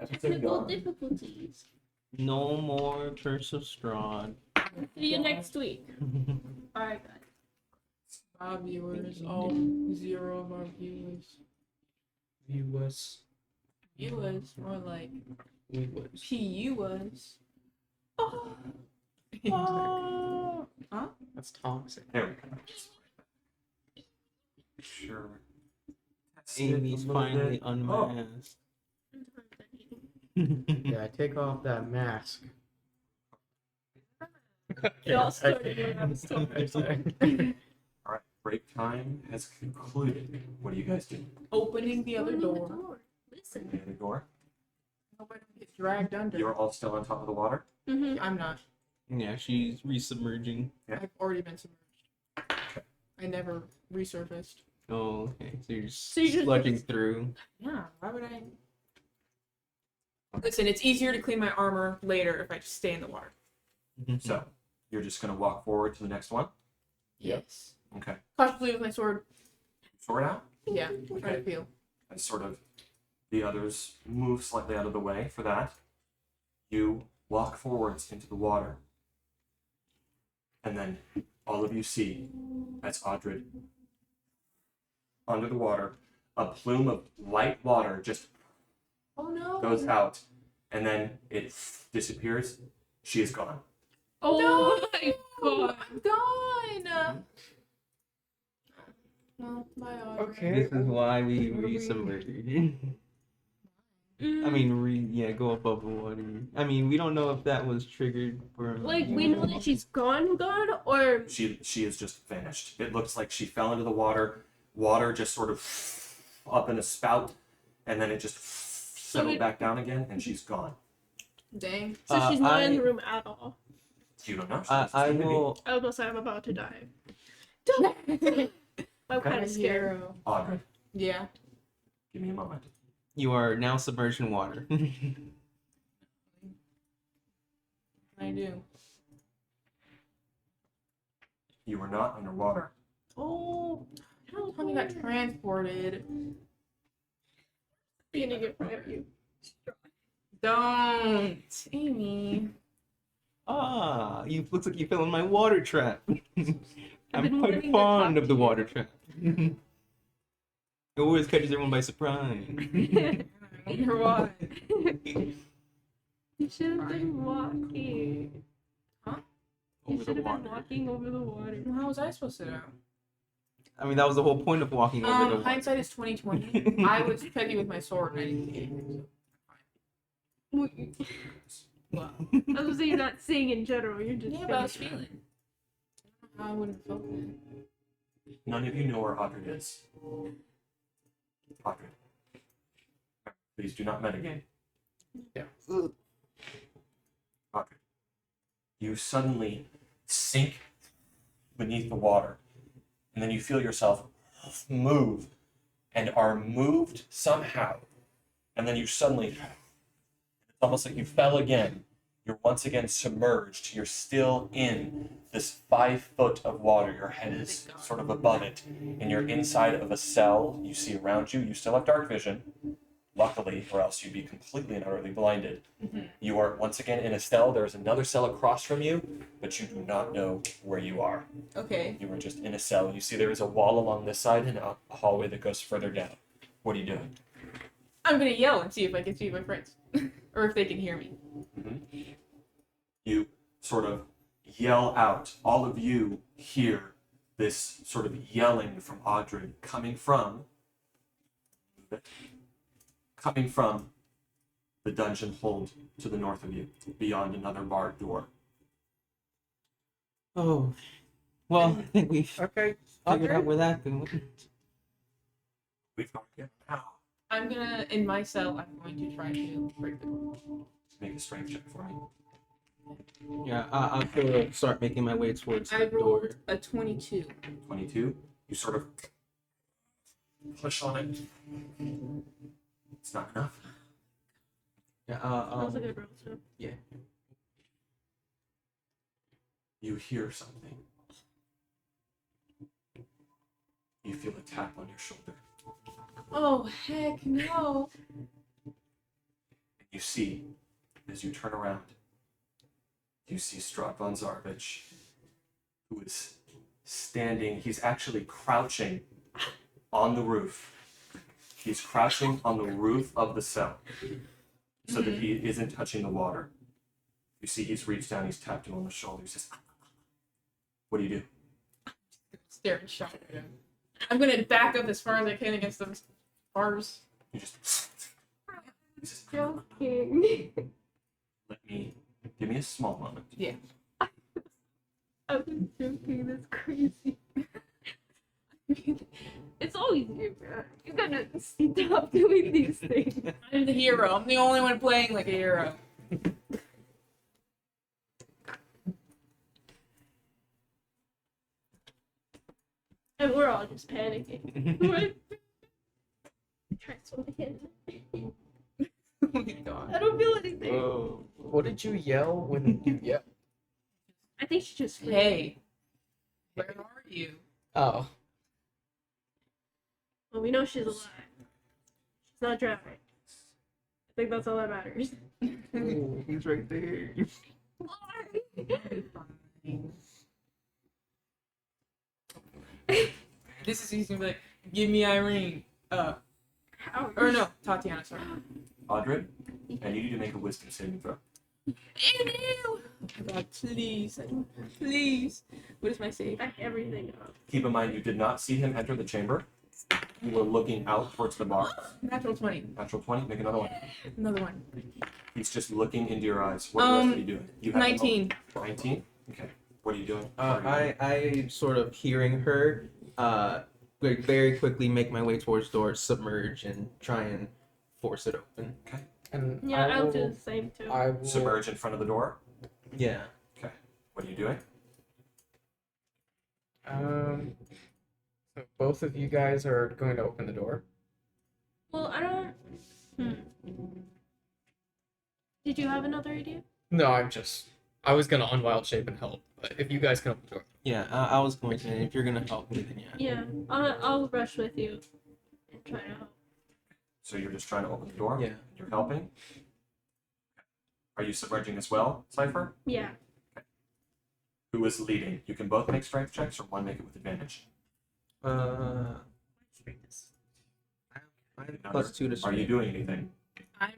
Technical difficulties. No more Curse of Strahd. See you next week. Alright, guys. Our viewers, all 0 of our viewers. Viewers. Viewers, more like Viewers. PUs. Huh? That's toxic. There we go. Sure. Amy's finally unmasked. Yeah, take off that mask. It all started when I was talking. All right, break time has concluded. What do you guys do? Opening the other door. Listen. Open the door. Hope I don't get dragged under. You're all still on top of the water. Mm-hmm. I'm not. Yeah, she's resubmerging. I've already been submerged. I never resurfaced. Oh, okay. So you're just So you're just- sludging through. Yeah, why would I? Listen, it's easier to clean my armor later if I just stay in the water. So you're just gonna walk forward to the next one. Yes. Okay. Cautiously with my sword. Sword out. Yeah, try to feel. As sort of the others move slightly out of the way for that, you walk forwards into the water. And then all of you see, as Audred under the water. A plume of light water just Oh no. goes out, and then it disappears. She is gone. Oh my god. I'm gone. Well, bye, Audrey. Okay. This is why we What do we- resubmerged. I mean, go above the water. I mean, we don't know if that was triggered for. Like, we know that she's gone, or She is just vanished. It looks like she fell into the water. Water just sort of up in a spout, and then it just settled it- back down again, and she's gone. Dang. so she's not in I- the room at all. You don't know. I will. I was gonna say I'm about to die. I'm kind of scared. Hero. Audrey, Yeah. give me a moment. You are now submerged in water. I do. You are not underwater. Oh, how come you got transported? Beginning in front of you. Don't, Amy. You looks like you fell in my water trap. been I'm wanting quite to fond talk of the to you. water trap. It always catches everyone by surprise. You're what? You should have been walking. You Over should the have been water. walking over the water. How was I supposed to know? I mean, that was the whole point of walking over the water. Hindsight is 2020. I was checking with my sword and I didn't see anything. Wow. I was gonna say you're not seeing in general. You're just Yeah, but I was feeling. I don't know how I wouldn't have felt that. None of you know where Audrey is. Audrey. Please do not metagame. Yeah. Audrey. You suddenly sink beneath the water, and then you feel yourself move and are moved somehow. And then you suddenly, it's almost like you fell again. You're once again submerged. You're still in this 5 foot of water. Your head is sort of above it, and you're inside of a cell. You see around you. You still have dark vision, luckily, or else you'd be completely and utterly blinded. You are once again in a cell. There is another cell across from you, but you do not know where you are. Okay. You are just in a cell. You see there is a wall along this side and a hallway that goes further down. What are you doing? I'm gonna yell and see if I can see my friends. Or if they can hear me. You sort of yell out. All of you hear this sort of yelling from Audrey coming from the dungeon hold to the north of you, beyond another barred door. Oh, well, I think we've Okay. figured out where that goes. We've got to get out. I'm gonna, in my cell, I'm going to try to break the door. Make a strength check for me. Yeah, I'll sort of start making my way towards I the door. rolled a 22. 22. You sort of push on it. It's not enough. Yeah, That was a good roll, so. You hear something. You feel a tap on your shoulder. Oh, heck no. You see, as you turn around, you see Strahd von Zarvich, who is standing. He's actually crouching on the roof. He's crouching on the roof of the cell so that he isn't touching the water. You see, he's reached down, he's tapped him on the shoulder. He says, "What do you do?" Stare and shout at him. I'm gonna back up as far as I can against those bars. You just. He says, Joking. Give me a small moment. Yeah. I was joking. That's crazy. It's always you, man. You gotta stop doing these things. I'm the hero. I'm the only one playing like a hero. And we're all just panicking. Right? Try to hit. Oh my god. I don't feel anything. Whoa. What did you yell when you yelled? I think she just screamed. Hey. Where are you? Oh. Well, we know she's alive. She's not drowning. I think that's all that matters. He's right there. This is easy to be like, Give me Irene. How? Or no, Tatiana, sorry. Audrey, I need you to make a wisdom saving throw. Ew! Oh God, please. Please. What is my save? Back everything up. Keep in mind, you did not see him enter the chamber. You were looking out towards the bar. Natural 20. Natural 20, make another one. Another one. He's just looking into your eyes. What else are you doing? You have 19. 19? Okay. What are you doing? I sort of hearing her, like very quickly make my way towards doors, submerge, and try and force it open. And Yeah, I I'll will, do the same too. I will, Submerge in front of the door. Yeah. What are you doing? So both of you guys are going to open the door. Well, I don't. Did you have another idea? No, I was gonna unwild shape and help, but if you guys can open the door. Yeah, I was going to. If you're gonna help me, then yeah. Yeah, I'll rush with you and try to help. So you're just trying to open the door? Yeah. You're helping? Are you submerging as well, Cypher? Yeah. Who is leading? You can both make strength checks or one make it with advantage. I have +2 to Are you strength. doing anything? I'm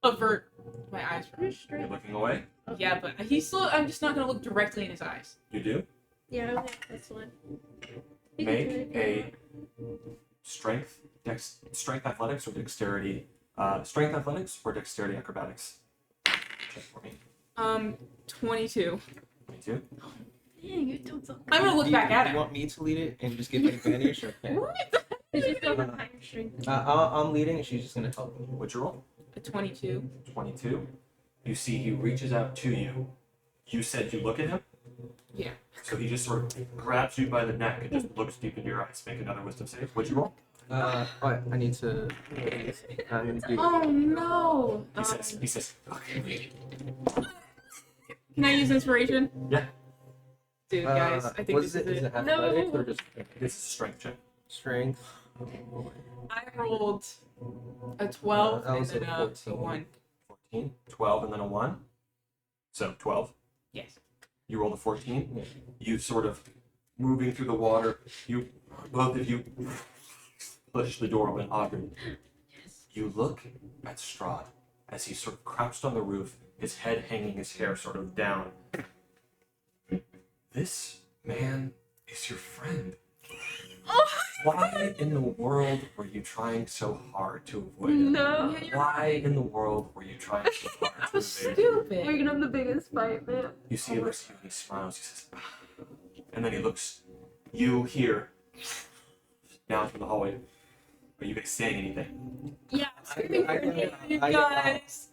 avert my eyes from You're him. straight. You're looking away? Yeah, but he's still. I'm just not gonna look directly in his eyes. You do? Yeah, okay, that's fine. You can do Make it if a you strength athletics or dexterity. Strength athletics or dexterity acrobatics. Check for me. 22. 22. want. Dang, you told something. I'm gonna look Do you- back at do you him. want me to lead it and just give it advantage? Okay. It's just over higher strength. I'm leading, and she's just gonna help me. What'd you roll? A 22. 22. You see he reaches out to you. You said you look at him? Yeah. So he just sort of grabs you by the neck and just looks deep into your eyes. Make another wisdom save. What'd you roll? I need to. I'm gonna do. Oh no. He says, okay. Can I use inspiration? Yeah. Dude, guys, I think what this is it? is Is it. it athletics or just This is a strength check. strength? I rolled a 12 That and was then a a 14. 1. 14, 12, and then a 1. So 12. Yes. You rolled a 14. Yeah. You sort of moving through the water. Both of you push the door open. Audrey, you look at Strahd as he's sort of crouched on the roof, his head hanging, his hair sort of down. This man is your friend. Why in the world were you trying so hard to avoid him? No. Why in the world were you trying so hard I to was evade him? We're stupid. gonna have the biggest fight, man. You see him next to you and he smiles, he says, and then he looks you here down from the hallway. Are you guys saying anything? Yeah. Guys.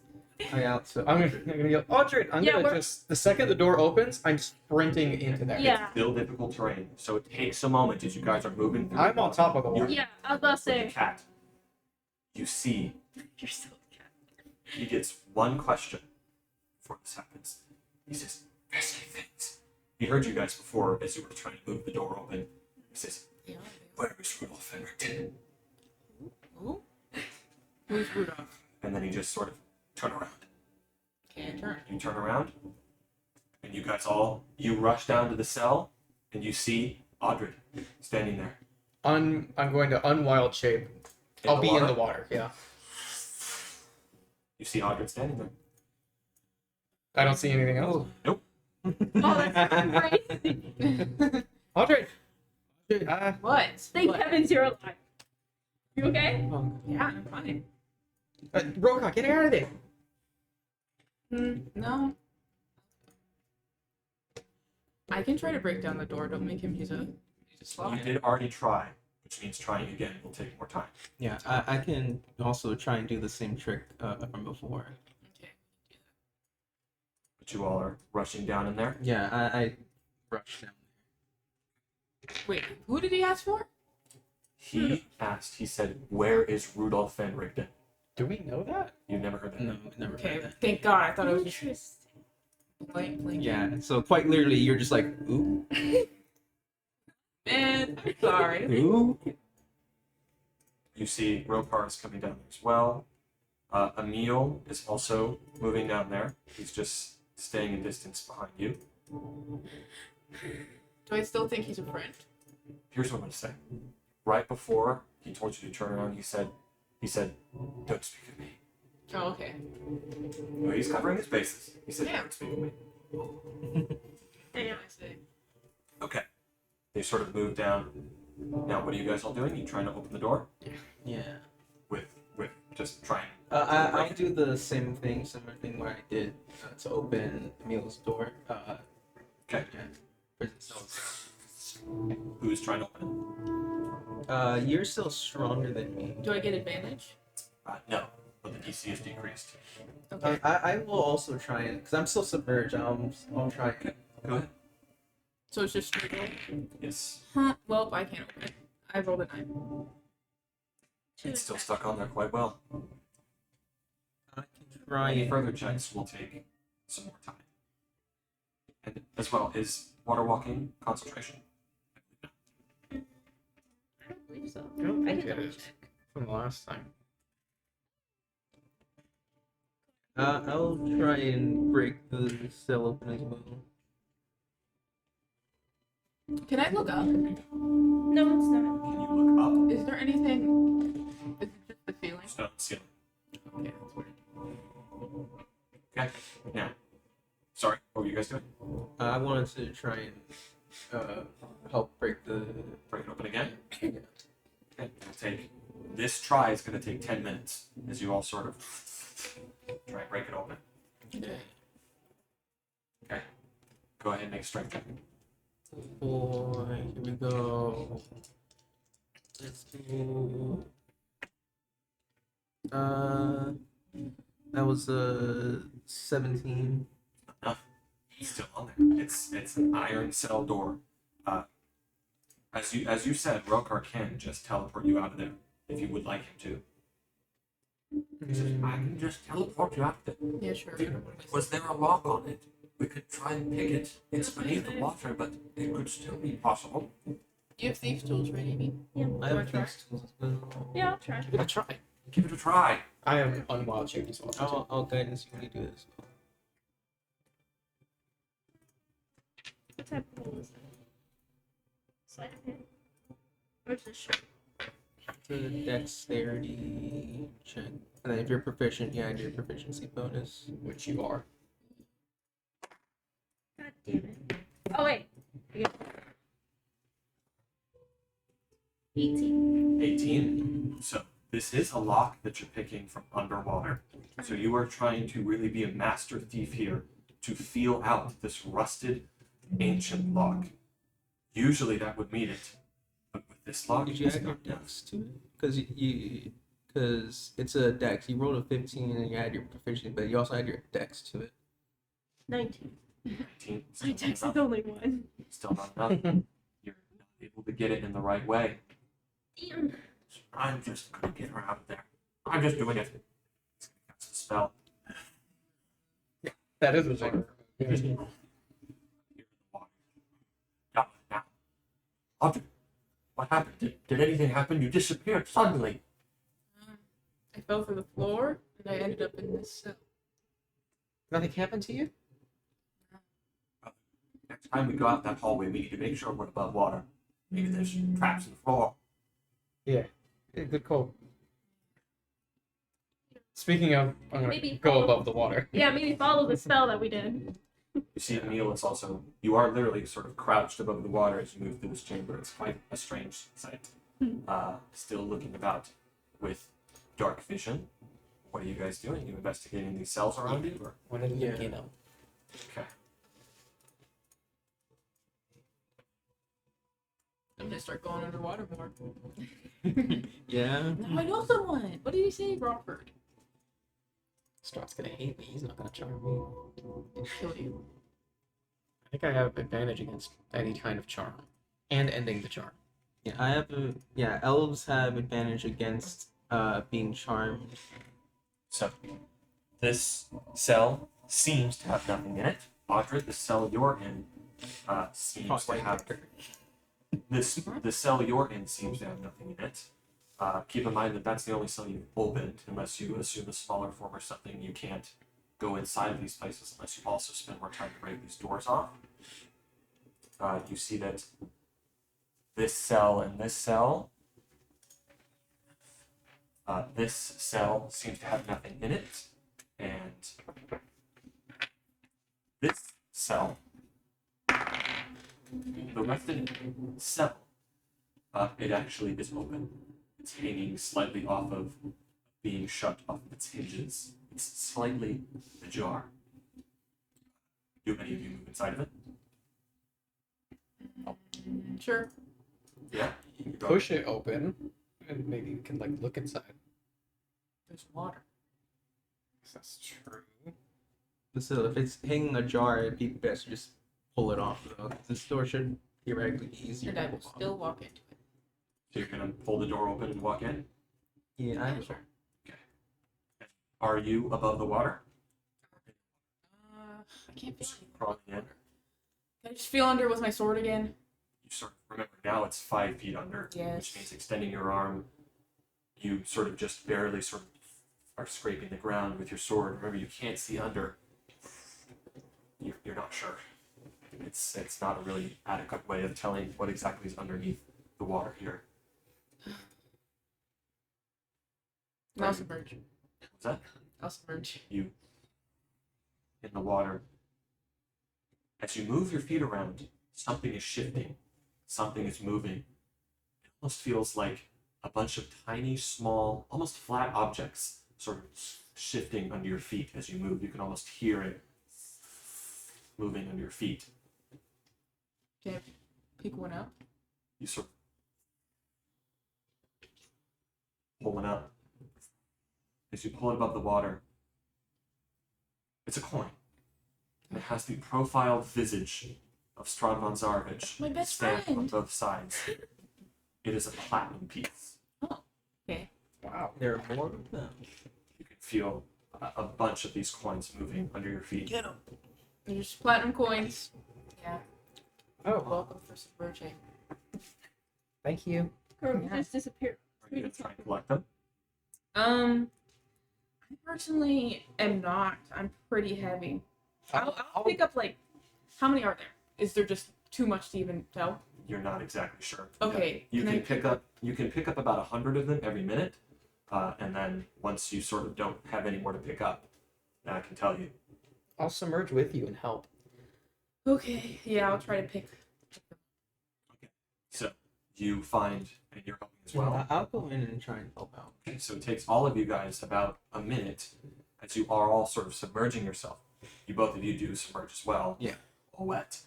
I out. So I'm gonna yell, Audrey! I'm Yeah, gonna we're- just the second the door opens, I'm sprinting into there. Yeah. Still difficult terrain, so it takes a moment as you guys are moving through. I'm on top of the wall. Yeah, I was about to With the say. cat. You see, You're so cat. he gets one question before this happens. He says, "Risky things." He heard you guys before as you were trying to move the door open. He says, "Where is Rudolph Henrikton?" Who? Who's Rudolph? And then he just sort of turn around. Can't turn. You turn around, and you guys you rush down to the cell, and you see Audrey standing there. I'm going to unwild shape. I'll be in the water. Yeah. You see Audrey standing there. I don't see anything else. Nope. Oh, that's crazy. Audrey. What? Thank What? heavens you're alive. You okay? Yeah, I'm fine. Roka, get out of there. No. I can try to break down the door. Don't make him use a slot. You did already try, which means trying again will take more time. yeah, I can also try and do the same trick from before. Okay. But you all are rushing down in there. Yeah, I rushed down. Wait, who did he ask for? He asked, he said, "Where is Rudolph Van Richten?" Do we know that? You've never heard that. No, never Okay, heard that. thank God. I thought it was just Interesting. playing. Yeah, so quite literally, you're just like, ooh, Man, I'm sorry. ooh. You see Rokar is coming down as well. Emil is also moving down there. He's just staying a distance behind you. Do I still think he's a friend? here's what I'm going to say. Right before he told you to turn around, he said, don't speak of me. Oh, okay. Well, he's covering his bases. He said, Yeah. don't speak of me. Damn. I see. Okay. They sort of move down. Now, what are you guys all doing? You trying to open the door? Yeah. With just trying. I'll do the same thing, similar thing where I did to open Emil's door. Okay. Yeah. Prison cells. Who's trying to open it? You're still stronger than me. Do I get advantage? No, but the DC is decreased. Okay. I will also try and, because I'm still submerged. I'll try. Go ahead. So it's just straight roll? Yes. Huh. Well, I can't open it. I rolled a 9. It's still stuck on there quite well. I can try Any and further checks will take some more time. And as well, is water walking concentration? I don't believe so. I don't I think can it double is. check. From the last time. I'll try and break the cell open as well. Can I look up? No, it's not. Can you look up? Is there anything? Is it just the feeling? It's not ceiling. Okay, that's weird. Okay. Now, sorry, what were you guys doing? I wanted to try and help break the. Break it open again? Okay. It'll take. This try is going to take 10 minutes as you all sort of try and break it open. Okay. Okay. Go ahead and make a strength check. Boy, here we go. Let's do. That was 17. Enough. It's still on there. It's an iron cell door. As you said, Rokar can just teleport you out of there if you would like him to. He says, I can just teleport you out of it. Yeah, sure. Was there a lock on it? We could try and pick it. It's beneath the water, but it could still be possible. Do you have thief tools, right, Amy? Yeah. I Do I have try? these tools as well. Yeah, I'll try. Give it a try. Give it a try. I am on wild shape as well. I'll guidance you when you do this. What type of roll is that? Sleight of hand. Or just show? It's a dexterity check. And then if you're proficient, yeah, add your proficiency bonus. Which you are. God damn it. Oh, wait. I get 18. 18. So this is a lock that you're picking from underwater. So you are trying to really be a master thief here to feel out this rusted ancient lock. Usually that would mean it, but with this lock, Did you it's add your not done. dex to it? Because it's a dex. You rolled a 15 and you add your proficiency, but you also add your dex to it. 19. 19. My Still dex not is enough. only 1. Still not enough. You're not able to get it in the right way. Damn. I'm just gonna get her out of there. I'm just doing it. It's gonna cast a spell. That is a thing. You're in the water. Now, Audrey, what happened? Did anything happen? You disappeared suddenly. I fell through the floor and I ended up in this cell. Nothing happened to you? Next time we go out that hallway, we need to make sure we're above water. Maybe there's traps in the floor. Yeah, good call. Speaking of, I'm gonna Maybe go follow- above the water. Yeah, maybe follow the spell that we did. You see, Emil is also. You are literally sort of crouched above the water as you move through this chamber. It's quite a strange sight. Still looking about with dark vision. What are you guys doing? You investigating these cells around you? Or? One in the Yeah. beginning. Okay. I'm gonna start going underwater more. Yeah. No, I know someone. What did he say, Rockford? Strahd's gonna hate me. He's not gonna charm me. He'll kill you. I think I have advantage against any kind of charm. And ending the charm. Yeah, I have a elves have advantage against being charmed. So, this cell seems to have nothing in it. Audrey, the cell you're in seems to have the cell you're in seems to have nothing in it. Keep in mind that that's the only cell you've opened, unless you assume a smaller form or something. You can't go inside of these places unless you also spend more time to break these doors off. You see that this cell and this cell. This cell seems to have nothing in it, and this cell, the rest of the cell, it actually is open. It's hanging slightly off of being shut off of its hinges. It's slightly ajar. Do any of you move inside of it? Sure. Yeah. You can push it open, and maybe you can like look inside. There's water. That's true. So if it's hanging ajar, it'd be best to just pull it off, though. This door should theoretically be easier And to I will pull off. still walk into it. So you're gonna pull the door open and walk in. Yeah, I Sure. Are you above the water? I can't feel anything. Crawling in. Can I just feel under with my sword again? You sort of remember now it's 5 feet under, Yes. which means extending your arm, you sort of just barely sort of are scraping the ground with your sword. Remember, you can't see under. You're not sure. It's not a really adequate way of telling what exactly is underneath the water here. I'll submerge. What's that? I'll submerge. You in the water. As you move your feet around, something is shifting. Something is moving. It almost feels like a bunch of tiny, small, almost flat objects sort of shifting under your feet as you move. You can almost hear it moving under your feet. Can I pick one up? You sort of pull one up. As you pull it above the water, it's a coin. And it has the profiled visage of Strahd von Zarvich My best stamped on friend. both sides. It is a platinum piece. Okay. Wow. There are more of them. You can feel a bunch of these coins moving under your feet. Get him. There's platinum coins. Yeah. Oh, Welcome for submerging. Thank you. Girl, you Yeah. just disappeared. Are you going to try and collect them? I personally am not. I'm pretty heavy. I'll pick up like, how many are there? Is there just too much to even tell? You're not exactly sure. Okay. You can can I pick up. You can pick up about 100 of them every minute, and then once you sort of don't have any more to pick up, then I can tell you. I'll submerge with you and help. Okay. Yeah, I'll try to pick. So you find, and you're helping as well. I'll go in and try and help out. Okay, so it takes all of you guys about a minute as you are all sort of submerging yourself. You both of you do submerge as well. Yeah. All wet.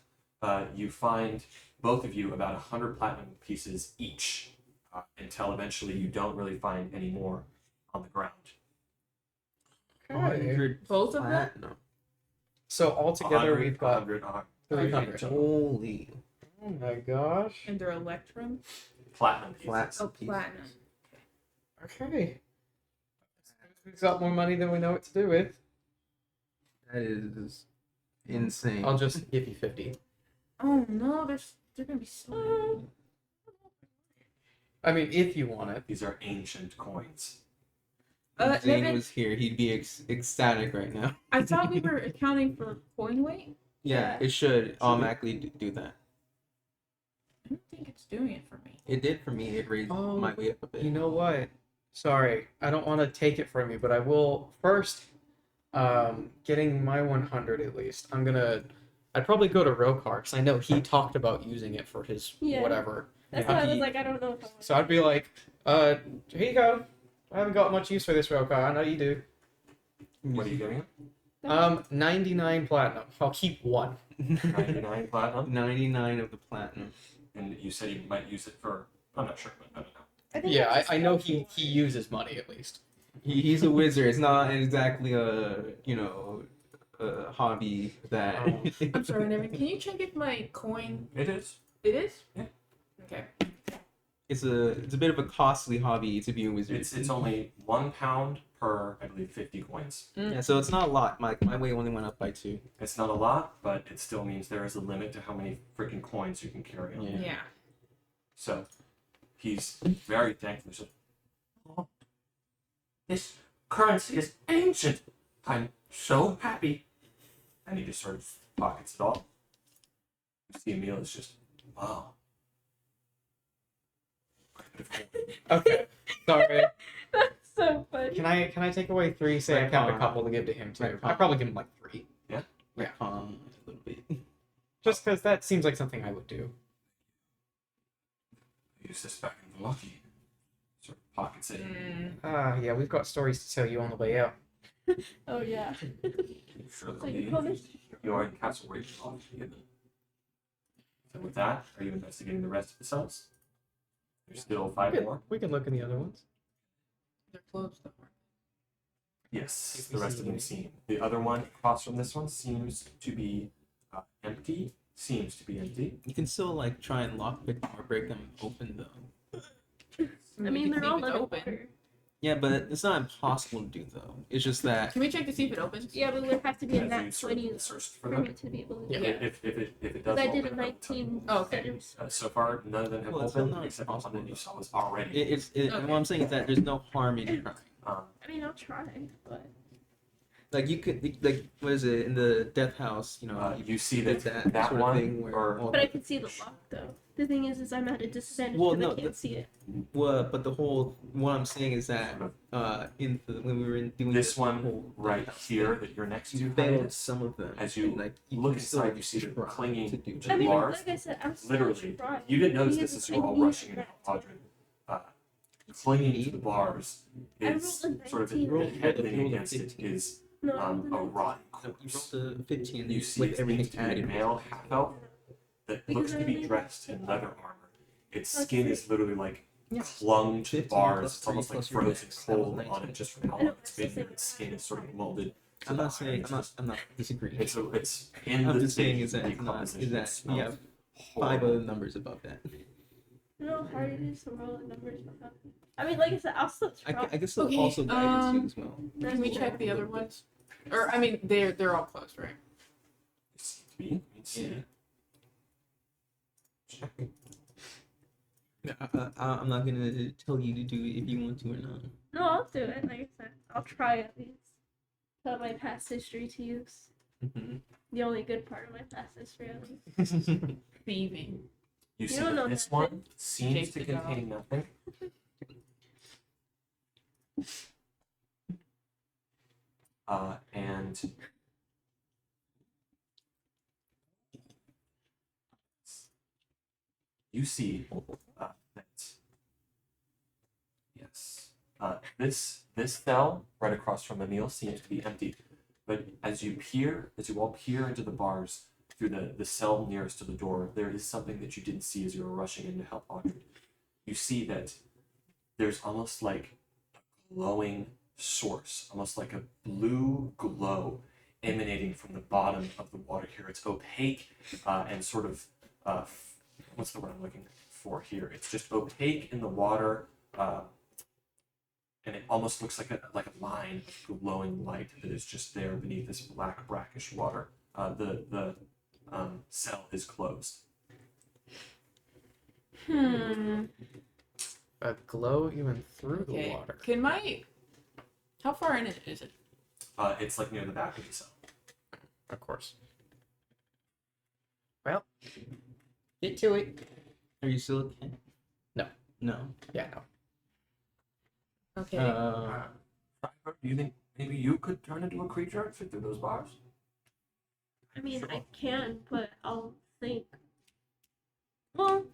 You find both of you about 100 platinum pieces each, until eventually you don't really find any more on the ground. Okay. 100 Both of them? platinum. So altogether 100, we've got 100, 300. Holy Oh my gosh. And they're electrum. platinum pieces. flats. Oh, platinum. Okay. We've got more money than we know what to do with. That is insane. I'll just give you 50. Oh no, they're gonna be so. I mean, if you want it. These are ancient coins. If Zane Evan, was here, he'd be ecstatic right now. I thought we were accounting for coin weight. Yeah, it should automatically do that. I don't think it's doing it for me. It did for me. It raised Oh, my weight up a bit. You know what? Sorry, I don't want to take it from you, but I will first. Getting my 100 at least. I'd probably go to Rokar because I know he talked about using it for his Yeah. whatever. That's Yeah. why I was like, I don't know if I want So I'd be like, here you go. I haven't got much use for this Rokar. I know you do. What are you giving him? 99 platinum. I'll keep one. 99 platinum. 99 of the platinum. And you said you might use it for. I'm not sure, but I don't know. I think Yeah, that's I just know helpful. he uses money at least. He's a wizard. It's not exactly a hobby that. I'm sorry, Nevin. Can you check if my coin? It is. It is. Yeah. Okay. It's a bit of a costly hobby to be a wizard. It's only £1 per, I believe, 50 coins. Yeah, so it's not a lot. My weight only went up by 2. It's not a lot, but it still means there is a limit to how many freaking coins you can carry on. Yeah. Yeah. So he's very thankful. He said, "Oh, this currency is ancient. I'm so happy." And he just sort of pockets it all. You see Emil is just, wow. Okay. Sorry. That's so funny. Can I take away 3? Say I count a couple to give to him too. Right. I probably give him like 3. A little bit. Just because that seems like something I would do. Use this back in the lucky. Sort of pockets it. Yeah, we've got stories to tell you on the way out. Oh yeah. So you call this? You are in Castle Ravenloft. So with that, are you investigating the rest of the cells? There's still 5 more. We can look in the other ones. They're closed though. Yes, If we the rest see of them the seem. The other one across from this one seems to be empty. Seems to be empty. You can still like try and lockpick them or break them open though. I mean, they're all open. underwater. Yeah, but it's not impossible to do though. It's just that Can we check to see if it opens? Yeah, but it would have to be a Have nat you sort 20 of searched for for them? me to be able to Yeah. do it. If it does Because I did open, a I will tell you. 19. Oh, okay. there's- So far, none of them have Well, it's still opened not except the one impossible, that you though. saw was already. what I'm saying is that there's no harm in trying. I mean, I'll try, but Like you could like what is it in the death house? You know, You see did that that sort of one, thing where or all but I can see the lock though. The thing is I'm at a disadvantage Well, because no, I can't see it. but the whole what I'm saying is that when we were doing this whole one right death house here thing, that you're next you to, failed Hyatt, some of them. as you and, like look can still inside, you see them try clinging to do to that. I mean, bars. like I said, I'm still Literally, trying. you didn't The notice thing this is, as you were I all need rushing into that the to- quadrant. Clinging to the bars I is rolled a sort of 19. Roll- heading roll a against it 15. is No, a rotten No, you corpse. rolled a 15 You see with it everything seems to be a added. male half elf that Because looks to I be only- dressed in leather armor. Its Okay. skin is literally like Yeah. clung to the 15 bars. plus It's almost 3 like plus your frozen dex. That was cold on 19. it just from how I know, long it's that's been the here. Its skin is sort of molded. to I'm the not saying iron. It's just- I'm not disagreeing. It's in I'm the just saying stage is that of it's not decomposition. is It that smells you have 5 horrible. other numbers above that. You know how hard it is to roll the numbers behind me? I mean, like I said, I'll still try. I guess they'll Okay, also guide you as well. Can we check the other ones? Or I mean, they're all closed, right? It seems to be. Let me see. Check. I'm not gonna tell you to do it if you want to or not. No, I'll do it. Like I said, I'll try at least. Put my past history to use. Mhm. The only good part of my past history, at least. Thieving. You see don't know that this nothing. one seems to Shake the dog. contain nothing. And you see that yes, this cell right across from Emil seems to be empty. But as you all peer into the bars through the cell nearest to the door, there is something that you didn't see as you were rushing in to help Audrey. You see that there's almost like a glowing source, almost like a blue glow emanating from the bottom of the water here. It's opaque and sort of, what's the word I'm looking for here? It's just opaque in the water, and it almost looks like a line of glowing light that is just there beneath this black brackish water. The cell is closed. A glow even through the Okay. water. Can my? How far in it is it? It's like near the back of the cell. Of course. Get to it. Are you still okay? No. No. Yeah, no. Okay. Do you think maybe you could turn into a creature and fit through those bars? I mean, I can, but I'll think. Well,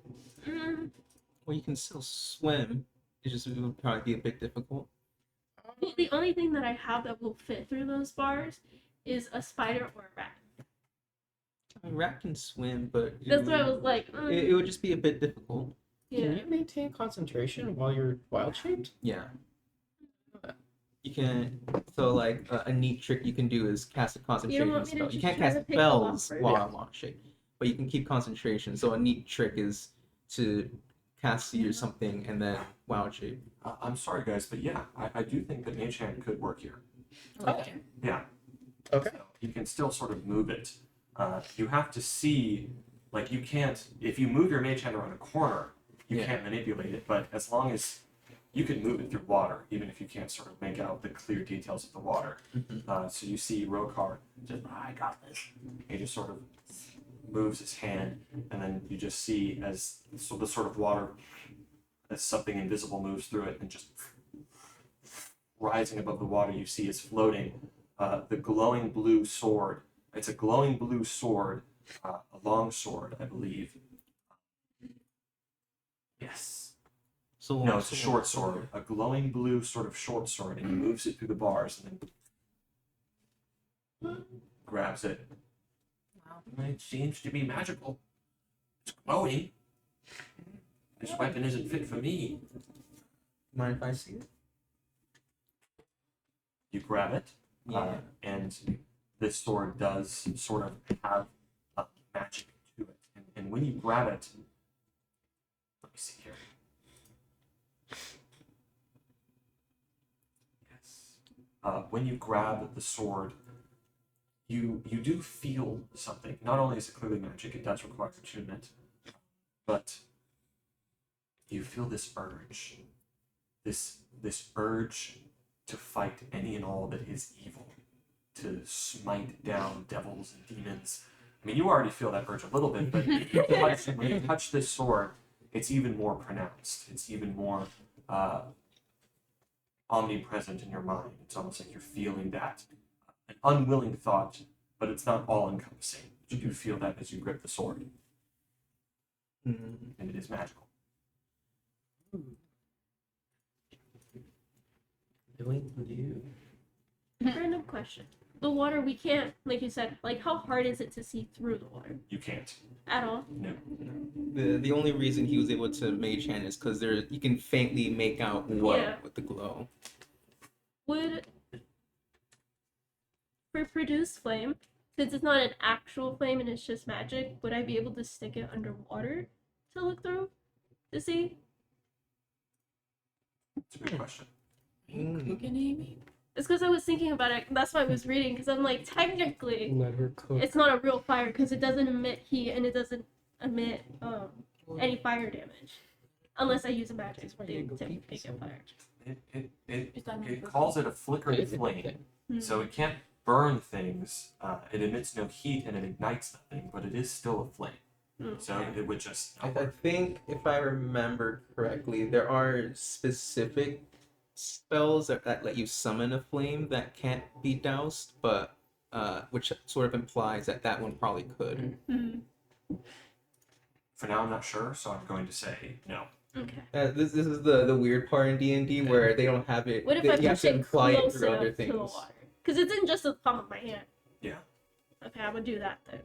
Well, you can still swim. It would probably be a bit difficult. well, the only thing that I have that will fit through those bars is a spider or a rat. A rat can swim, but That's why I was like, it would just be a bit difficult. yeah. Can you maintain concentration while you're wild shaped? Yeah. You can. So, like, a neat trick you can do is cast a concentration want me to spell. You just can't try to cast pick the lock spells first? while on lock shape, but you can keep concentration. So, a neat trick is to cast your something and then wild shape. I'm sorry, guys, but yeah, I do think that Mage Hand could work here. Okay. Yeah. Okay. So you can still sort of move it. You have to see, like, you can't, if you move your Mage Hand around a corner, you Yeah. can't manipulate it, but as long as you can move it through water, even if you can't sort of make out the clear details of the water. So you see Rokar just, I got this. He just sort of moves his hand, and then you just see as so the sort of water as something invisible moves through it and just rising above the water. You see is floating the glowing blue sword. It's a glowing blue sword, a long sword, I believe. Yes. So No, it's a short sword, a glowing blue sort of short sword, and he moves it through the bars and then grabs it. It seems to be magical. It's glowing. This weapon isn't fit for me. Mind if I see it? You grab it, Yeah. and this sword does sort of have magic to it. And when you grab it, let me see here. Yes. When you grab the sword, you do feel something. Not only is it clearly magic, it does require attunement, but you feel this urge, this urge to fight any and all that is evil, to smite down devils and demons. I mean, you already feel that urge a little bit, but when you touch this sword, it's even more pronounced. It's even more omnipresent in your mind. It's almost like you're feeling that. An unwilling thought, but it's not all-encompassing. You do feel that as you grip the sword, and it is magical. Random question. The water, we can't, like you said, like how hard is it to see through the water? You can't. At all? No. The only reason he was able to mage hand is because you can faintly make out what Yeah. with the glow. Would, for produce flame, since it's not an actual flame and it's just magic, would I be able to stick it underwater to look through? To see? It's a good question. Cooking, Amy? It's because I was thinking about it. That's why I was reading, because I'm like, technically, Let her cook. it's not a real fire because it doesn't emit heat and it doesn't emit any fire damage. Unless I use a magic That's why thing you go to pee-pee make so it fire. Is that not It cooking? calls it a flickering flame. Hmm. So it can't burn things. It emits no heat and it ignites nothing, but it is still a flame. Mm. So it would just. I think if I remember correctly, there are specific spells that let you summon a flame that can't be doused, but which sort of implies that one probably could. Hmm. For now, I'm not sure, so I'm going to say no. Okay. This is the weird part in D&D where they don't have it. What if you I have push to it imply it close through enough other to the things. water? Because it's in just the palm of my hand. Yeah. Okay, I would do that then.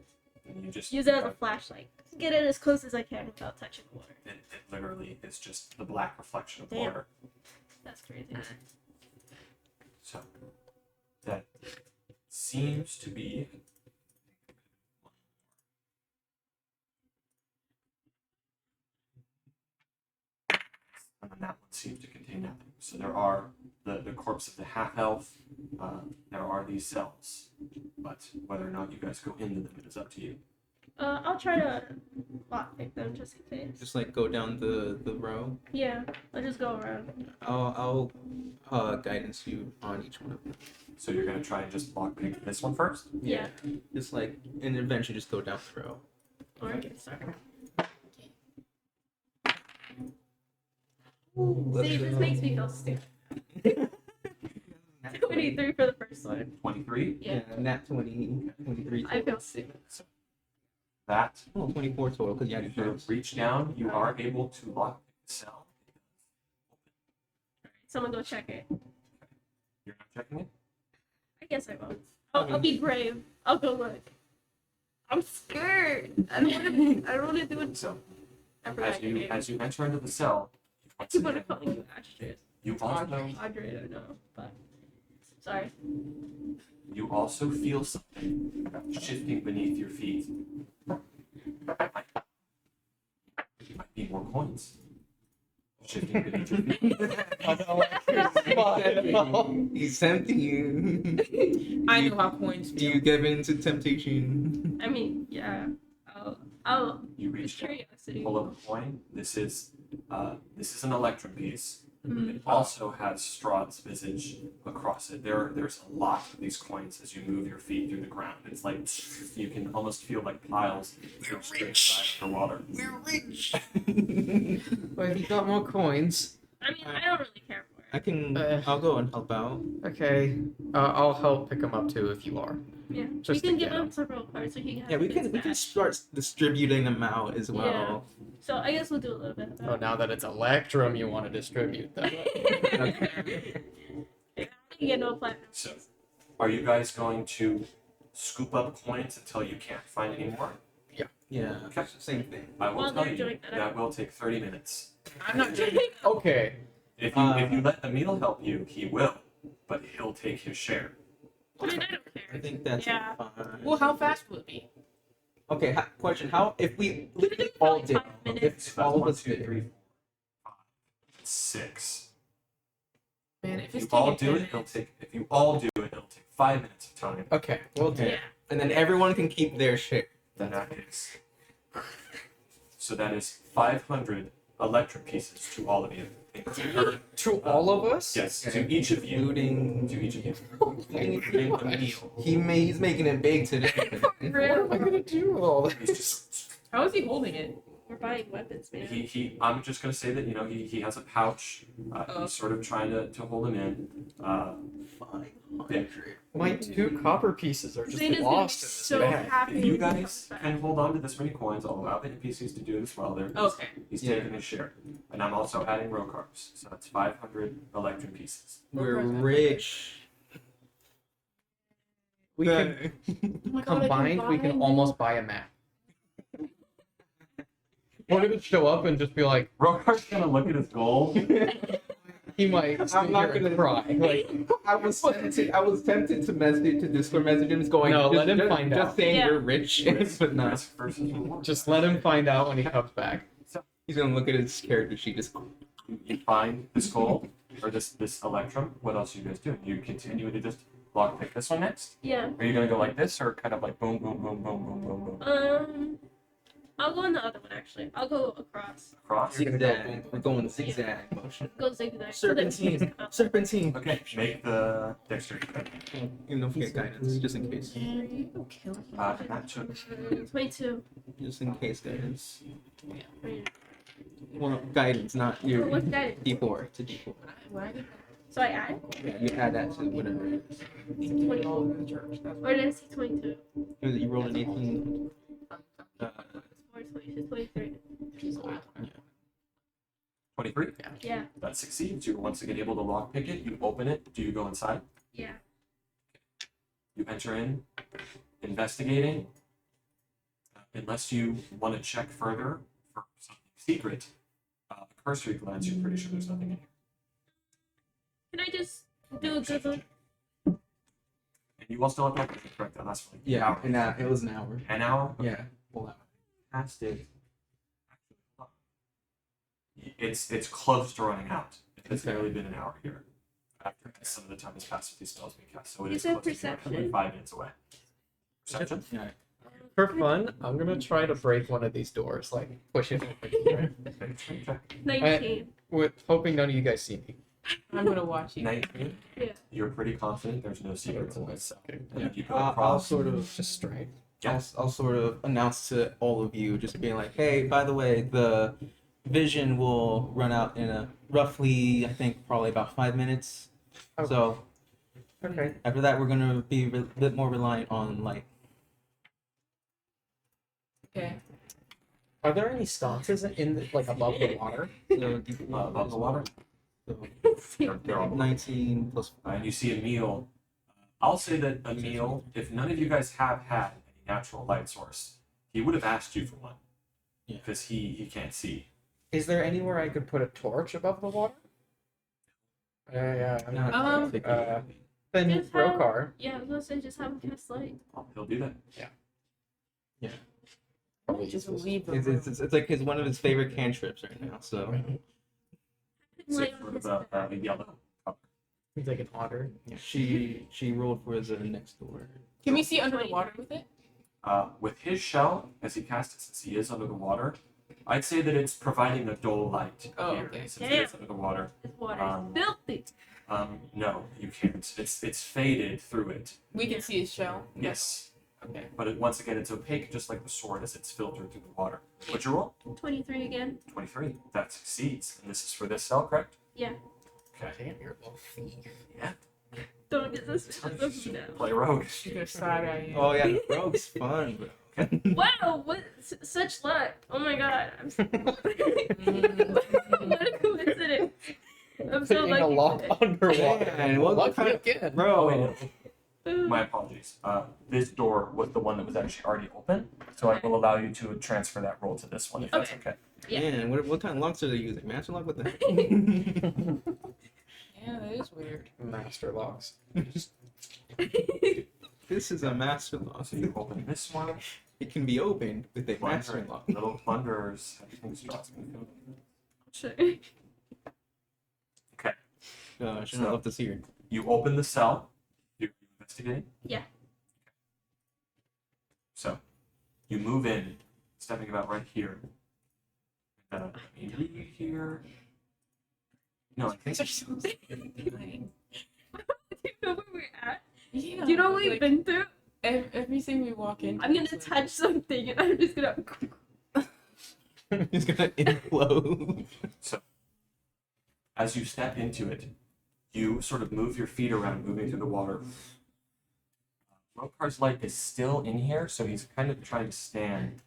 And you just Use it as a flashlight. Get it as close as I can without touching the water. It literally is just the black reflection of Damn. water. That's crazy. So that seems to be. And then that one seems to contain nothing. So there are the corpse of the half-elf. There are these cells, but whether or not you guys go into them is up to you. I'll try to lockpick them just in case. Just like go down the row. Yeah, I'll just go around. I'll guidance you on each one of them. So you're gonna try and just lockpick this one first. Yeah. Just like, and eventually just go down the row. Or I can start. See, this makes me feel stupid. 23 for the first one. 23. Yeah. Nat 20, 23 I total. feel stupid. That Oh, 24 total because you had if your you first. reach down, you are able to lockpick the cell. Someone go check it. You're not checking it. I guess I will. I'll be brave. I'll go look. I'm scared. I don't want to do it. So I forgot your name. as you enter into the cell, I once keep on again, calling you Astrid. you also Audrey, I know, but sorry. you also feel something shifting beneath your feet. Might be more coins shifting beneath your feet. He's tempting you. I You- know how coins Do you feel. give in to temptation? I mean, yeah. I'll You it's reach down, curiosity. pull up a coin. This is an electrum piece. It also has Strahd's visage across it. There's a lot of these coins as you move your feet through the ground. It's like you can almost feel like piles of straight the water. We're rich. Well, if you got more coins, I mean, I don't really care for it. I can. I'll go and help out. okay. I'll help pick them up too if you are. Yeah, Just we can to give get him several cards so he can have Yeah, we his can back. start distributing them out as well. So I guess we'll do a little bit of Oh, that. now that it's Electrum, you want to distribute them. You get no platinum. So, are you guys going to scoop up coins until you can't find any more? Yeah. Okay. Same thing. I will While tell they're you doing that, that will take 30 minutes. I'm not doing. Okay. If you let Emil help you, he will, but he'll take his share. I mean, I don't I care. think that's Yeah. fine. Well, how fast will it be? Okay. Question: How if we literally Probably all did? 5 minutes. If all of One, us two, did. three, 4, 5, 6. Man, if If it's you all taking do it, it'll take. If you all do it, it'll take 5 minutes of time. Okay. We'll do. Okay. Yeah. And then everyone can keep their share. In that case. So that is 500 electric pieces to all of you. Or, To all of us? yes, to each of you. Including. To each of you. Including Emil. He's making it big today. What am I gonna do with all He's this? just How is he holding it? We're buying weapons, man. I'm just gonna say that he has a pouch. He's sort of trying to hold him in. My 2 copper pieces are just Zayna's gonna be lost in this so bag. happy. If you when he guys comes back. can hold on to this many coins, I'll allow the NPCs to do it as well. Okay. He's Yeah. taking his share, and I'm also adding row carbs, so that's 500 electric pieces. We're rich. We can Oh my God, I combined. We can buy almost buy a map. We're gonna show up and just be like, Row carb's gonna look at his gold. he might. I'm not sit here and cry. Like, I was tempted to message to Discord message him going. No, let him just, find just out. saying Yeah. you're rich, but no. Risk versus reward. just let him find out when he comes back. He's gonna look at his character sheet. Just You find this gold or this electrum. What else are you guys doing? You continue to just lockpick this one next. Yeah. Are you gonna go like this or kind of like boom, boom, boom, boom, boom, boom, boom I'll go on the other one actually. I'll go across. across? zigzag. We're going zigzag motion. Go zigzag. So that he Serpentine. can come. Serpentine. Okay, make the dexterity check. Even don't forget guidance, just in case. Kill him. That took 22. Just in case guidance. Right. Well, guidance, not your What's guidance? D4 to D4. Why did So I add? Yeah, you add that to whatever it is. I all over the church? That's Or did I see 22? You rolled an 18. 4, 22, 23. 23. Yeah. That succeeds. You're once again able to lockpick it. You open it. Do you go inside? Yeah. You enter in, investigating. Unless you want to check further for something secret, cursory glance, you're pretty sure there's nothing in here. Can I just do a good look? And you all still have to open it, correct? That lasts for like an Yeah, hour. and it was an hour. An hour? Yeah. Well, past it. It's close to running out. It's barely been an hour here. After some of the time has passed with these spells being cast, so it Is is it close to like perception? 5 minutes away. Perception? Yeah. For fun, I'm gonna try to break one of these doors, like push it open, Okay. 19. with hoping none of you guys see me. I'm gonna watch you. 19. Yeah. You're pretty confident there's no secrets in this cell. And Yeah. then you go I'll across. sort of Just straight. I'll sort of announce to all of you, just being like, hey, by the way, the vision will run out in a roughly, I think, probably about 5 minutes. Okay. So Okay. after that, we're gonna be a bit more reliant on light. Okay. Are there any sconces in the, like above the water? So, above the water. So They're all 19 plus. And you see Emil. I'll say that Emil, if none of you guys have had any natural light source, he would have asked you for one. Yeah. Because he can't see. Is there anywhere I could put a torch above the water? Yeah, I'm not. Then Just have- Rokar. Yeah, I was gonna say just have him cast light. He'll do that. Just leave the It's, room. it's like his one of his favorite cantrips right now. So Light Except on for his the back. yellow. He's like an otter. she rolled for the next door. Can we see under the water with it? With his shell, as he casts it, since he is under the water, I'd say that it's providing a dull light Oh, here okay. since it's under the water. This water Um, is filthy. No, you can't. It's faded through it. We can see his shell. Yes, Okay. but once again, it's opaque, just like the sword as it's filtered through the water. What's your roll? 23 again. 23. That succeeds, and this is for this cell, correct? Yeah. Okay. Damn, you're a little thief. Yeah. Don't get suspicious of me now. Play rogue. She's gonna side eye you. Oh yeah, the rogue's fun, bro. Wow, what such luck. Oh my god. I'm so... what a coincidence. I'm so Taking lucky. a lot today. underwater. Man, what Lucky kind of again. bro? My apologies. This door was the one that was actually already open, so I will allow you to transfer that roll to this one if that's okay. Yeah. Man, what kind of locks are they using? Master lock? What the heck? Yeah, that is weird. Master locks. This is a master lock. So you open this one. It can be opened with a master Plundering. lock. Little plunderers. Everything's Strahd's gonna do. Sure. Gosh, So- I love to see her. You open the cell. You're investigating? Yeah. So, you move in, stepping about right here. Maybe here. No, I think These are so scary. Do you know where we're at? Yeah. Do you know what we've like, been through? everything we walk into. I'm gonna is like- touch something and I'm just gonna. It's gonna implode. as you step into it, you sort of move your feet around, moving through the water. Rokar's light is still in here, so he's kind of trying to stand.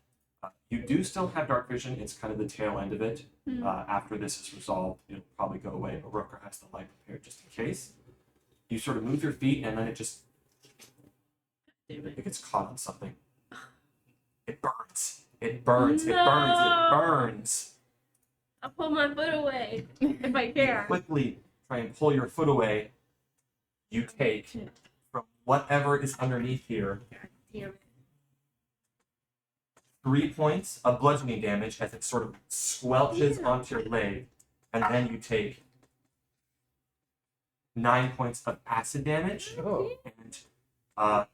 You do still have dark vision. It's kind of the tail end of it. Hmm. After this is resolved, it'll probably go away, but Rokar has the light prepared just in case. You sort of move your feet, and then it just Damn it. it gets caught on something. It burns. It burns. It burns. It burns. I'll pull my foot away if I can. Quickly try and pull your foot away. You take from whatever is underneath here Damn it. 3 points of bludgeoning damage as it sort of squelches onto your leg, and then you take 9 points of acid damage. Oh. And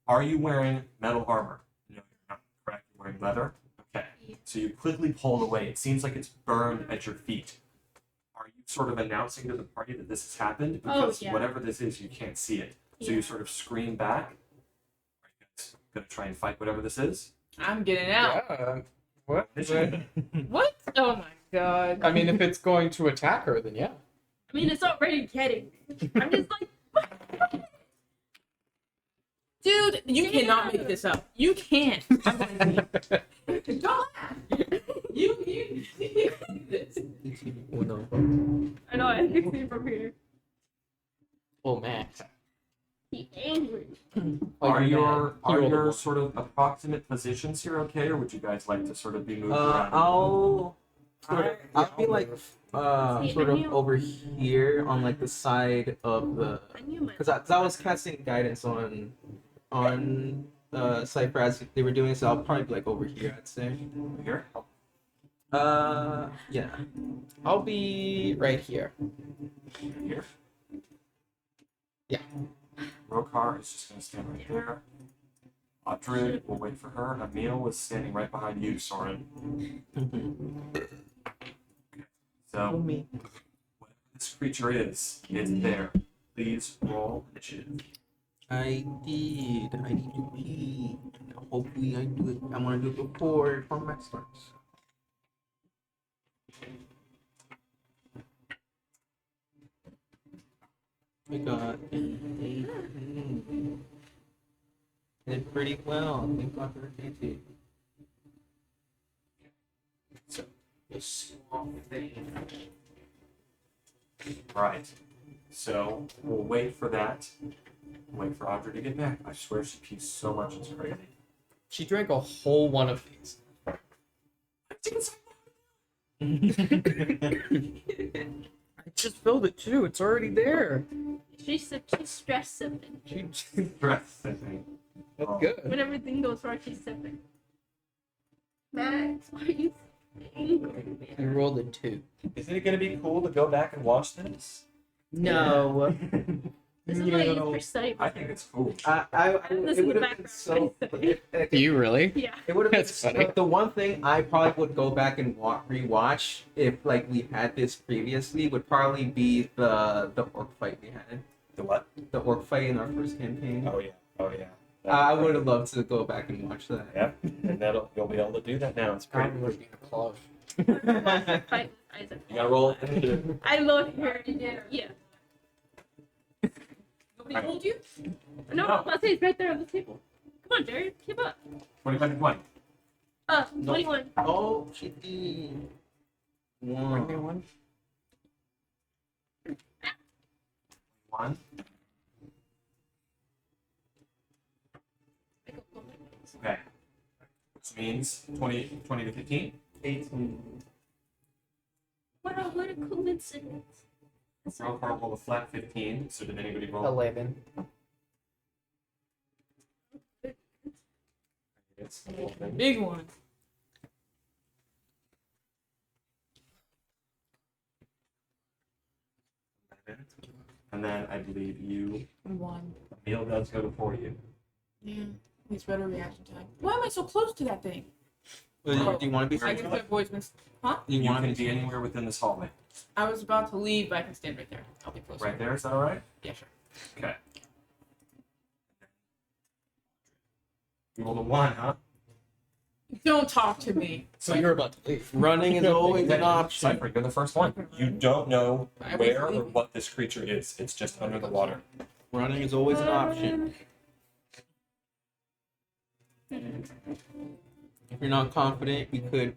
are you wearing metal armor? No, you're not. Correct. You're wearing leather. Okay. Yeah. So you quickly pull it away. It seems like it's burned at your feet. Are you sort of announcing to the party that this has happened? Oh, Because yeah. whatever this is, you can't see it. So Yeah. you sort of scream back. Are you guys gonna try and fight whatever this is? I'm getting out. Yeah. What? Initiative. What? Oh my god. I mean, if it's going to attack her, then yeah. I mean, it's already getting. I'm just like. Dude, you Yeah. cannot make this up. You can't. I'm gonna Don't laugh. You can do this. Oh no. I know, I can see from here. Oh, Max. He's angry. Are you're your mad. He are rolled a your one. sort of approximate positions here okay, or would you guys like to sort of be moved around? I'll I'll be like See, sort I of knew- over here on like the side of the I knew my. because I was casting guidance on Cypher as they were doing, so I'll probably be like over here, I'd say. Here. Yeah. I'll be right here. Here. Yeah. Rokar is just gonna stand right there. Audrey will wait for her. Emil was standing right behind you, Soren. So me. whatever this creature is, it's there. Please roll initiative. I did. I need to pee. Hopefully I do it. I want to do it before combat starts. I got did pretty well. Thank God for it. So this small thing. Right. So we'll wait for that. Wait for Audrey to get back. I swear she pees so much it's crazy. She drank a whole one of these. I just filled it too. It's already there. She's stress sipping. Breath, I think. That's Oh. good. When everything goes wrong, she's sipping. Max, why are you angry? I rolled a 2. Isn't it gonna be cool to go back and watch this? No. This is You what I use know, for study. I think it's cool. This It is would the have been background. so. Do you really? Yeah. It would have been That's funny. the one thing I probably would go back and rewatch if like we had this previously would probably be the orc fight we had. The what? The orc fight in our first campaign. Oh yeah. Oh yeah. I would have loved to go back and watch that. Yeah, and you'll be able to do that now. It's pretty. I'm looking at close. Fight with Isaac. You gotta roll initiative. I love her. Yeah. Nobody told you? No, I was about to say it's right there on the table. Come on, Jared. Keep up. 25 to 20. 21. Oh, shitty. One. 21. 1. Okay. Which means 20 to 15. 18. Wow, what a coincidence. Roll call roll a flat 15. So did anybody roll? 11. It's Big one. and then I believe you. 1. Emil does go before you. Yeah. It's better reaction time. Why am I so close to that thing? Do you want to be? I guess my voice missed. You want can to be anywhere within this hallway. I was about to leave, but I can stand right there. I'll be close. Right there, is that alright? Yeah, sure. Okay. You rolled a 1, huh? Don't talk to me. So you're about to leave. Running is always an option. Cypher, you're the first one. You don't know I was where or leaving. what this creature is. It's just under the water. Running is always an option. If you're not confident, you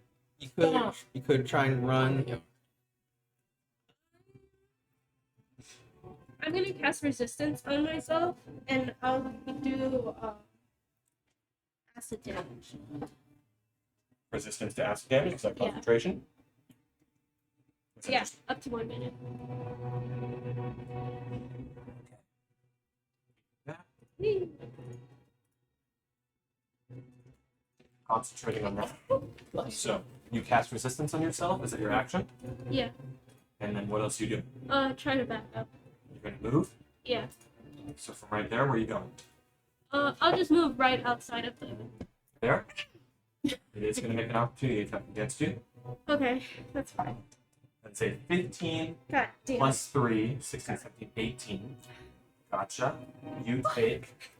could try and run. I'm gonna cast resistance on myself, and I'll do acid damage. Resistance to acid damage, is that Yeah. concentration? Is that Yeah, just- up to 1 minute. Whee! Concentrating on that. So, you cast resistance on yourself, is it your action? Yeah. And then what else you do? Try to back up. You're gonna move. Yeah. So from right there, where are you going? I'll just move right outside of the. There? It is gonna make an opportunity attack against you. Okay, that's fine. Let's say 15 God damn. plus 3, 16, 17, 18. Gotcha. You take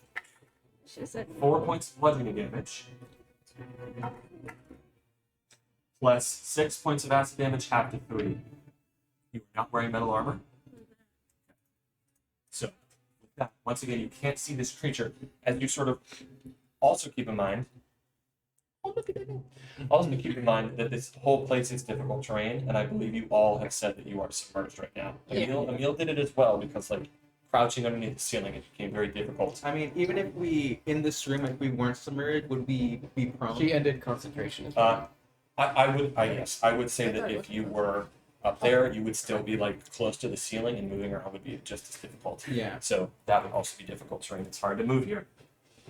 Should've said 4 points of bludgeoning damage. Plus 6 points of acid damage, half to 3. You are not wearing metal armor. So, with that, once again, you can't see this creature. As you sort of also keep in mind, that this whole place is difficult terrain, and I believe you all have said that you are submerged right now. Emil did it as well because, like, crouching underneath the ceiling, it became very difficult. I mean, even if we in this room, if we weren't submerged, would we be prone? She ended concentration as Uh, I would say that if you were up there, you would still be like close to the ceiling, and moving around would be just as difficult. Yeah. So that would also be difficult terrain. It's hard to move here.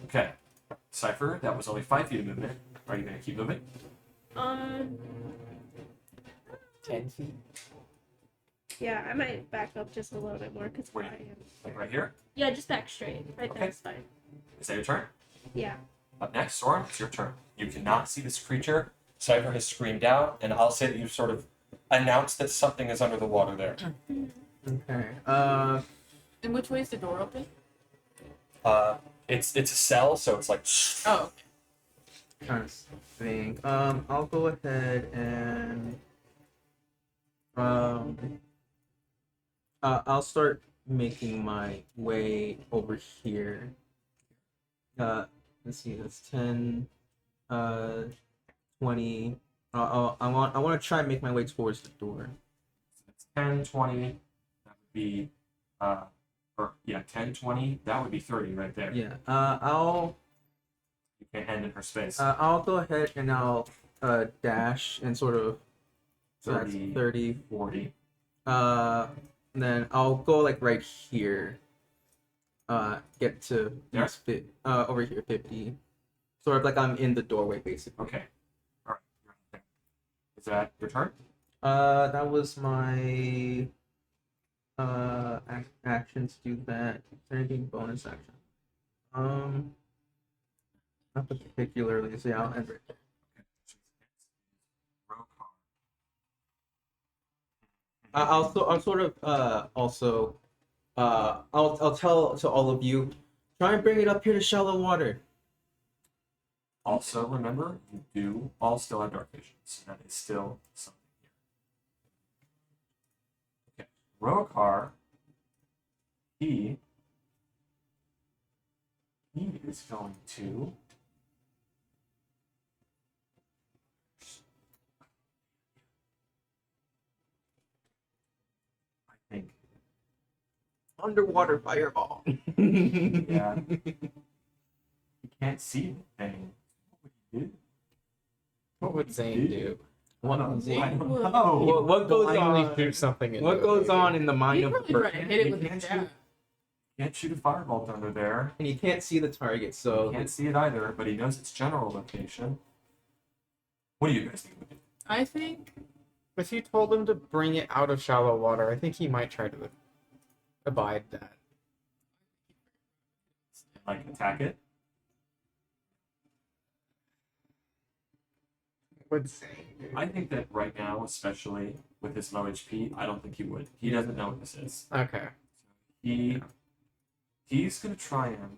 Okay, Cypher, that was only 5 feet of movement. Are you going to keep moving? 10 feet. Yeah, I might back up just a little bit more because I Where? am. Like right here? Yeah, just back straight. Right Okay. there is fine. Is that your turn? Yeah. Up next, Soren, it's your turn. You cannot see this creature. Cypher has screamed out, and I'll say that you sort of announced that something is under the water there. Okay. And which way is the door open? It's a cell, so it's like. Oh, Trying to think. I'll go ahead and I'll start making my way over here. Let's see. That's 10, 20. I want to try and make my way towards the door. It's 10, 20. That would be 10, 20. That would be 30 right there. Yeah. You can't end in her space. I'll go ahead and I'll dash and sort of. So that's 30, 30. 40. Then I'll go like right here. Get to There? over here 50. Sort of like I'm in the doorway basically. Okay. All right. You're right there. Is that your turn? That was my action. action to do that. Is there anything bonus action? Not particularly. So yeah, I'll end it. I'll sort of I'll tell to all of you, try and bring it up here to shallow water. Also, remember, you do all still have dark vision, so that is still something here. Okay, Rokar, he is going to I think, Underwater fireball. yeah. You can't see anything. What would you do? What would Zane do? What, I don't would- know. what goes Blindly on? shoot something into What it, goes maybe. on in the mind He'd of a probably try person? to hit it You with can't his jab. Can't shoot a firebolt under there. And you can't see the target, You so can't see it either, but he knows its general location. What do you guys think? I think If you told him to bring it out of shallow water, I think he might try to abide that. Like, attack it? Would Zane do? I think that right now, especially with his low HP, I don't think he would. He doesn't know what this is. Okay. He's gonna try and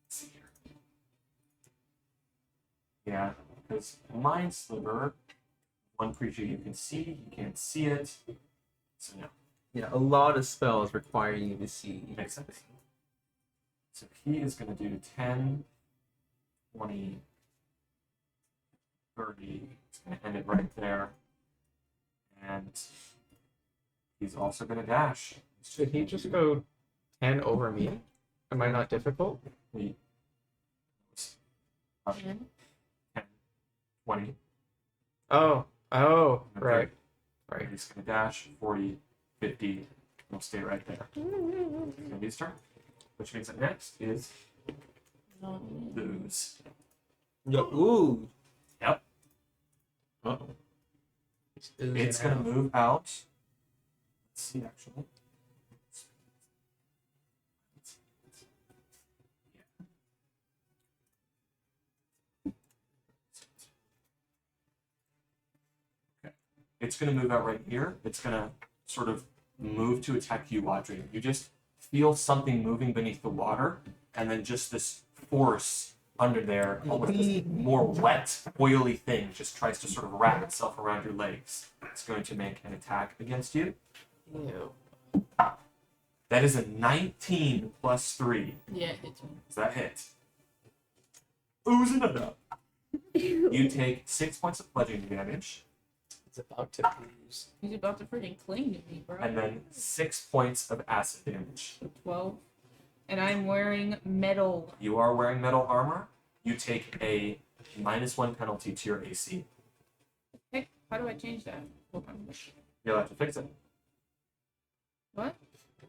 let's see here. Yeah, because Mind Sliver, one creature you can see, you can't see it. So no, yeah, a lot of spells require you to see. makes sense. So he is gonna do 10, 20, 30. It's gonna end it right there. And he's also gonna dash. Should he just go 10 over me? Am I not difficult? He- 10. 10, 20. Oh, Okay. right. Right. He's going to dash 40, 50. We'll stay right there. It's going to be his turn. Which means that next is lose. Ooh. Yep. Uh-oh. It's going to move out. Let's see, actually. It's going to move out right here. It's going to sort of move to attack you, Audrey. You just feel something moving beneath the water, and then just this force under there, almost this more wet, oily thing, just tries to sort of wrap itself around your legs. It's going to make an attack against you. Ew. That is a 19 plus 3. Yeah, it hits me. Does that hit? Oozing it up. You take 6 points of bludgeoning damage, It's about to lose. He's about to freaking cling to me, bro. and then 6 points of acid damage. 12. And I'm wearing metal. You are wearing metal armor. You take a -1 penalty to your AC. Hey, how do I change that? Hold on. You'll have to fix it. What?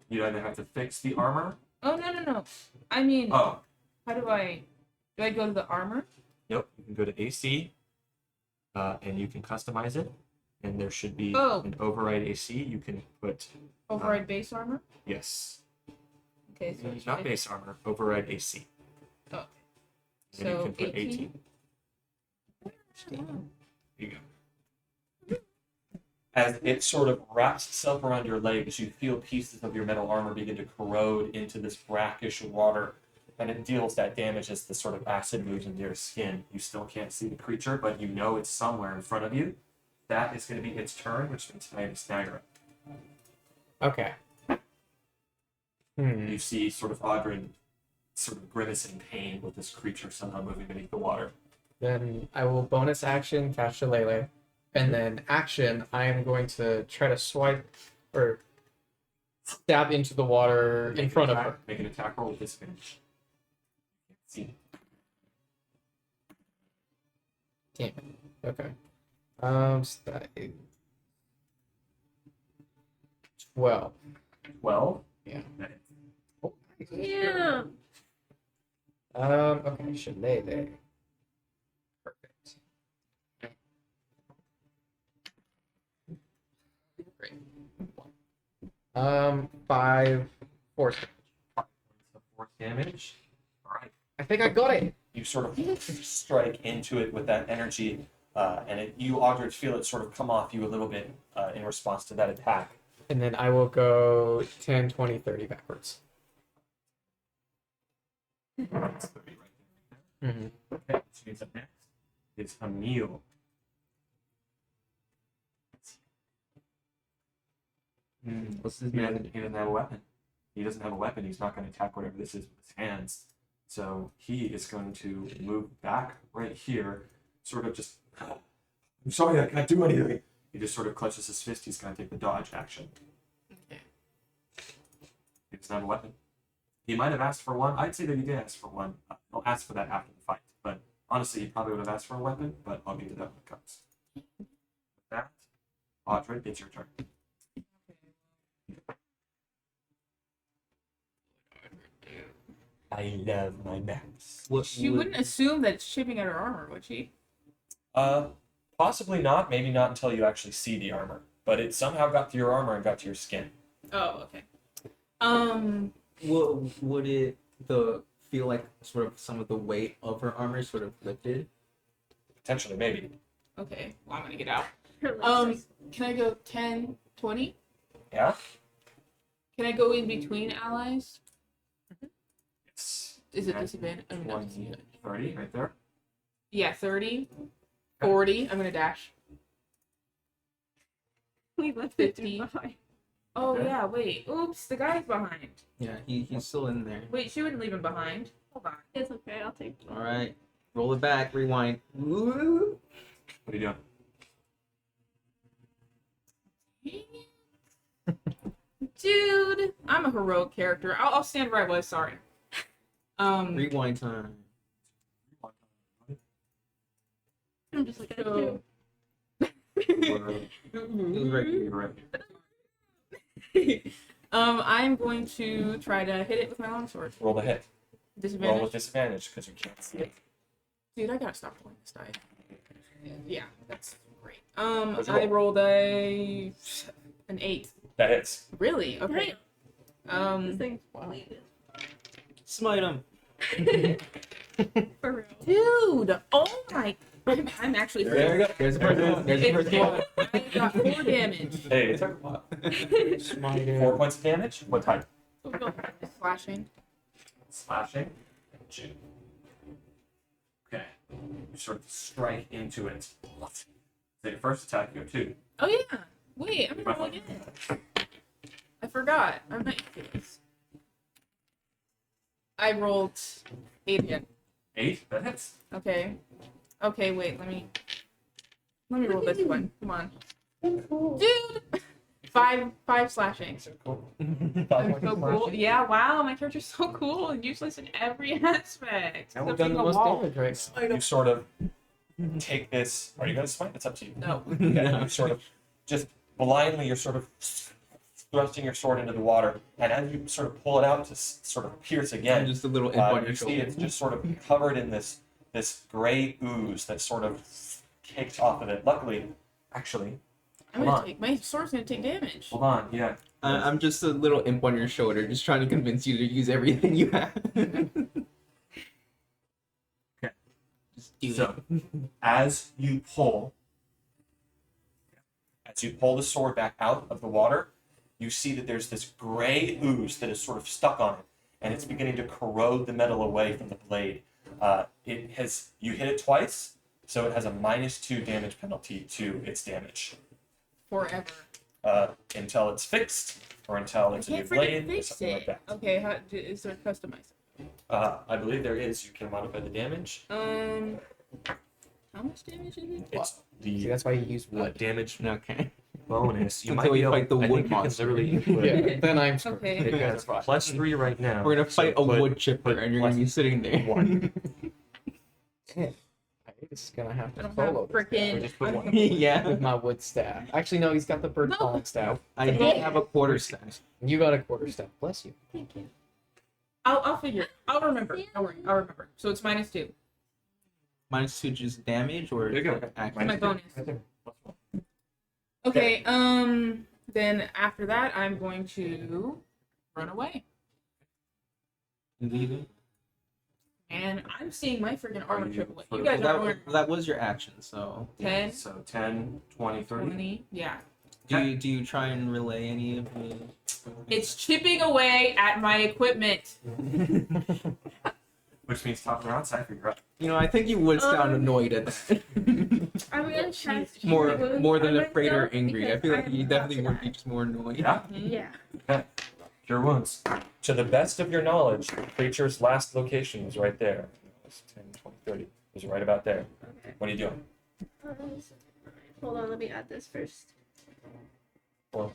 You either have to fix the armor. Oh, no. I mean, Oh, how do I go to the armor? yep. You can go to AC, and you can customize it. And there should be Oh. an override AC. You can put Override base armor? yes, Okay, so it's not base armor. Override AC. Oh. And So you can put 18? 18. Here you go. As it sort of wraps itself around your legs, you feel pieces of your metal armor begin to corrode into this brackish water, and it deals that damage as the sort of acid moves into your skin. You still can't see the creature, but you know it's somewhere in front of you. That is going to be its turn, which means I have a stagger. Okay. You see sort of Audrin sort of grimace in pain with this creature somehow moving beneath the water. Then I will bonus action catch Shillelagh. And then action, I am going to try to swipe or stab into the water in front of her. Make an attack roll with disadvantage. See. Damn it. Okay. Stat 12. 12. Yeah. That hits. Oh, Yeah. Okay, Shillelagh. Perfect. Great. 5 Force. 5 points of force damage. All right. I think I got it. You sort of strike into it with that energy, and you, Aldrich, feel it sort of come off you a little bit in response to that attack. And then I will go 10, 20, 30 backwards. That's 30 right there. Mm-hmm. Okay, so it's up next. It's Emil. What's his He name? doesn't have a weapon. He doesn't have a weapon. He's not going to attack whatever this is with his hands. So he is going to move back right here, sort of just. I'm sorry, I can't do anything. He just sort of clutches his fist. He's going to take the dodge action. Okay. He doesn't have a weapon. He might have asked for one. I'd say that he did ask for one. He'll ask for that after the fight. But honestly, he probably would have asked for a weapon, but I'll get to that when it comes. With that, Audrey, it's your turn. I love my maps. She wouldn't assume that it's chipping at her armor, would she? Possibly not. Maybe not until you actually see the armor. But it somehow got to your armor and got to your skin. Oh, okay. Would it feel like sort of some of the weight of her armor sort of lifted? Potentially, maybe. Okay. Well, I'm gonna get out. Her legs Can I go 10, 20? Yeah? Can I go in between allies? It's Is it at disadvantage? I mean, not 20, disadvantage. 30 right there. Yeah, 30, 40. I'm gonna dash. we left 50. it behind. Oh Okay. yeah, wait. Oops, the guy's behind. Yeah, he's still in there. Wait, she wouldn't leave him behind. Hold on. It's okay, I'll take it. All right, roll it back, rewind. Woo! What are you doing? Dude, I'm a heroic character. I'll stand where I was. Sorry. Rewind time. I'm just like, I So- do. It was right here. You're right. I'm going to try to hit it with my longsword. Roll the hit. Roll Disadvantage. with disadvantage because you can't see it. Dude, I gotta stop rolling this die. Yeah, that's great. What'd you I roll? rolled an 8. That hits. Really? Okay. This thing's bleeding. Smite him. For real. Dude, oh my! I'm actually. There we go. There's the first one. There's the first one. I got 4 damage. Hey, it took 4 points of damage. What type? Slashing. Slashing. Shoot. Okay. You sort of strike into it. So your first attack, you go 2. Oh yeah. Wait, I'm gonna roll again. I forgot. I'm not used to this. I rolled 8 again. 8. That hits. Okay. Okay, wait, let me roll this one. Come on. Dude! 5 slashing. So cool. I'm so cool. Yeah, wow, my character's so cool and useless in every aspect. Now we've Except done the being a most wall. damage right now. You sort of take this. Are you going to smite? It's up to you. No. Okay, you sort of just blindly, you're sort of thrusting your sword into the water, and as you sort of pull it out to sort of pierce again, Just a little imp on you your see shoulder. it's just sort of covered in this gray ooze that sort of cakes off of it. Luckily, actually, I'm gonna take my sword's gonna take damage. hold on, yeah. I'm just a little imp on your shoulder, just trying to convince you to use everything you have. Okay. Just do So, as you pull the sword back out of the water, you see that there's this gray ooze that is sort of stuck on it, and it's beginning to corrode the metal away from the blade. You hit it twice, so it has a -2 damage penalty to its damage Forever. until it's fixed or until I it's a new can't freaking blade or fix something like it. that. Okay, is there customized? I believe there is. You can modify the damage. How much damage is it? It's See, the that's why you use wood. damage Okay. bonus. You Until might be we able, fight the I wood think you monster. can literally input. Yeah, then I'm screwed. Okay. It has +3 right now. We're gonna fight so a put- wood chipper, put and you're gonna be sitting there. 1. He's gonna have I to don't have solo this frickin'. Or just put 1. Yeah. with my wood staff. Actually, no, he's got the bird No. calling staff. I don't have a quarter staff. You got a quarter staff. Bless you. Thank you. I'll figure. I'll remember. Don't worry. I'll remember. So it's -2. -2 just damage or There you go. action? My bonus. Right there. +1. Okay. Then after that, I'm going to run away. You leaving? And I'm seeing my freaking armor you- triplet. for You the- guys are That, that was your action, so 10, So 10, 20, 30. 20. Yeah. do you try and relay any of the It's chipping away at my equipment. Which means top of the round, Cypher, you're up. You know, I think you would sound annoyed at that. I'm gonna cast more Wounds than on afraid or myself angry. I because feel like I'm you about definitely to would be die. just more annoyed. Yeah? Yeah. Okay. Cure wounds. To the best of your knowledge, the creature's last location was right there. It's 10, 20, 30. It was right about there. Okay. What are you doing? Hold on, let me add this first. One.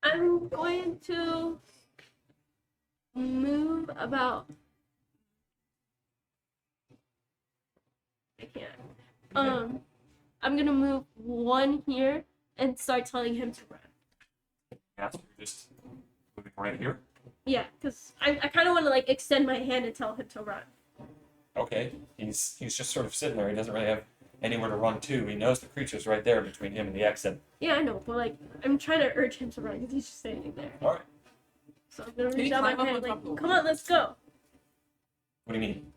I'm going to move about. I can't. I'm gonna move one here and start telling him to run. Yeah, so you're just moving right here. Yeah, because I kind of want to like extend my hand and tell him to run. Okay. He's just sort of sitting there. He doesn't really have anywhere to run to. He knows the creature's right there between him and the exit. Yeah, I know, but like I'm trying to urge him to run because he's just standing there. All right. So I'm gonna Can he reach out my climb up hand on top like, of the come on, let's go. What do you mean?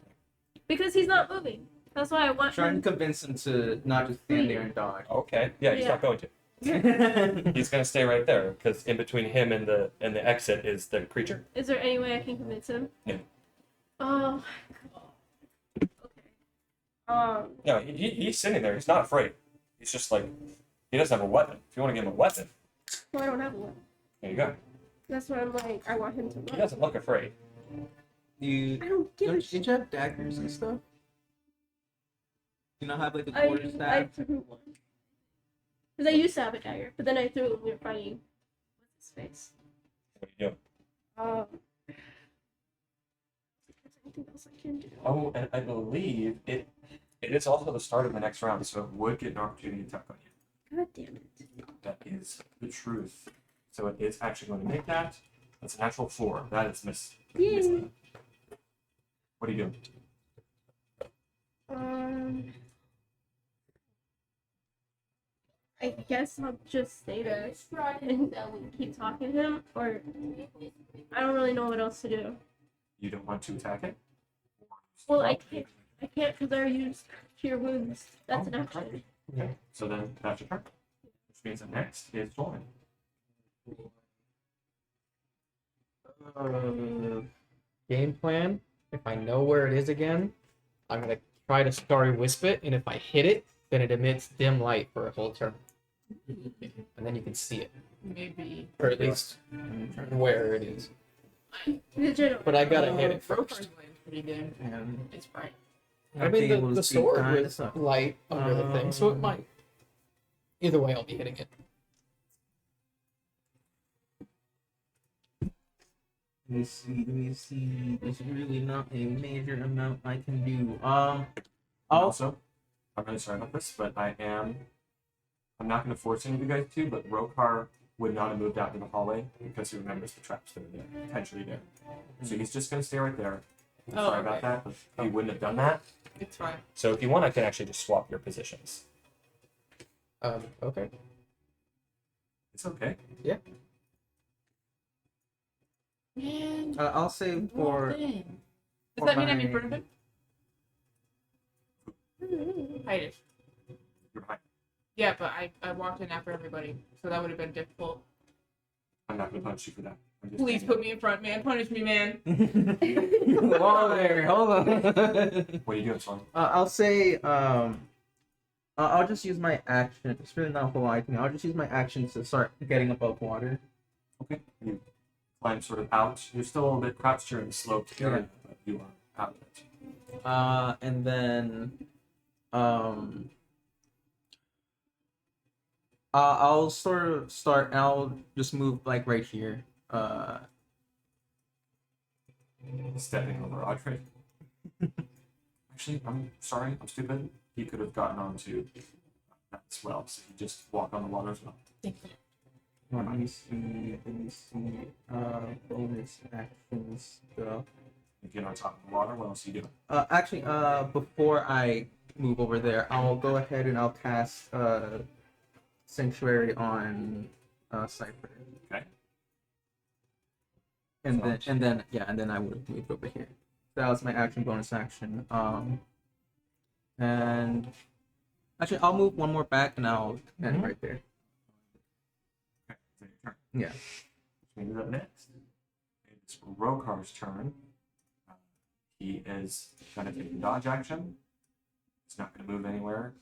Because he's not moving. That's why I want Trying to him. convince him to not just stand there and dodge. Okay. Yeah, he's Yeah. not going to. He's going to stay right there because in between him and the exit is the creature. Is there any way I can convince him? Yeah. Oh. Okay. No, he's sitting there. He's not afraid. He's just like, he doesn't have a weapon. If you want to give him a weapon, Well, I don't have one. there you go. That's why I'm like, I want him to He run. doesn't look afraid. You I don't give a did shit. you have daggers and stuff? You not have like a I quarterstaff? threw one. Because I used to have a dagger, but then I threw it when we were fighting. What's his face? What are you doing? Is there anything else I can do? Oh, and I believe it is also the start of the next round, so it would get an opportunity to attack on you. God damn it. That is the truth. So it is actually going to make that. That's a natural 4. That is missed. Yay. What are you doing? I guess I'll just stay there and keep talking to him, or I don't really know what else to do. You don't want to attack it? Well, I can't because I used Cure Wounds. That's an action. Okay. So then that's your turn. Which means that next is Jordan. Game plan. If I know where it is again, I'm gonna try to Starry Wisp it, and if I hit it, then it emits dim light for a whole turn, and then you can see it, Maybe. or at least where it is. The general. But I gotta hit it Rokar's first. way is pretty good. And It's bright. I mean, the sword was light under the thing, so it might. Either way, I'll be hitting it. Let me see. There's really not a major amount I can do. Also, I'm really sorry about this, but I'm not going to force any of you guys to, but Rokar would not have moved out to the hallway because he remembers the traps that are there, potentially there. So he's just going to stay right there. I'm sorry about okay. that, but he wouldn't have done that. It's fine. So if you want, I can actually just swap your positions. Okay. It's okay. Man. I'll say for. Does for that mean I'm in my- front of him? Hide it. You're behind. Yeah, but I walked in after everybody, so that would have been difficult. I'm not going to punish you for that. I'm just Please saying. put me in front, man. Punish me, man. Whoa there, hold on. What are you doing, Swan? I'll say I'll just use my action. It's really not a whole lot. I'll just use my action to start getting above water. Okay. You climb sort of out. You're still a little bit crouched here in the slope area, but you are out of it. And then I'll sort of start. And I'll just move like right here. Stepping over Audrey. Actually, I'm sorry. I'm stupid. He could have gotten onto that as well, so he just walked on the water as well. Let me see. Bonus action stuff. You get on top of the water. What else are you doing? Actually, before I move over there, I'll go ahead and I'll cast sanctuary on Cypher. Okay. And then I would have moved over here. That was my action, bonus action. And actually, I'll move one more back, and I'll end right there. Okay. So your turn. Yeah. Which means up next. It's Rokar's turn. He is going to take a dodge action. He's not going to move anywhere.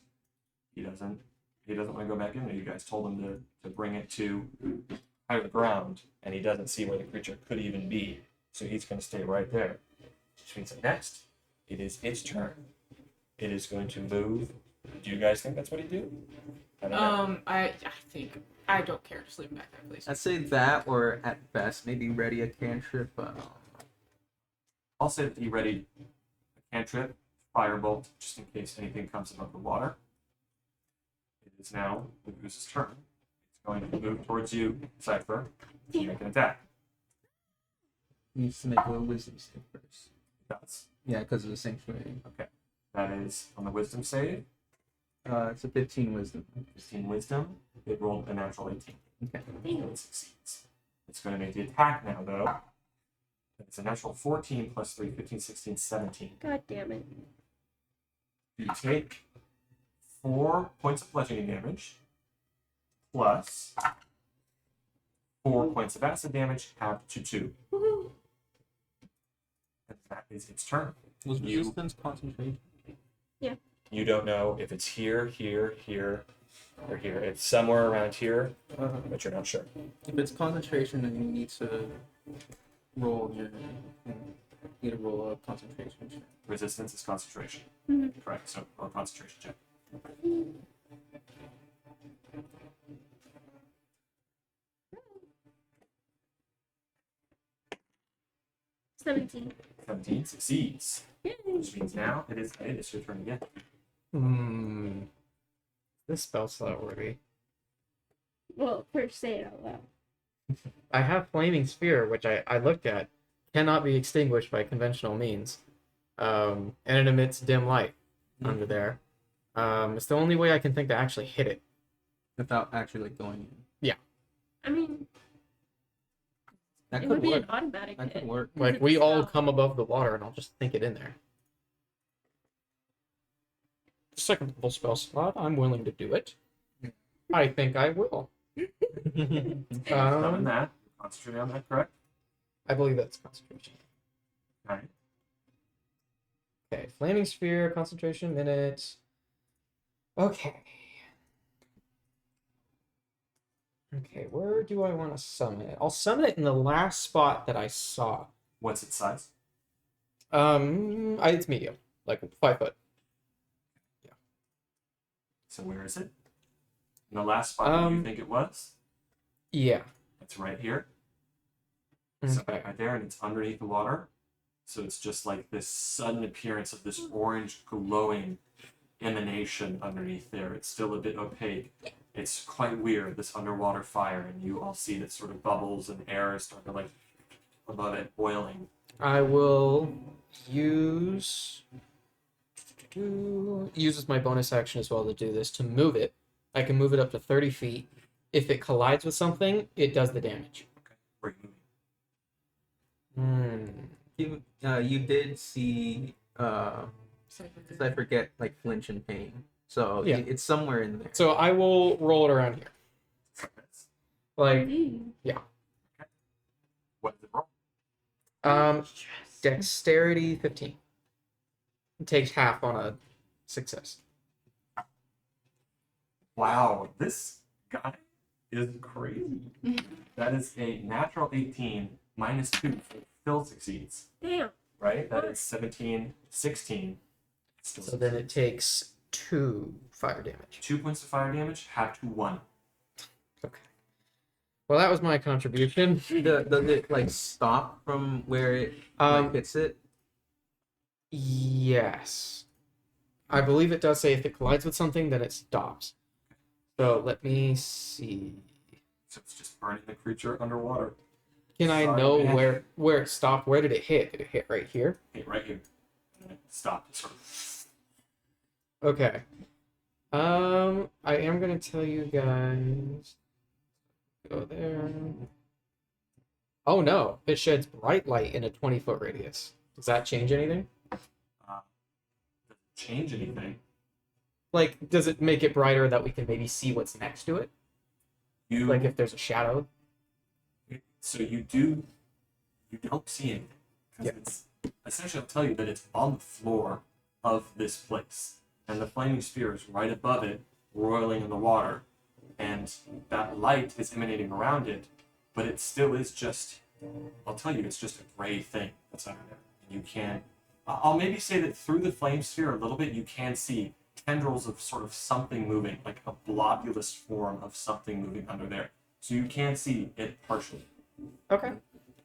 He doesn't want to go back in there. You guys told him to bring it to higher ground, and he doesn't see where the creature could even be. So he's going to stay right there. Which means that next, it is its turn. It is going to move. Do you guys think that's what he'd do? I don't know. I think I don't care. Just leave him back there, please. I'd say that, or at best, maybe ready a cantrip. I'll say that he readied a cantrip, firebolt, just in case anything comes above the water. It is now the goose's turn. It's going to move towards you, Cypher, to make an attack. Needs to make a wisdom save first. It does. Yeah, because of the sanctuary. Okay. That is on the wisdom save. It's a 15 wisdom. 15 wisdom. It rolled a natural 18. Okay. So it succeeds. It's going to make the attack now, though. It's a natural 14 plus 3, 15, 16, 17. God damn it. You take 4 points of bludgeoning damage plus 4 points of acid damage, halved to 2. Woohoo. And that is its turn. Was You- resistance concentration? You don't know if it's here, here, here, or here. It's somewhere around here, but you're not sure. If it's concentration, then you need to roll your. You need to roll a concentration check. Resistance is concentration. Mhm. Correct. So, or concentration check. 17. 17 succeeds. Yay. Which means now it is your turn again. This spell slot worthy. Well, first say it out loud. I have Flaming Sphere, which I looked at, cannot be extinguished by conventional means. And it emits dim light under there. It's the only way I can think to actually hit it. Without actually like going in. I mean, That it could would be work. an automatic That hit. could work. Because Like, we it's a all spell. come above the water, and I'll just think it in there. Second level spell slot, I'm willing to do it. I think I will. Summon that. Concentrate on that, correct? I believe that's concentration. Alright. Okay, Flaming Sphere, concentration, minute. Okay. Okay, where do I want to summon it? I'll summon it in the last spot that I saw. What's its size? It's medium, like 5 foot. So where is it? In the last spot that you Um, think it was? Yeah. It's right here. So Okay. right there, and it's underneath the water. So it's just like this sudden appearance of this orange glowing emanation underneath there. It's still a bit opaque. It's quite weird, this underwater fire, and you all see that sort of bubbles and air is starting to like above it, boiling. I will use uses my bonus action as well to do this to move it. I can move it up to 30 feet. If it collides with something, it does the damage. Where are you moving? You did see because I forget like flinch and pain. So Yeah. it's somewhere in there. So I will roll it around here. Like, Ooh. What does it roll? dexterity 15. It takes half on a success. Wow, this guy is crazy. That is a natural 18 minus 2, so it still succeeds. Damn. Right? That is 17, 16. Still So then it takes 2 fire damage. 2 points of fire damage, half to 1. Okay. Well, that was my contribution. Does it like stop from where it like, hits it? Yes. I believe it does say if it collides with something, then it stops. So let me see. So it's just burning the creature underwater. Can I Sorry, know man. where it stopped? Where did it hit? Did it hit right here? Hey, right here. And then it stopped. Sort of. Okay. I am gonna tell you guys. Go there. Oh no, it sheds bright light in a 20-foot radius. Does that change anything? Change anything? Like, does it make it brighter that we can maybe see what's next to it? You Like if there's a shadow? so you don't see anything because Yeah. it's essentially, I'll tell you that it's on the floor of this place, and the flaming sphere is right above it, roiling in the water, and that light is emanating around it, but it still is just, I'll tell you, it's just a gray thing that's under there. And you can, I'll maybe say that through the flame sphere a little bit, you can see tendrils of sort of something moving, like a globulous form of something moving under there. So you can see it partially. Okay.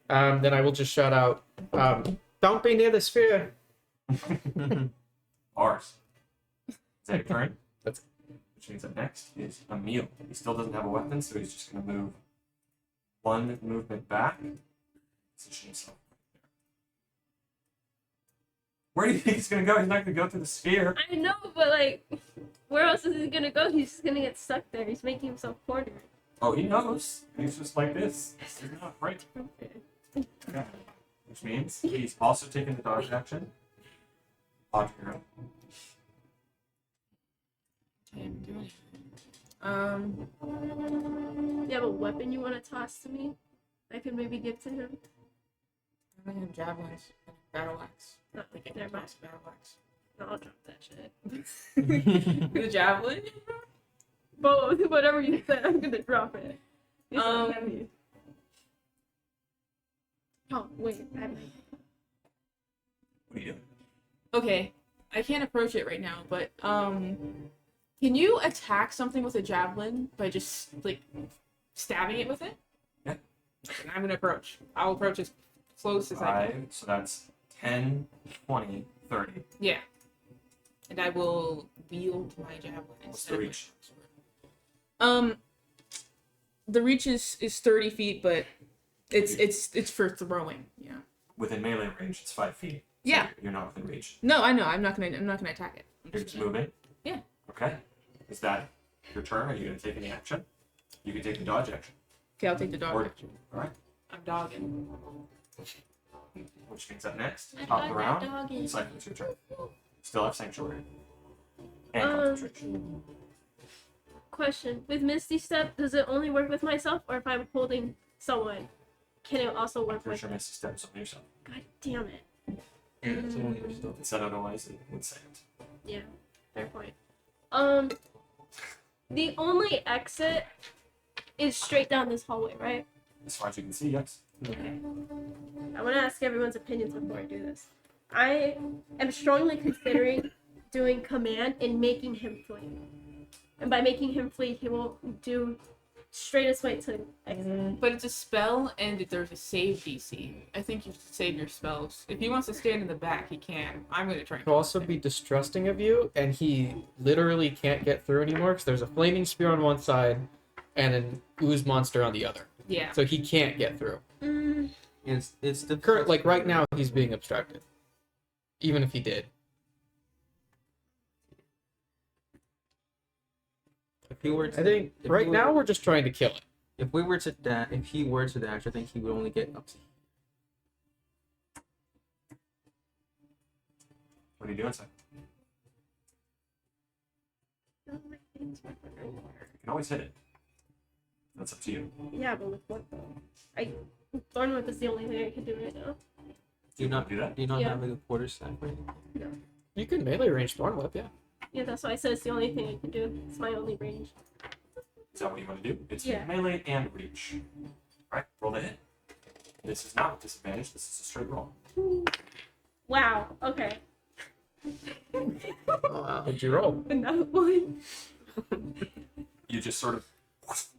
Then I will just shout out, don't be near the sphere. Ours. Is that your turn? That's Which means that next is Emil. He still doesn't have a weapon, so he's just going to move one movement back. Position himself right there. Where do you think he's going to go? He's not going to go through the sphere. I know, but like, where else is he gonna go? He's just gonna get stuck there. He's making himself cornered. Oh, he knows. He's just like this. He's not afraid. Okay. Okay. Which means he's also taking the dodge action. Dodge hero. Can't do anything. You have a weapon you want to toss to me? I could maybe give to him. I have javelins and a battle axe. No, I think I never can mind. toss a battle axe. No, I'll drop that shit. The javelin? Both, whatever you said, I'm gonna drop it. It's not Um, heavy. Oh wait, I have What are you doing? Okay, I can't approach it right now, but can you attack something with a javelin by just like stabbing it with it? Yeah. And I'm gonna approach. I'll approach as close as I can. 5, so that's 10, 20, 30. Yeah. And I will wield my javelin What's instead the of my reach? sword. The reach is 30 feet, but it's for throwing. Yeah. Within melee range, it's 5 feet. So Yeah. You're not within reach. No, I know. I'm not gonna attack it. I'm You're just just moving? Yeah. Okay. Is that your turn? Are you going to take any action? You can take the dodge action. Okay, I'll take the dog Or- action. Alright. I'm dogging. Which means up next, I top got of the that round, dog in. Cycle, it's your turn. Still have Sanctuary. And Um, concentration. Question: with Misty Step, does it only work with myself, or if I'm holding someone, can it also work Pretty with? sure Misty Steps on yourself. God damn it! It's only your stuff. If it said otherwise, it would say it. Yeah, fair point. The only exit is straight down this hallway, right? As far as you can see, yes. Okay. I want to ask everyone's opinions before I do this. I am strongly considering doing command and making him flee. And by making him flee, he will do straightest way to exit. But it's a spell, and there's a save DC. I think you should save your spells. If he wants to stand in the back, he can. I'm gonna try. And He'll also be distrusting of you, and he literally can't get through anymore because there's a flaming spear on one side and an ooze monster on the other. Yeah. So he can't get through. It's the Current, like right now, he's being obstructed. Even if he did. If he were to, I think if right he now were, we're just trying to kill it. if we were to dash, if he were to dash, I think he would only get up to. What are you doing, Cycle? You can always hit it. That's up to you. Yeah, but with what though? Thornwhip is the only thing I can do right now. Do you not do that? Do you not Yeah. have like a quarter staff or anything? You can melee range Thorn Whip, yeah. Yeah, that's why I said it's the only thing I can do. It's my only range. Is that what you want to do? It's Yeah. melee and reach. Alright, roll the hit. This is not with disadvantage, this is a straight roll. Wow. Okay. What'd you roll? Another one. You just sort of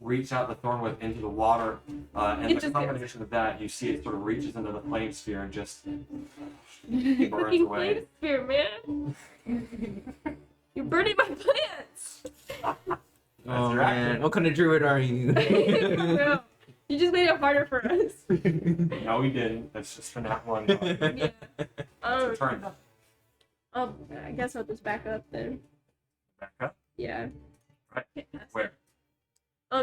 reach out the thorn whip into the water, and It the just combination of that, you see it sort of reaches into the flame sphere and just burns Fucking away. flame spear, man. You're burning my plants. Oh your man, action. what kind of druid are you? No. You just made it harder for us. No, we didn't. That's just for that one. It's Yeah. your turn. I guess I'll just back up then. Back up. Yeah. Right. Get past Where? it.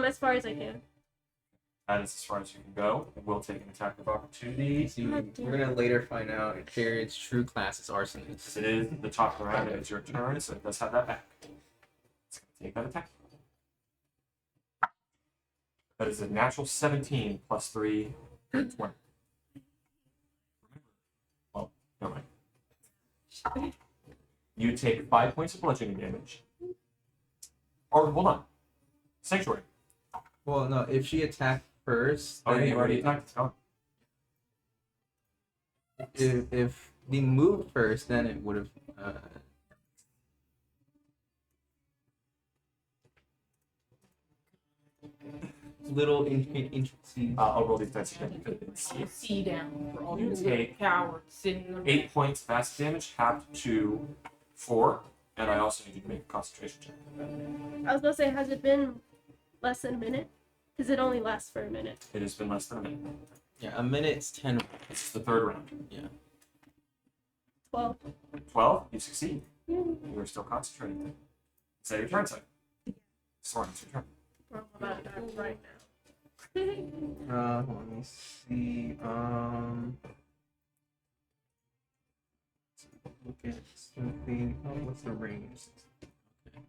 As far as I can. That is as far as you can go. And we'll take an attack of opportunity. See, we're gonna later find out if Jared's true class is arsonist. It is the top of the round, and it's your turn, so it does have that back. It's going to take that attack. That is a natural 17 plus 3, 20. Well, never mind. You take 5 points of bludgeoning damage. Or, hold on. Sanctuary. Well, no, if she attacked first, Oh, then yeah, you already attacked. It's gone. if we moved first, then it would have. Little intricacies. I'll roll these dice again because I didn't see I it. see down for all You you take cowards sitting there. 8 points of acid damage, halved to 4, and I also need you to make a concentration check. I was gonna say, has it been less than a minute? Because it only lasts for a minute. It has been less than a minute. Yeah, a minute's 10. This is the third round. 12. 12, you succeed. You are still concentrating. Is that your turn, sir? Soren, it's your turn. We're about to die right now. Let me see. Look at something. Oh, what's the range? Okay.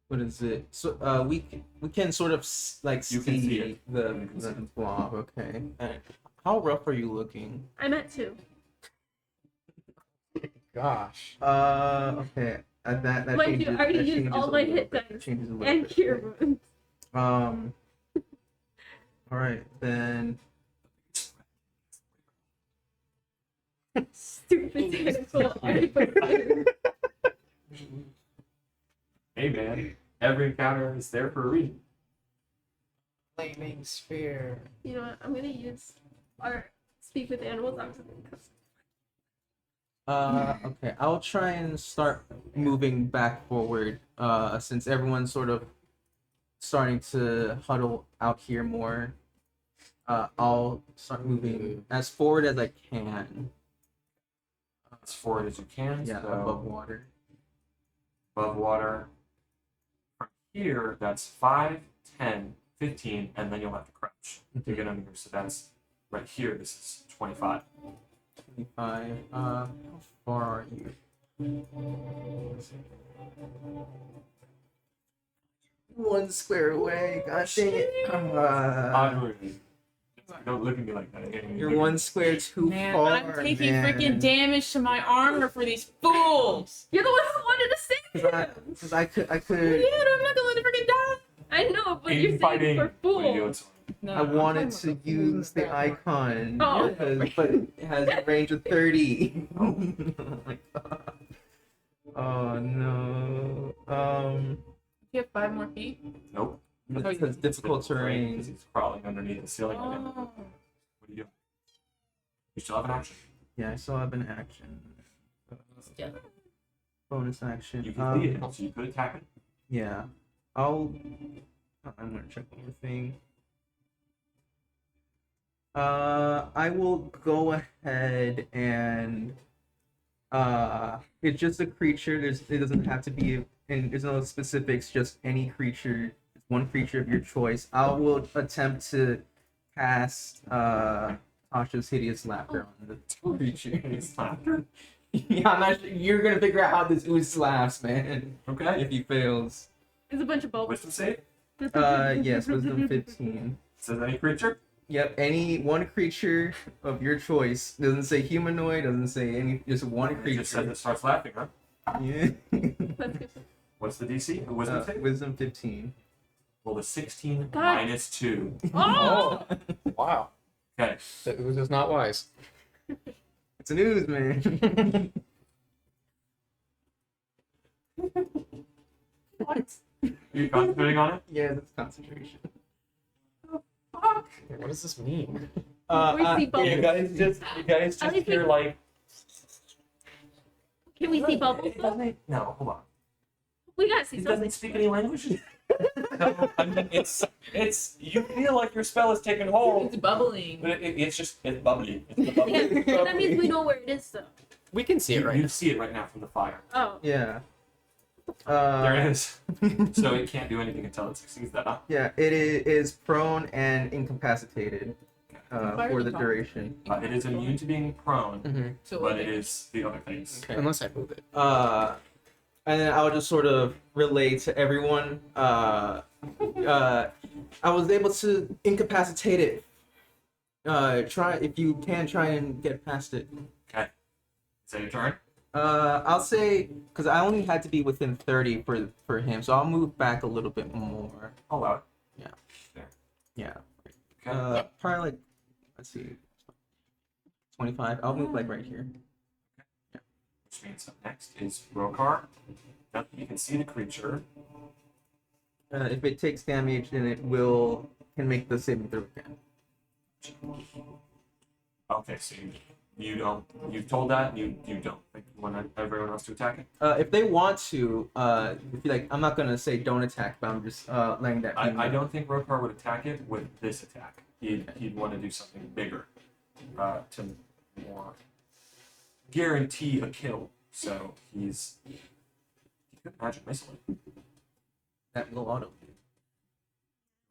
What is it? So, we can sort of like You can see it. the You can see it. blob. Okay. How rough are you looking? I'm at 2. Gosh. Okay. That Mind you, changes. I already that used changes all a my little hit bit. dice Changes a little and bit. cure wounds. All right then. Stupid tentacle. Hey, man. Every encounter is there for a reason. Flaming sphere. You know what? I'm gonna use our speak with animals. Okay, I'll try and start moving back forward, since everyone's sort of starting to huddle out here more. I'll start moving as forward as I can. As forward as you can. Yeah, so above water. above water. From here, that's 5, 10, 15, and then you'll have to crouch to get under here. So that's right here. This is 25. 25. How far are you? One square away. God dang it. Don't look at me like that. I can't even You're look at one you. square too Man, far. I'm taking man. freaking damage to my armor for these fools. You're the one who wanted to save him. Because I could. Yeah, I'm not gonna let it freaking die. I know, but In you're saying fighting, for what are you doing, fools. Soren? No, I I'm wanted talking to about use the that. icon, Oh. but it has a range of 30. Oh my god. Oh no. You have 5 more feet. Nope. Because difficult terrain. Because he's crawling underneath the ceiling. Again. Oh. What are you doing? You still have an action. Yeah, I still have an action. Yeah. Bonus action. You can lead it, so you could attack it. Yeah. I'm gonna check one more thing. I will go ahead and it's just a creature. It doesn't have to be, and there's no specifics. Just any creature, one creature of your choice. I will attempt to cast Tasha's Hideous Laughter on the creature. It's laughter. Yeah, I'm not sure. You're gonna figure out how this ooze laughs, man. Okay. If he fails. There's a bunch of bubbles. Wisdom save. Yes, wisdom 15. Says any creature. Yep, any one creature of your choice. Doesn't say humanoid, doesn't say any, just one It just said creature. it starts laughing, huh? Yeah. That's good. What's the DC? The wisdom save? Wisdom 15. Roll a 16 God. minus 2. Oh! Wow. Okay. That was just not wise. It's an ooze, man. What? Are you concentrating on it? Yeah, that's concentration. What does this mean? We see bubbles. You guys just I think- hear like. Can we see bubbles It though? doesn't- No, hold on. We gotta see He something. doesn't speak any language. No, I mean it's. You feel like your spell is taking hold, It's bubbling. but it's bubbly. It's the bubbly. Yeah, that means we know where it is though. We can see it right You now. see it right now from the fire. Oh. Yeah. There it is. So it can't do anything until it succeeds that. Huh? Yeah, it is prone and incapacitated Fire for the the top. duration. It is immune to being prone, Mm-hmm. So but it is the other things. Okay. Unless I move it. And then I'll just sort of relate to everyone. I was able to incapacitate it. Try if you can try and get past it. Okay. Is that your turn? I'll say because I only had to be within 30 for him, so I'll move back a little bit more. I'll allow it. Yeah. Okay. Probably like let's see, 25. I'll move like right here. Which means up next is Rokar. Now you can see the creature. If it takes damage, then it can make the saving throw again. Okay, so you don't. You've told that. You don't. Like, you want everyone else to attack it. If they want to, if you like, I'm not gonna say don't attack, but I'm just letting that. be I known. don't think Rokar would attack it with this attack. He'd want to do something bigger to more guarantee a kill. So he could magic missile it. That will auto.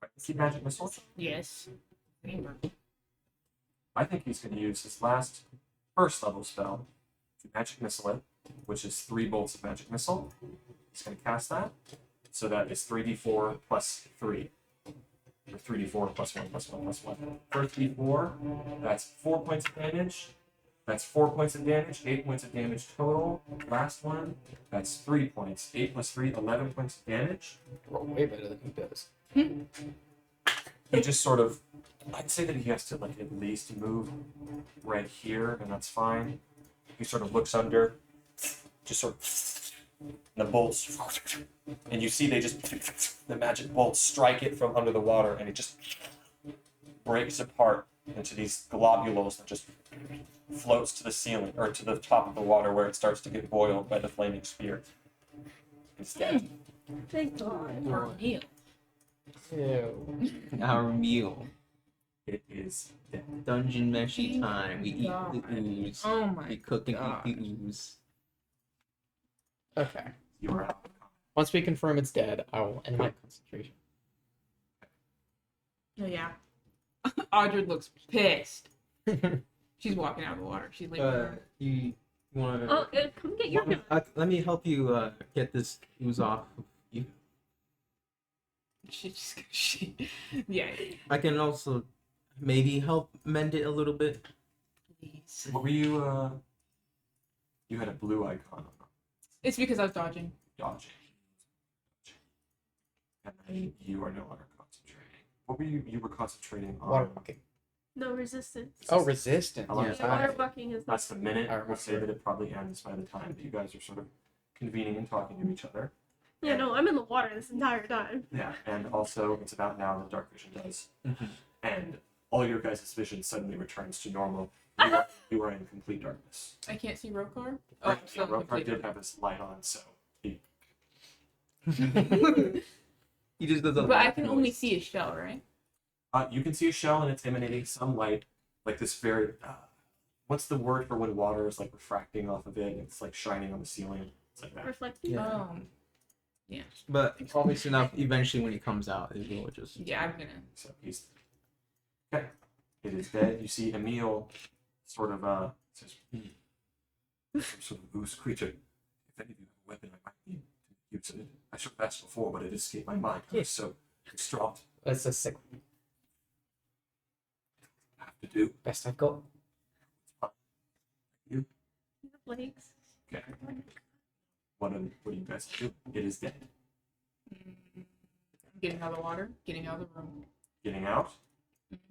Right? Keep magic missile. Yes. I think he's going to use his last first level spell to magic missile it, which is 3 bolts of magic missile. He's going to cast that. So that is 3d4 plus 3. Or 3d4 plus 1 plus 1 plus 1. First d4, that's 4 points of damage. That's 4 points of damage, 8 points of damage total. Last one, that's 3 points. 8 plus 3, 11 points of damage. Roll way better than he does. He just sort of, I'd say that he has to like at least move right here, and that's fine. He sort of looks under, just sort of, and the bolts, and you see they just, the magic bolts strike it from under the water, and it just breaks apart into these globules that just floats to the ceiling, or to the top of the water where it starts to get boiled by the flaming spear. It's dead. Thank God. Or meal. Ew. Our meal. It is dead. Dungeon meshy time. We eat God. the ooze. Oh my We cook and God. eat the ooze. Okay. You are out. Once we confirm it's dead, I will end my concentration. Oh yeah. Audrey looks pissed. She's walking out of the water. She's leaving. You want to? Oh, come get your gun. Let me help you get this ooze off of you. Yeah. I can also maybe help mend it a little bit. Please. What were you, you had a blue icon on It's because I was dodging. dodging. And then you are no longer concentrating. What were you were concentrating on? Water bucking. No resistance. Oh, resistance. How long Yeah. is The water that? bucking is That's the minute. Alright, We'll say that it probably ends by the time that you guys are sort of convening and talking to each other. Yeah, no, I'm in the water this entire time. Yeah, and also it's about now that dark vision does. Mhm. And all your guys' vision suddenly returns to normal. You are in complete darkness. I can't see Rokar. Oh, Right, so Rokar did have his light on, so he, He just doesn't. But I like can noise. only see a shell, right? you can see a shell and it's emanating some light, like this very. What's the word for when water is like refracting off of it? And it's like shining on the ceiling. It's like that. Reflecting. Yeah. Yeah. But obviously enough. Eventually, when he comes out, it will just. Yeah, I'm gonna. So he's okay. It is dead. You see Emil sort of says, some sort of goose creature. If any of you have a weapon, I might need to use it. I should have asked before, but it escaped my mind. I was so distraught. That's a sick I have to do. best I've got. Legs. Okay. What do you guys do? It is dead. Getting out of the water. Getting out of the room. Getting out.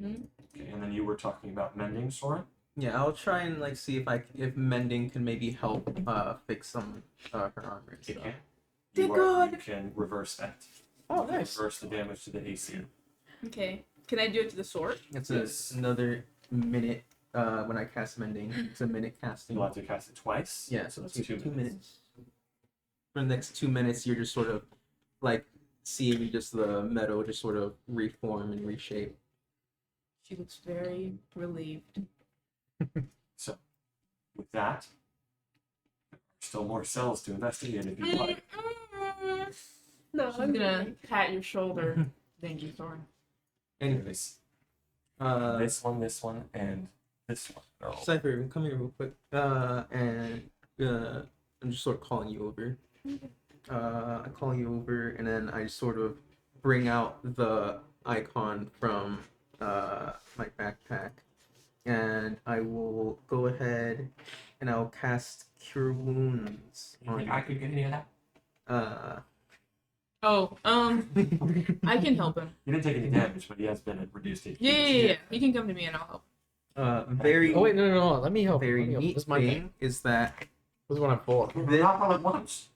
Mm-hmm. Okay, and then you were talking about mending, Sora. Yeah, I'll try and like see if mending can maybe help fix some her armor and It stuff. can. Thank You God. can reverse that. Oh, You can nice. Reverse the damage to the AC. Okay. Can I do it to the sword? It's Yes. another minute when I cast mending. It's a minute casting. You'll have to cast it twice. Yeah, so that's two 2 minutes. For the next 2 minutes, you're just sort of like seeing just the metal just sort of reform and reshape. She looks very relieved. So, with that, Still more cells to investigate if you like. No, She's I'm gonna pat your shoulder. Thank you, Thorn. Anyways, This one, and this one. They're all- Cypher, come here real quick. And I'm just sort of calling you over. I call you over, and then I sort of bring out the icon from my backpack, and I will go ahead and I'll cast Cure Wounds You on think I could get any of that? Oh, I can help him. He didn't take any damage, but he has been at reduced HP. Yeah. You can come to me and I'll help. Very Oh wait, no. Let me help. very Let me help. neat This is my thing game. is that This is what I'm for. Not all at once.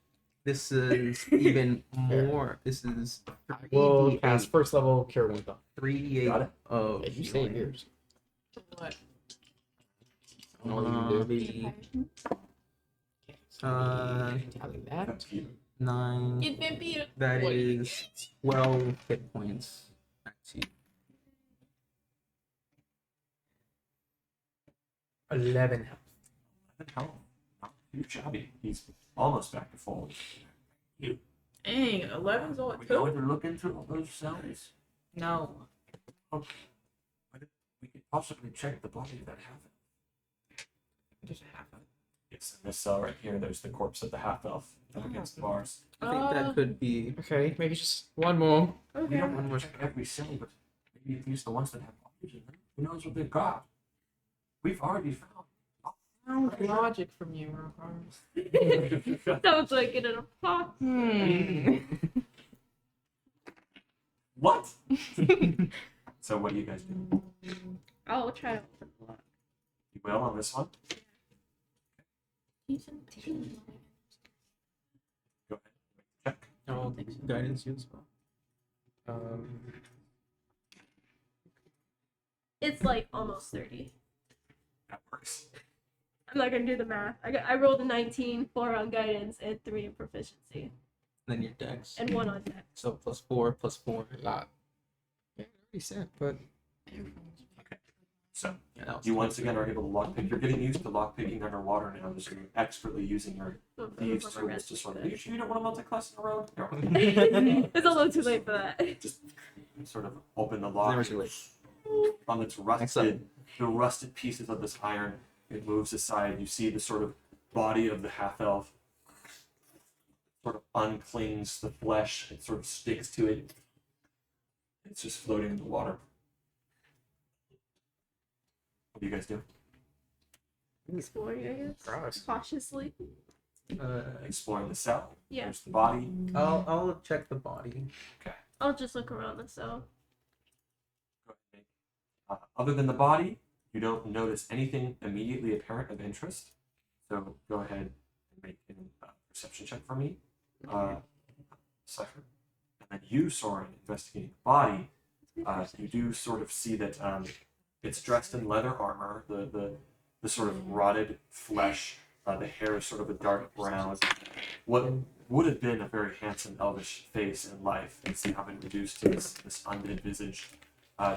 this is even more. This is We'll 3d8 cast first level cure wounds on. 3d8 Got it. of Hey, you say healing. yours. What? I don't know what you can do. Maybe Tally that. Up to you. 9. It may be. That Wait. is 12 hit points. Back to you. 11 health. Health. Not too shabby. He's almost back to full. Dang, 11's all it We took. going to look into all those cells. No. We could possibly check the body of that half. Just half of it. Yes, in this cell right here, there's the corpse of the half elf up against the bars. I think that could be. Okay, maybe just one more. We Okay. don't want to check every cell, but maybe use the ones that have bodies in them. Who knows what they've got? We've already found. Sound logic from you, Rohan. Sounds like it in a pot. What? So what do you guys do? I'll try to open the lock. You will on this one? Go ahead. Check. Oh, guidance you as well. It's like almost 30. That works. I'm not gonna do the math. I rolled a 19, 4 on guidance, and 3 in proficiency, Then your dex. and 1 on dex. So +4, +4. A lot. Yeah, I already said, but So Yeah, that was you once again are able to lockpick. You're getting used to lockpicking underwater now, so you're expertly using your thieves tools to sort of. You sure you don't want to multi-class in a row? It's a little too late for that. Just sort of open the lock. Never too late. On its rusted, the rusted pieces of this iron, it moves aside. You see the sort of body of the half elf sort of unclings the flesh. It sort of sticks to it. It's just floating in the water. What do you guys do? Exploring, I guess. gross. Cautiously. Exploring the cell. Yeah. There's the body. I'll check the body. I'll just look around the cell. Go ahead and make- other than the body, you don't notice anything immediately apparent of interest. So go ahead and make a perception check for me, Cypher. And then you, Soren, investigating the body, you do sort of see that it's dressed in leather armor. The sort of rotted flesh, the hair is sort of a dark brown. What would have been a very handsome elvish face in life is now been reduced to this undead visage.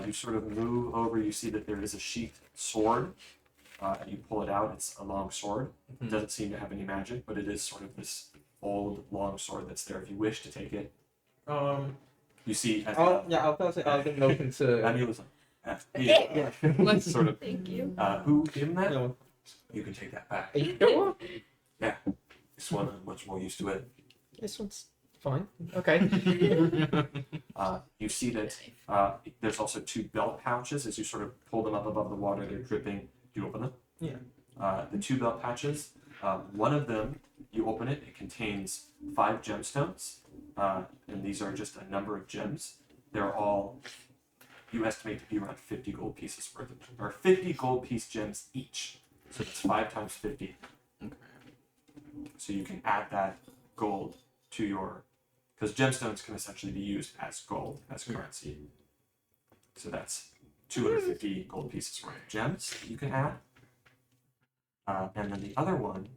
You sort of move over, you see that there is a sheathed sword. You pull it out, it's a long sword. It doesn't seem to have any magic, but it is sort of this old long sword that's there if you wish to take it. You see, I'll say I'll get open to. Amula's like, sort of, Thank you. who gave him that? No. You can take that back. Are you sure? Yeah, this one, I'm much more used to it. This one's fine. Okay. You see that there's also 2 belt pouches. As you sort of pull them up above the water, they're dripping. Do you open them? Yeah. The 2 belt pouches, one of them, you open it, it contains 5 gemstones, and these are just a number of gems. They're all, you estimate to be around 50 gold pieces worth of, or 50 gold piece gems each. So that's 5 times 50. Okay. So you can add that gold to your, because gemstones can essentially be used as gold, as currency. So that's 250 gold pieces worth of gems that you can add. And then the other one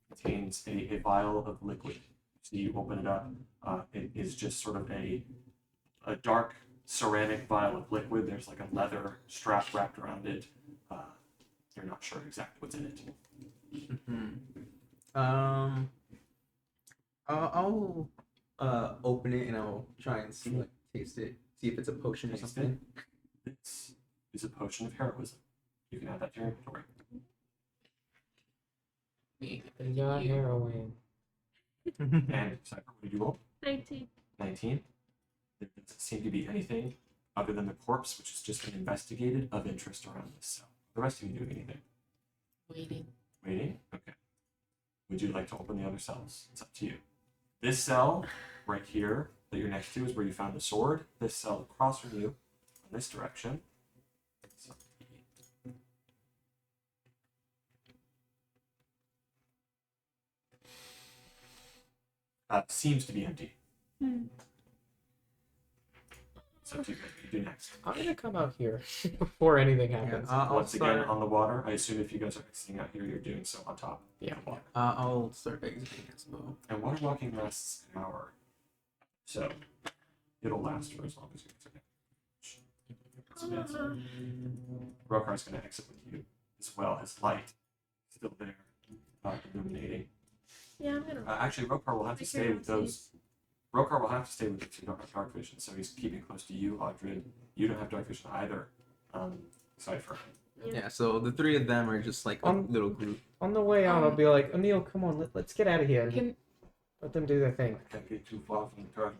contains a vial of liquid. So you open it up, it is just sort of a dark ceramic vial of liquid. There's like a leather strap wrapped around it. You're not sure exactly what's in it. I'll open it and I'll try and see like taste it, see if it's a potion or something. It's a potion of heroism. You can add that to your inventory. They got heroin. And Cypher, what did you roll? 19. 19. There doesn't seem to be anything other than the corpse, which has just been investigated, of interest around this cell. The rest of you doing anything? Waiting. Waiting? Okay. Would you like to open the other cells? It's up to you. This cell right here that you're next to is where you found the sword. This cell across from you, in this direction. Seems to be empty. It's up to you guys what you do next. I'm gonna come out here before anything happens. I'll Once again, start. on the water, I assume if you guys are exiting out here, you're doing so on top. Yeah. of the water. I'll start exiting as well. And water walking lasts an hour. So it'll last for as long as you exit. Rokar's going to exit with you as well. His light still there, illuminating. Yeah, I'm gonna. Actually, Rokar will have to stay with those. Rokar will have to stay with the two don't have dark vision, so he's keeping close to you, Audred. You don't have dark vision either. Cypher. Yeah, so the three of them are just like a little group. On the way out, I'll be like, Emil, come on, let's get out of here. Can Let them do their thing. I can't get too far from the turtle.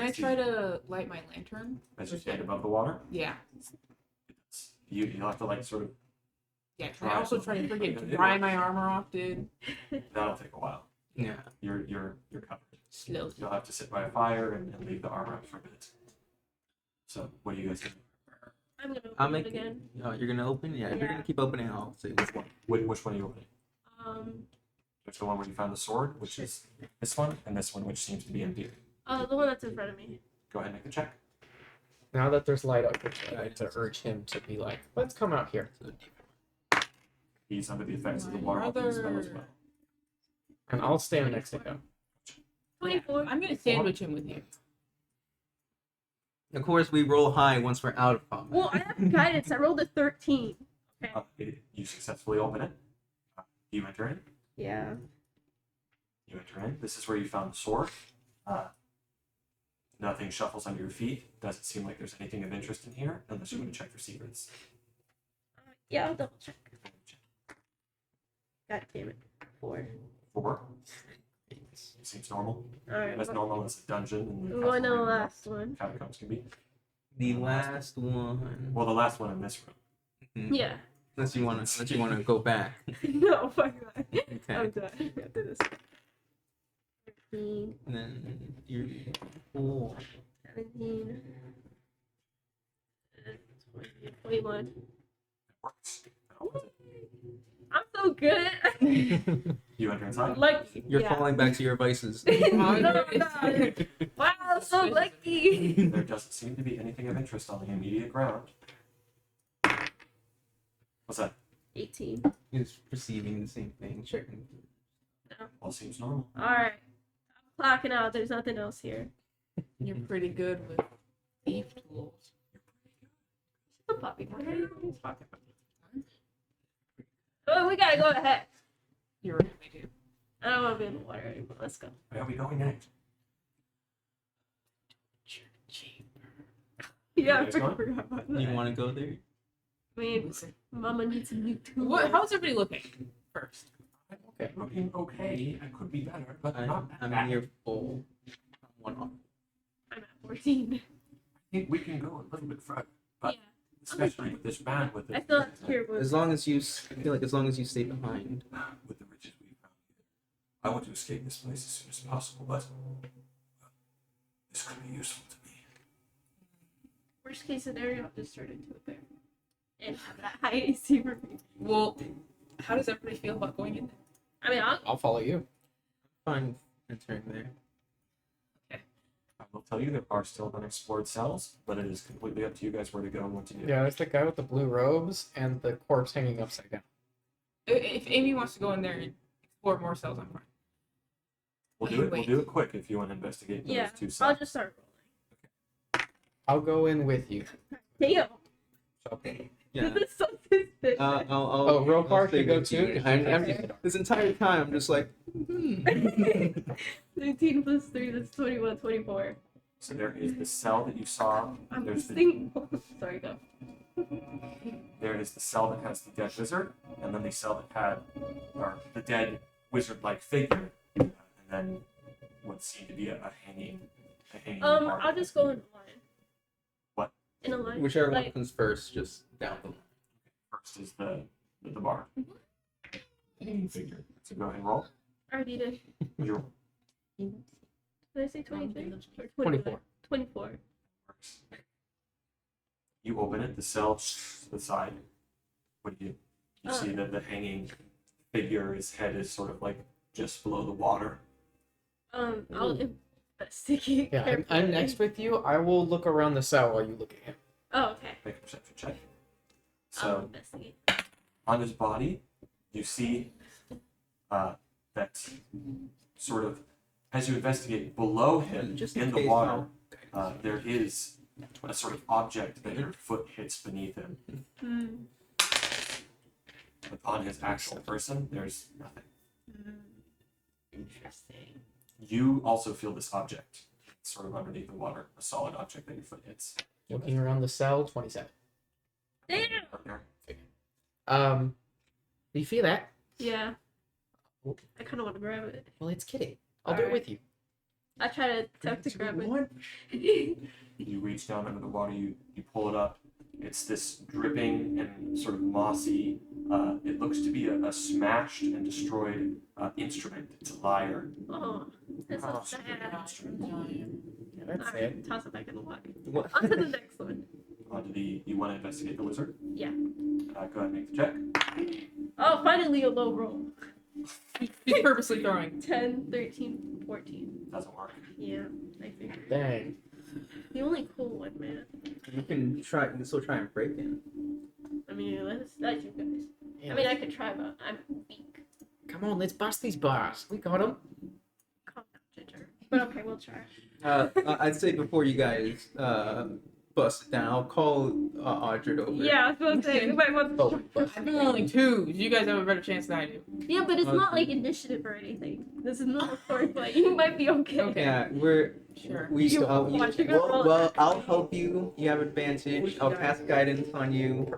I try to light my lantern? As you stand above the water, Yeah. you'll have to like sort of. Yeah. Can I also try to freaking dry my armor off, dude? That'll take a while. Yeah. You're covered. Slowly. You'll have to sit by a fire and leave the armor up for a bit. So, what do you guys do? I'm gonna open I'll it make again. You're gonna open? Yeah, if you're gonna keep opening, I'll say which one. Which one are you opening? There's the one where you found the sword, which is this one, and this one, which seems to be empty. The one that's in front of me. Go ahead and make the check. Now that there's light, I'd like to urge him to be like, let's come out here. He's under the effects of the water walking spell as well. And I'll stand next to him. 24. I'm gonna sandwich him with you. Of course, we roll high once we're out of combat. Well, I have guidance. I rolled a 13. You successfully open it. You enter in. Yeah. You enter in. This is where you found the sword. Nothing shuffles under your feet. Doesn't seem like there's anything of interest in here, unless you want to check for secrets. Yeah, I'll double check. God damn it. 4. 4. Seems normal. Alright. As normal as a dungeon and I'm going to the last one. catacombs can be. The last one. Well, the last one in this room. Yeah. Unless you wanna go back. No, fuck that. Okay. I'm done after this. 13, And then you're 4. 17, 20, 21. Works. I'm so good. You enter inside. Like, You're yeah. falling back to your vices. No, no. Wow, I'm so lucky. There doesn't seem to be anything of interest on the immediate ground. What's that? 18. He's perceiving the same thing, checking. All seems normal. Alright. I'm clocking out. There's nothing else here. You're pretty good with thief tools. The puppy. Oh, we gotta go ahead. You're right, I do. I don't want to be in the water anymore. Let's go. Where are we going next? Yeah, I guys going? forgot about that. You want to go there? I mean, Mama needs some new tools. What? How's everybody looking first? Okay, looking okay. I could be better, but not that I'm bad. near full. One off. I'm at 14. I think we can go a little bit further, but Yeah. especially with this man with the I thought here was. As long as you, I feel like as long as you stay behind. with the riches we found here. I want to escape this place as soon as possible, but this could be useful to me. Worst case scenario, I'll just turn into a bear. And have that high AC for me. Well, how does everybody feel about going in there? I mean, I'll follow you. Fine, entering there. I will tell you there are still unexplored cells, but it is completely up to you guys where to go and what to do. Yeah, there's the guy with the blue robes and the corpse hanging upside down. If Amy wants to go in there and explore more cells, I'm fine. We'll do it. We'll Wait. do it quick if you want to investigate those yeah, two I'll cells. just start I'll go in with you. rolling. Damn. So, Yeah. This is so suspicious. I'll real car I'll stay can go with you. too? This entire time, I'm just like, 13 plus 3, that's 21, 24. So there is the cell that you saw. I'm There's just the, thinking. Sorry, go. there is the cell that has the dead wizard, and then the cell that had, or the dead wizard-like figure, and then what seemed to be a hanging bar. I'll just go in a line. What? In a line. whichever one Like, comes first, just down the line. First is the bar. Hanging figure. So go ahead and roll. I already did. What'd you roll? Did I say 23? Or 24. 24. Works. You open it, the cell to the side. What do? You see that the hanging figure, his head is sort of like just below the water. I'll investigate. Yeah, I'm carefully. next with you. I will look around the cell while you look at him. Oh, okay. Make a perception check. I'll So investigate. on his body, you see that sort of, as you investigate below him Just in the case water, I'll- there is a sort of object that your foot hits beneath him. Hmm. But on his actual person, there's nothing. Interesting. You also feel this object sort of underneath the water, a solid object that your foot hits. Looking around the cell, 27. Damn! Partner. Do you feel that? Yeah. I kind of want to grab it. Well, it's kidding. I'll do it Alright. with you. I try to attempt to grab it. You reach down under the water, you pull it up. It's this dripping and sort of mossy, it looks to be a smashed and destroyed instrument. It's a lyre. Oh, that's so Oh, sad. Yeah, that's Alright, it. toss it back in the water. What? On to the next one. Onto you want to investigate the wizard? Yeah. Go ahead and make the check. Oh, finally a low roll. He's purposely throwing. 10, 13, 14. Doesn't work. Yeah, I figured. Dang. The only cool one, man. You can still try and break it. I mean, that's you guys. Yeah, I mean, I could try, but I'm weak. come on, let's bust these bars. We got them. Calm down, Ginger. But okay, we'll try. I'd say before you guys bust it down, I'll call Audrey over. Yeah, I was going to say, we might want to Oh, bust I've been only two. You guys have a better chance than I do. Yeah, but it's not like initiative or anything. This is normal story play. You might be okay. Okay. Yeah, Sure. we You still. watching us roll. Well, I'll help you. You have advantage. I'll cast guidance on you.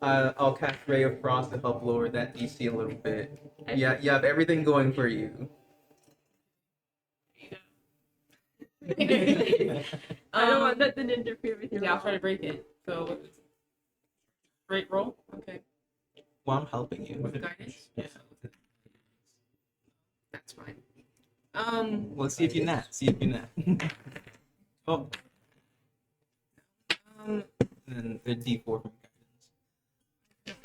I'll cast Ray of Frost to help lower that DC a little bit. Yeah, you have everything going for you. I don't want nothing to interfere with your Yeah, I'll roll. try to break it. So, great roll. Okay. Well, I'm helping you. With Guidance. Yeah. That's fine. Well, see if you're not. See if you're not. Oh, and the D4 from guidance.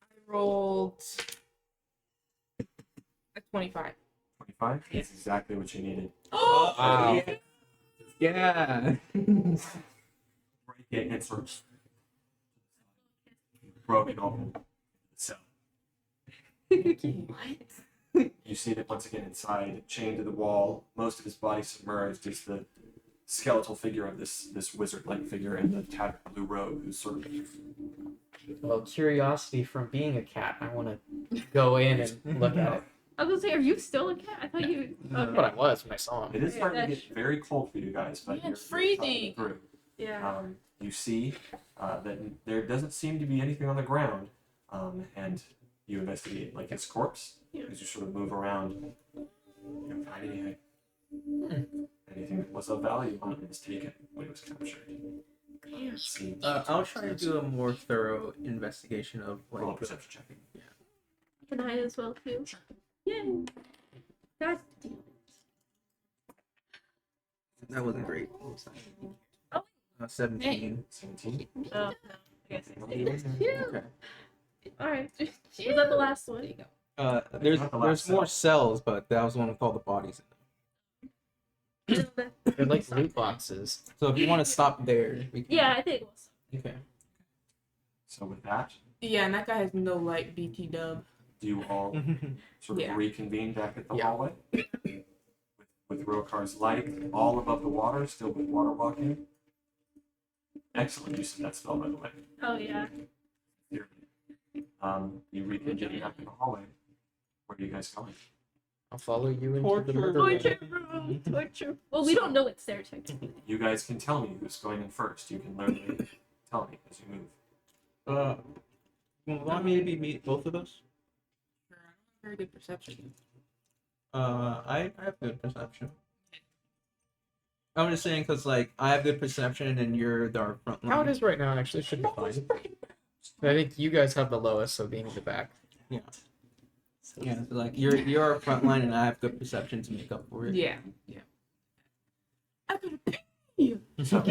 I rolled a 25. 25? That's exactly what you needed. Oh! Wow. Yeah. Break it and sort of broken open the cell. You see that once again inside, chained to the wall, most of his body submerged, is the skeletal figure of this wizard-like figure in the tattered blue robe, who's sort of Well, curiosity from being a cat, I want to go in and look at it. I was gonna say, are you still a cat? I thought you. That's Okay. what I was when I saw him. It is starting to get very cold for you guys, but Yeah, it's you're freezing. through. Yeah. You see that there doesn't seem to be anything on the ground, and you investigate like his corpse Yeah. as you sort of move around. You don't find anything. Anything that was of value on him is taken when it was captured. Damn. Seems I'll try to do a more thorough investigation of roll a like. perception checking. Can I as well too? Yay. God damn it. That wasn't great. Oh. 17. 17. Oh, no. I guess I stayed. Okay. Alright. Was that the last one? There's Not the last more cell. cells, but that was the one with all the bodies. They're like loot boxes. So if you want to stop there, we can. Yeah, I think it was. Okay. So with that, Yeah, and that guy has no light BT dub. do you all sort of Yeah. reconvene back at the Yeah. hallway? With Rokar's light all above the water, still with water walking. Excellent use of that spell, by the way. Oh yeah. You reconvene back in the hallway. Where are you guys going? I'll follow you into Torture the murder room. Torture room. Torture. Well, we don't know it's there technically. You guys can tell me who's going in first. You can literally tell me as you move. You want me to meet both of us? Sure, I don't have very good perception. I have good perception. I'm just saying because like I have good perception and you're the front line. How it is right now actually should be fine. I think you guys have the lowest, so being in the back. Yeah. Yeah, so like you're front line and I have good perception to make up for it. Yeah. I gotta pee. So,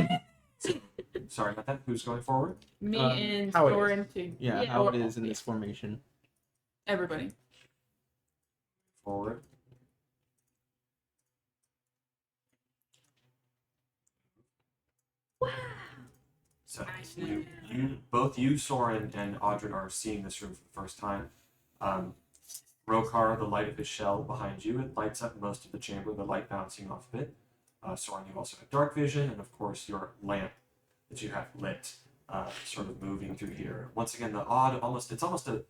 sorry about that. Who's going forward? Me Uh, and how it is. Soren too. Yeah, Yeah. how it is in this formation. Everybody. Forward. Wow. So Nice. both you, Soren, and Audrin are seeing this room for the first time. Rokar, the light of his shell behind you, it lights up most of the chamber, the light bouncing off of it. Soren, you also have dark vision, and of course your lamp that you have lit, sort of moving through here. Once again, it's almost a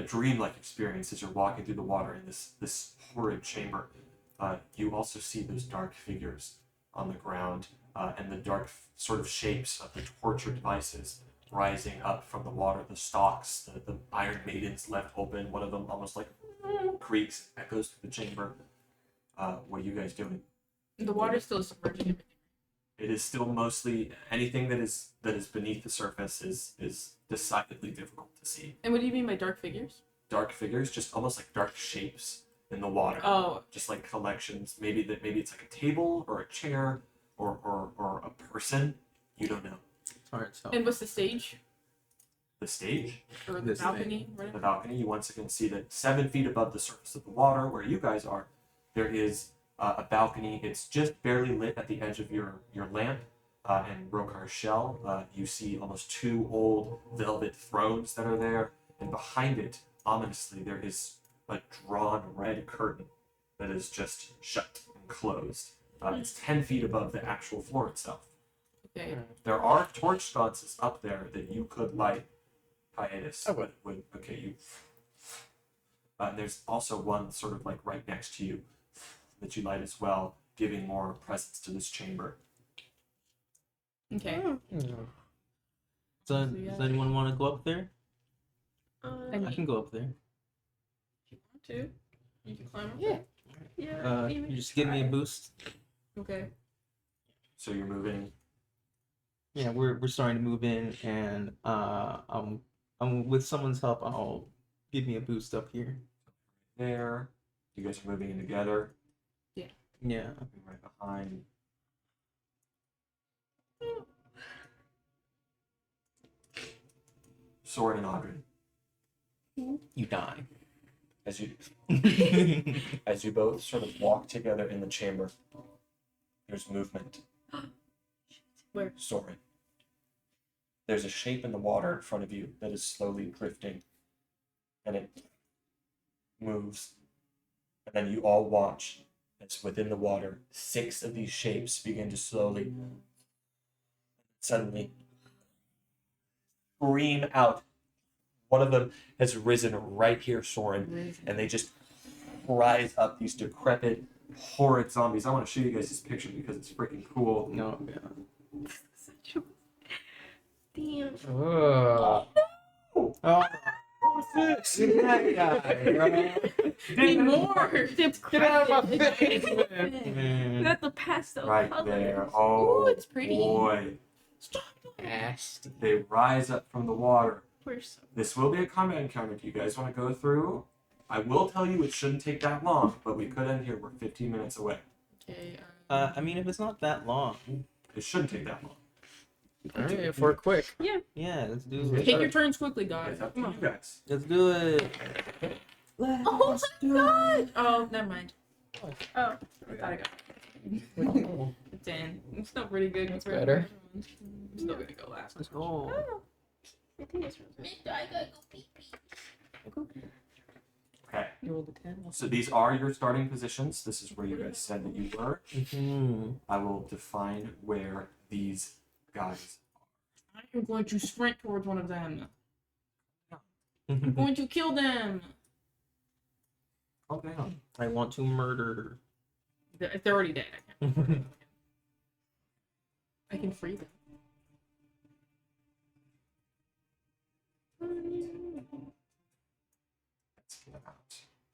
dreamlike experience as you're walking through the water in this horrid chamber. You also see those dark figures on the ground, and the dark sort of shapes of the torture devices rising up from the water, the stalks, the Iron Maidens left open, one of them almost like creaks, echoes through the chamber. What are you guys doing? The water's still submerging everything. It is still mostly anything that is beneath the surface is decidedly difficult to see. And what do you mean by dark figures? Dark figures, just almost like dark shapes in the water. Oh, Just like collections. Maybe it's like a table or a chair or a person. You don't know. It's hard to tell. and what's the stage The stage, or the This balcony? the Whatever. balcony, you once again see that 7 feet above the surface of the water, where you guys are, there is a balcony. It's just barely lit at the edge of your lamp. And Rokar's shell, you see almost 2 old velvet thrones that are there, and behind it, ominously, there is a drawn red curtain that is just shut and closed. It's 10 feet above the actual floor itself. Okay. There are torch sconces up there that you could light. Hiatus I would. would okay you. And there's also one sort of like right next to you that you light as well, giving more presence to this chamber. Okay. Does anyone want to go up there? I can go up there. If you want to, you can climb up. Yeah. Yeah. You just give me a boost. Okay. So you're moving. Yeah, we're starting to move in, and I'm with someone's help. I'll give me a boost up here. There. You guys are moving in together. Yeah. Moving right behind. Sword and Audrin. You die. As you as you both sort of walk together in the chamber, there's movement. Where? Soren. There's a shape in the water in front of you that is slowly drifting, and it moves. And then you all watch as within the water, 6 of these shapes begin to slowly, suddenly scream out. One of them has risen right here, Soren, and they just rise up, these decrepit, horrid zombies. I want to show you guys this picture because it's freaking cool. No. Yeah. Damn. Oh. Oh. What's this? That guy, bro. Need more. Get out of my face, man. Got the pastel Right color. there. Oh, Ooh, it's pretty. boy. Nasty. They rise up from the water. We're so This will be a combat encounter. Do you guys want to go through? I will tell you it shouldn't take that long, but we could end here. We're 15 minutes away. Okay. I mean, if it's not that long, It shouldn't take that long. Alright, if we're quick. yeah, let's do it. Take your turns quickly, guys. It's up to Come you on. guys. Let's do it. Oh my god! Oh, never mind. Oh. I thought I got it. 10. It's still pretty good. That's compared to better. the other ones. I'm still gonna go last. Let's go. Oh. I think it's I gotta go pee pee. Okay. You rolled a 10. So these are your starting positions. This is where you guys said that you were. Mm-hmm. I will define where these guys I'm going to sprint towards one of them. I'm going to kill them. Calm down. I want to murder. If they're already dead, I can. I can free them. Let's get them out.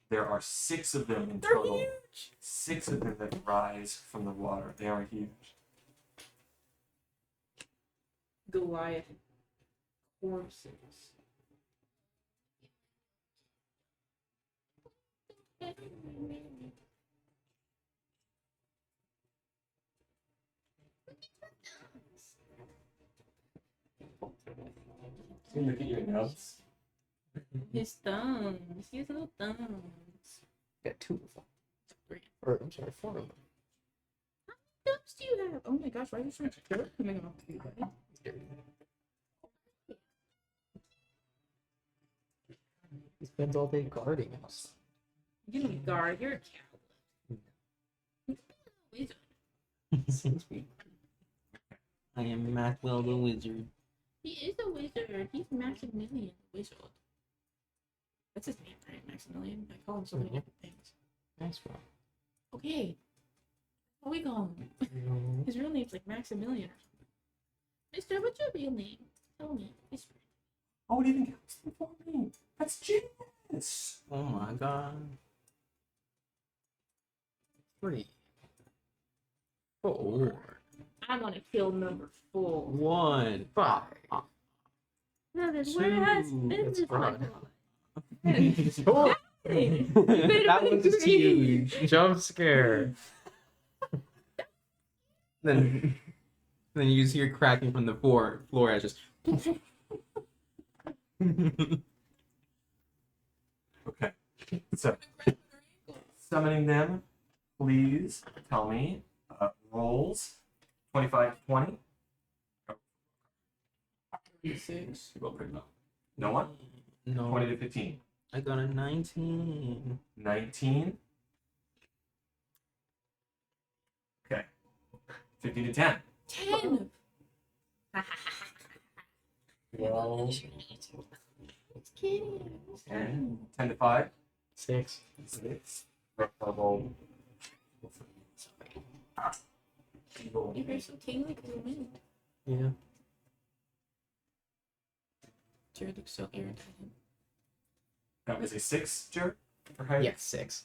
There are 6 of them in They're total. huge. 6 of them that rise from the water. They are huge. Goliath corpses. Look at your notes. His thumbs. His little thumbs. Got 2 of them. Three. Or, I'm sorry, 4 of them. Thumbs do you have? Oh my gosh, why is there so much dirt coming off of you, buddy? He spends all day guarding us. You don't guard, you're a coward. Wizard. Seems weird. I am Macwell the Wizard. He is a wizard. He's Maximilian the Wizard. That's his name, right? Maximilian? I call him so many different things. Maxwell. Okay. What we call him? His real name's like Maximilian or something. Mister, what's your real name? Tell me. Whisper. Oh, it even counts them for me. That's genius. Oh my god. 3, 4, I'm gonna kill number 4. 1, 5. No, this where has this That's is my Oh, that one's just Green. huge. Jump scare. Then you just hear cracking from the floor as just. Okay. So, summoning them, please tell me rolls 25 to 20. 36. You go pretty low. No one? No, 20 to 15. I got a 19. 19. Okay. 15 to 10. 10. Well, It's kidding. 10. 10 to 5. 6. 6. Roll. You guys so tingly because of wind. yeah. Jared looks so irritated. That was a 6, Jared? For height? Yeah, 6.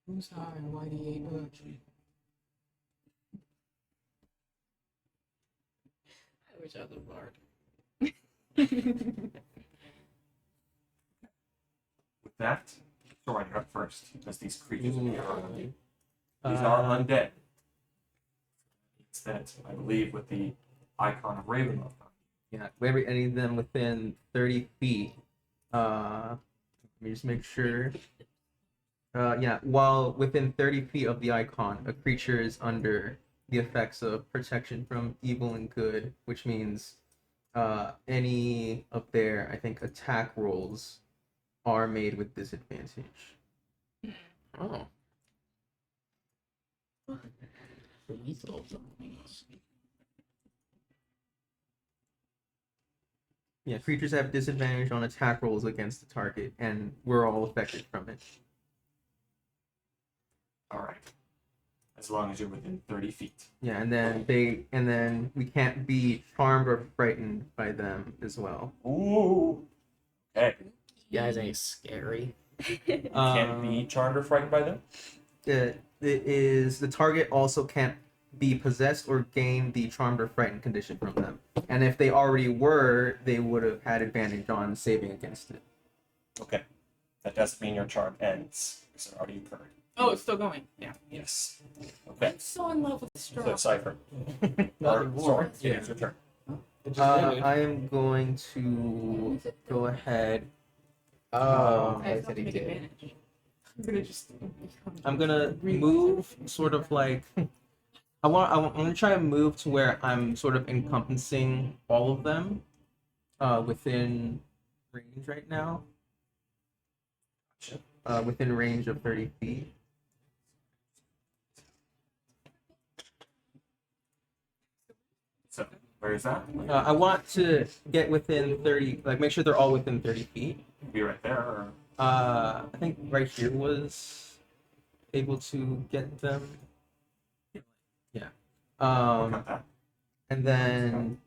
Who's high and why do you eat much? I wish I was a bard. With that, Soren, you're up first, as these creatures Ooh. are. These are undead. It's that, I believe, with the icon of Ravenloft on. Yeah, any of them within 30 feet. Let me just make sure. Yeah, while within 30 feet of the icon, a creature is under the effects of protection from evil and good, which means any of their, I think, attack rolls are made with disadvantage. Oh. Yeah, creatures have disadvantage on attack rolls against the target, and we're all affected from it. Alright. As long as you're within 30 feet. Yeah, and then we can't be charmed or frightened by them as well. Ooh! Okay. You guys ain't scary. Can't be charmed or frightened by them? It is the target also can't be possessed or gain the charmed or frightened condition from them. And if they already were, they would have had advantage on saving against it. Okay. That doesn't mean your charm ends, because it already occurred. Oh, it's still going. Yeah. Yes. Okay. I'm so in love with the straw. So, Cypher. Nothing more. Soren, Yeah. it's your turn. It just I ended. am going to go ahead. Oh, I I have said to he make did. advantage. I'm gonna just. I'm gonna move sort of like I'm gonna try to move to where I'm sort of encompassing all of them within range right now. Gotcha. within range of 30 feet. So where is that? I want to get within 30, like make sure they're all within 30 feet. Be right there. Or... I think right here was able to get them. Yeah. got that. And then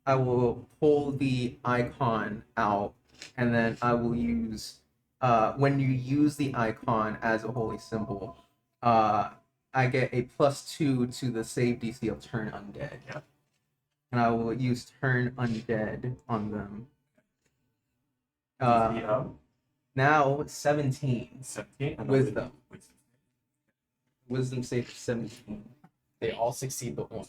I will pull the icon out, and then I will use, when you use the icon as a holy symbol, I get a +2 to the save DC of turn undead. Yeah. And I will use turn undead on them. DC of Now 17. 17. And Wisdom. Wisdom. Wisdom save 17. They all succeed but one.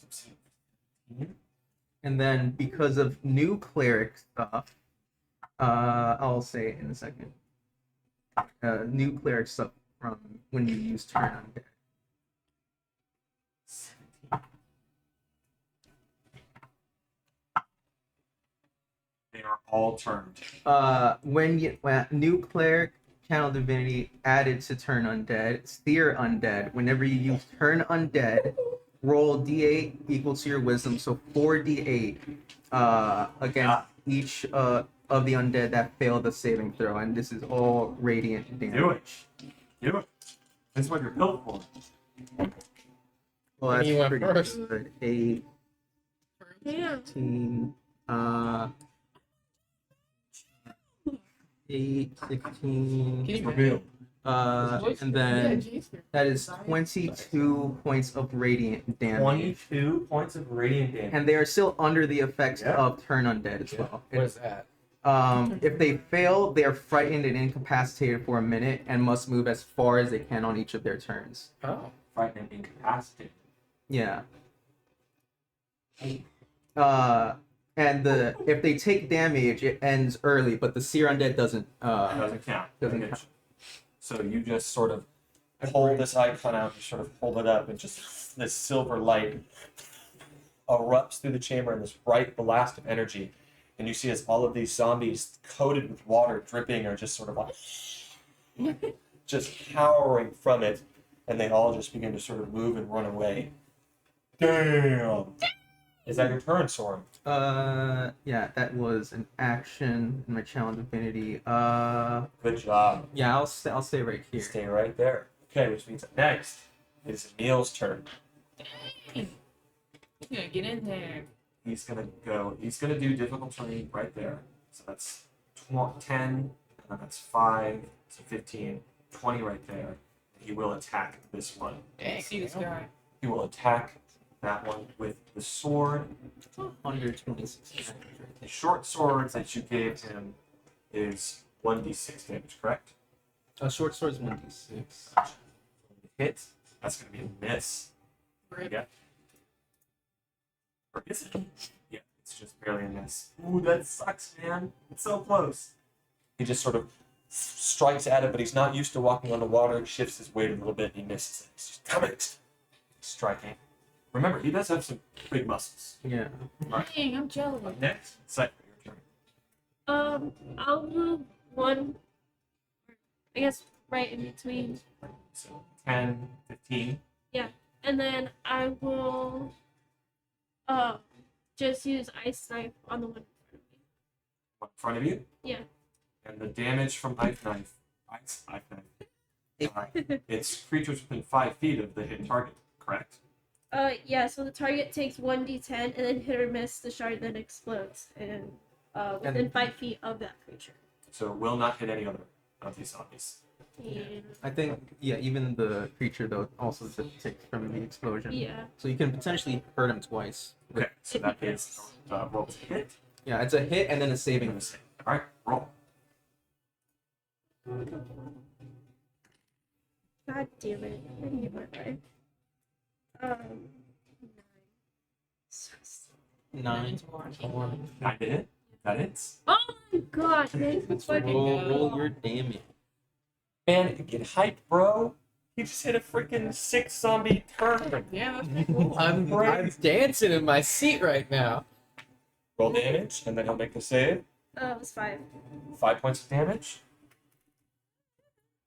And then because of new cleric stuff, I'll say it in a second. New cleric stuff from when you use turn undead. 17. They are all turned. When new cleric channel divinity added to turn undead, steer undead. Whenever you use turn undead, roll d8 equal to your wisdom, so 4d8 against each of the undead that failed the saving throw, and this is all radiant damage. Do it. Do it. This is what you're built for. Well, that's You went pretty first. good. 8, Yeah. 16, 8, 16, Reveal. and then that is 22 points of radiant damage. 22 points of radiant damage. And they are still under the effects Yeah. of turn undead as well. What is that? If they fail, they are frightened and incapacitated for a minute and must move as far as they can on each of their turns. Oh. Frightened and incapacitated. Yeah. If they take damage, it ends early, but the seer undead doesn't. Doesn't count. Doesn't Okay. count. So you just sort of pull this icon out, you sort of hold it up, and just this silver light erupts through the chamber in this bright blast of energy. And you see as all of these zombies coated with water dripping are just sort of like just cowering from it, and they all just begin to sort of move and run away. Damn! Is that your turn, Soren? Yeah, that was an action in my challenge divinity. Good job. Yeah, I'll stay right here. Stay right there. Okay, which means that next is Neil's turn. He's gonna get in there. He's gonna do difficult terrain right there. So that's 10, and then that's 5, so 15, 20 right there. He will attack this one. Dang, see this guy. He will attack that one with the sword. 126 damage. The short sword that you gave him is 1d6 damage, correct? Short sword's 1d6. Hit. That's gonna be a miss. Rip. Yeah. Or is it? Yeah, it's just barely a miss. Ooh, that sucks, man. It's so close. He just sort of strikes at it, but he's not used to walking on the water. Shifts his weight a little bit, and he misses it. He's just, damn it! Striking. Remember, he does have some big muscles. Yeah. Dang, I'm jealous. Up next, Cypher, your turn. I'll move one, I guess, right in between, So 10, 15. and then I will, just use ice knife on the one in In front of you. Yeah. And the damage from ice knife, it's creatures within 5 feet of the hit target, correct? Yeah. So the target takes 1d10, and then hit or miss, the shard then explodes, and within 5 feet of that creature. So it will not hit any other of these zombies. And I think, yeah, even the creature, though, also takes from the explosion. yeah. So you can potentially hurt him twice. Okay, so that is roll to hit. Yeah, it's a hit and then a saving. And a save. All right, roll. God damn it! I need my life. 9. 9. 9 to hit. That hits. Oh my god! Let's Fucking Roll your damage. Man, get hyped, bro. He just hit a freaking 6 zombie turn. Yeah, that's pretty cool. I'm dancing in my seat right now. Roll damage, and then he'll make the save. it was 5. 5 points of damage.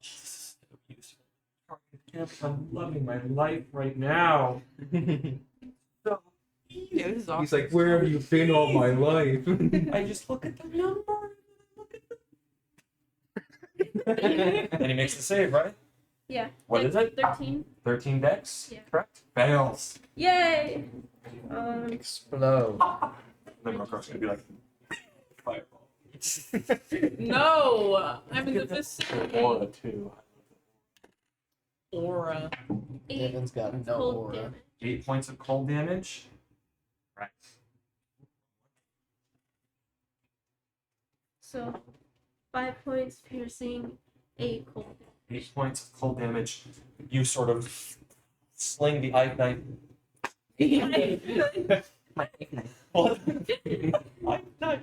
This is so useful. I'm loving my life right now. So Yeah, this is awesome. He's like, where have you been all my life? I just look at the number. And he makes the save, right? Yeah. What is it? 13. 13 dex? Yeah. Correct? Fails. Yay! Explode. Then Rokar's gonna be like, fireball. No, I'm in the vicinity. Aura too. Aura. 8 Evan's got no cold aura. damage. 8 points of cold damage. Right. So 5 points piercing, 8 cold damage. 8 points of cold damage. You sort of sling the ice knife. What? Ice knife.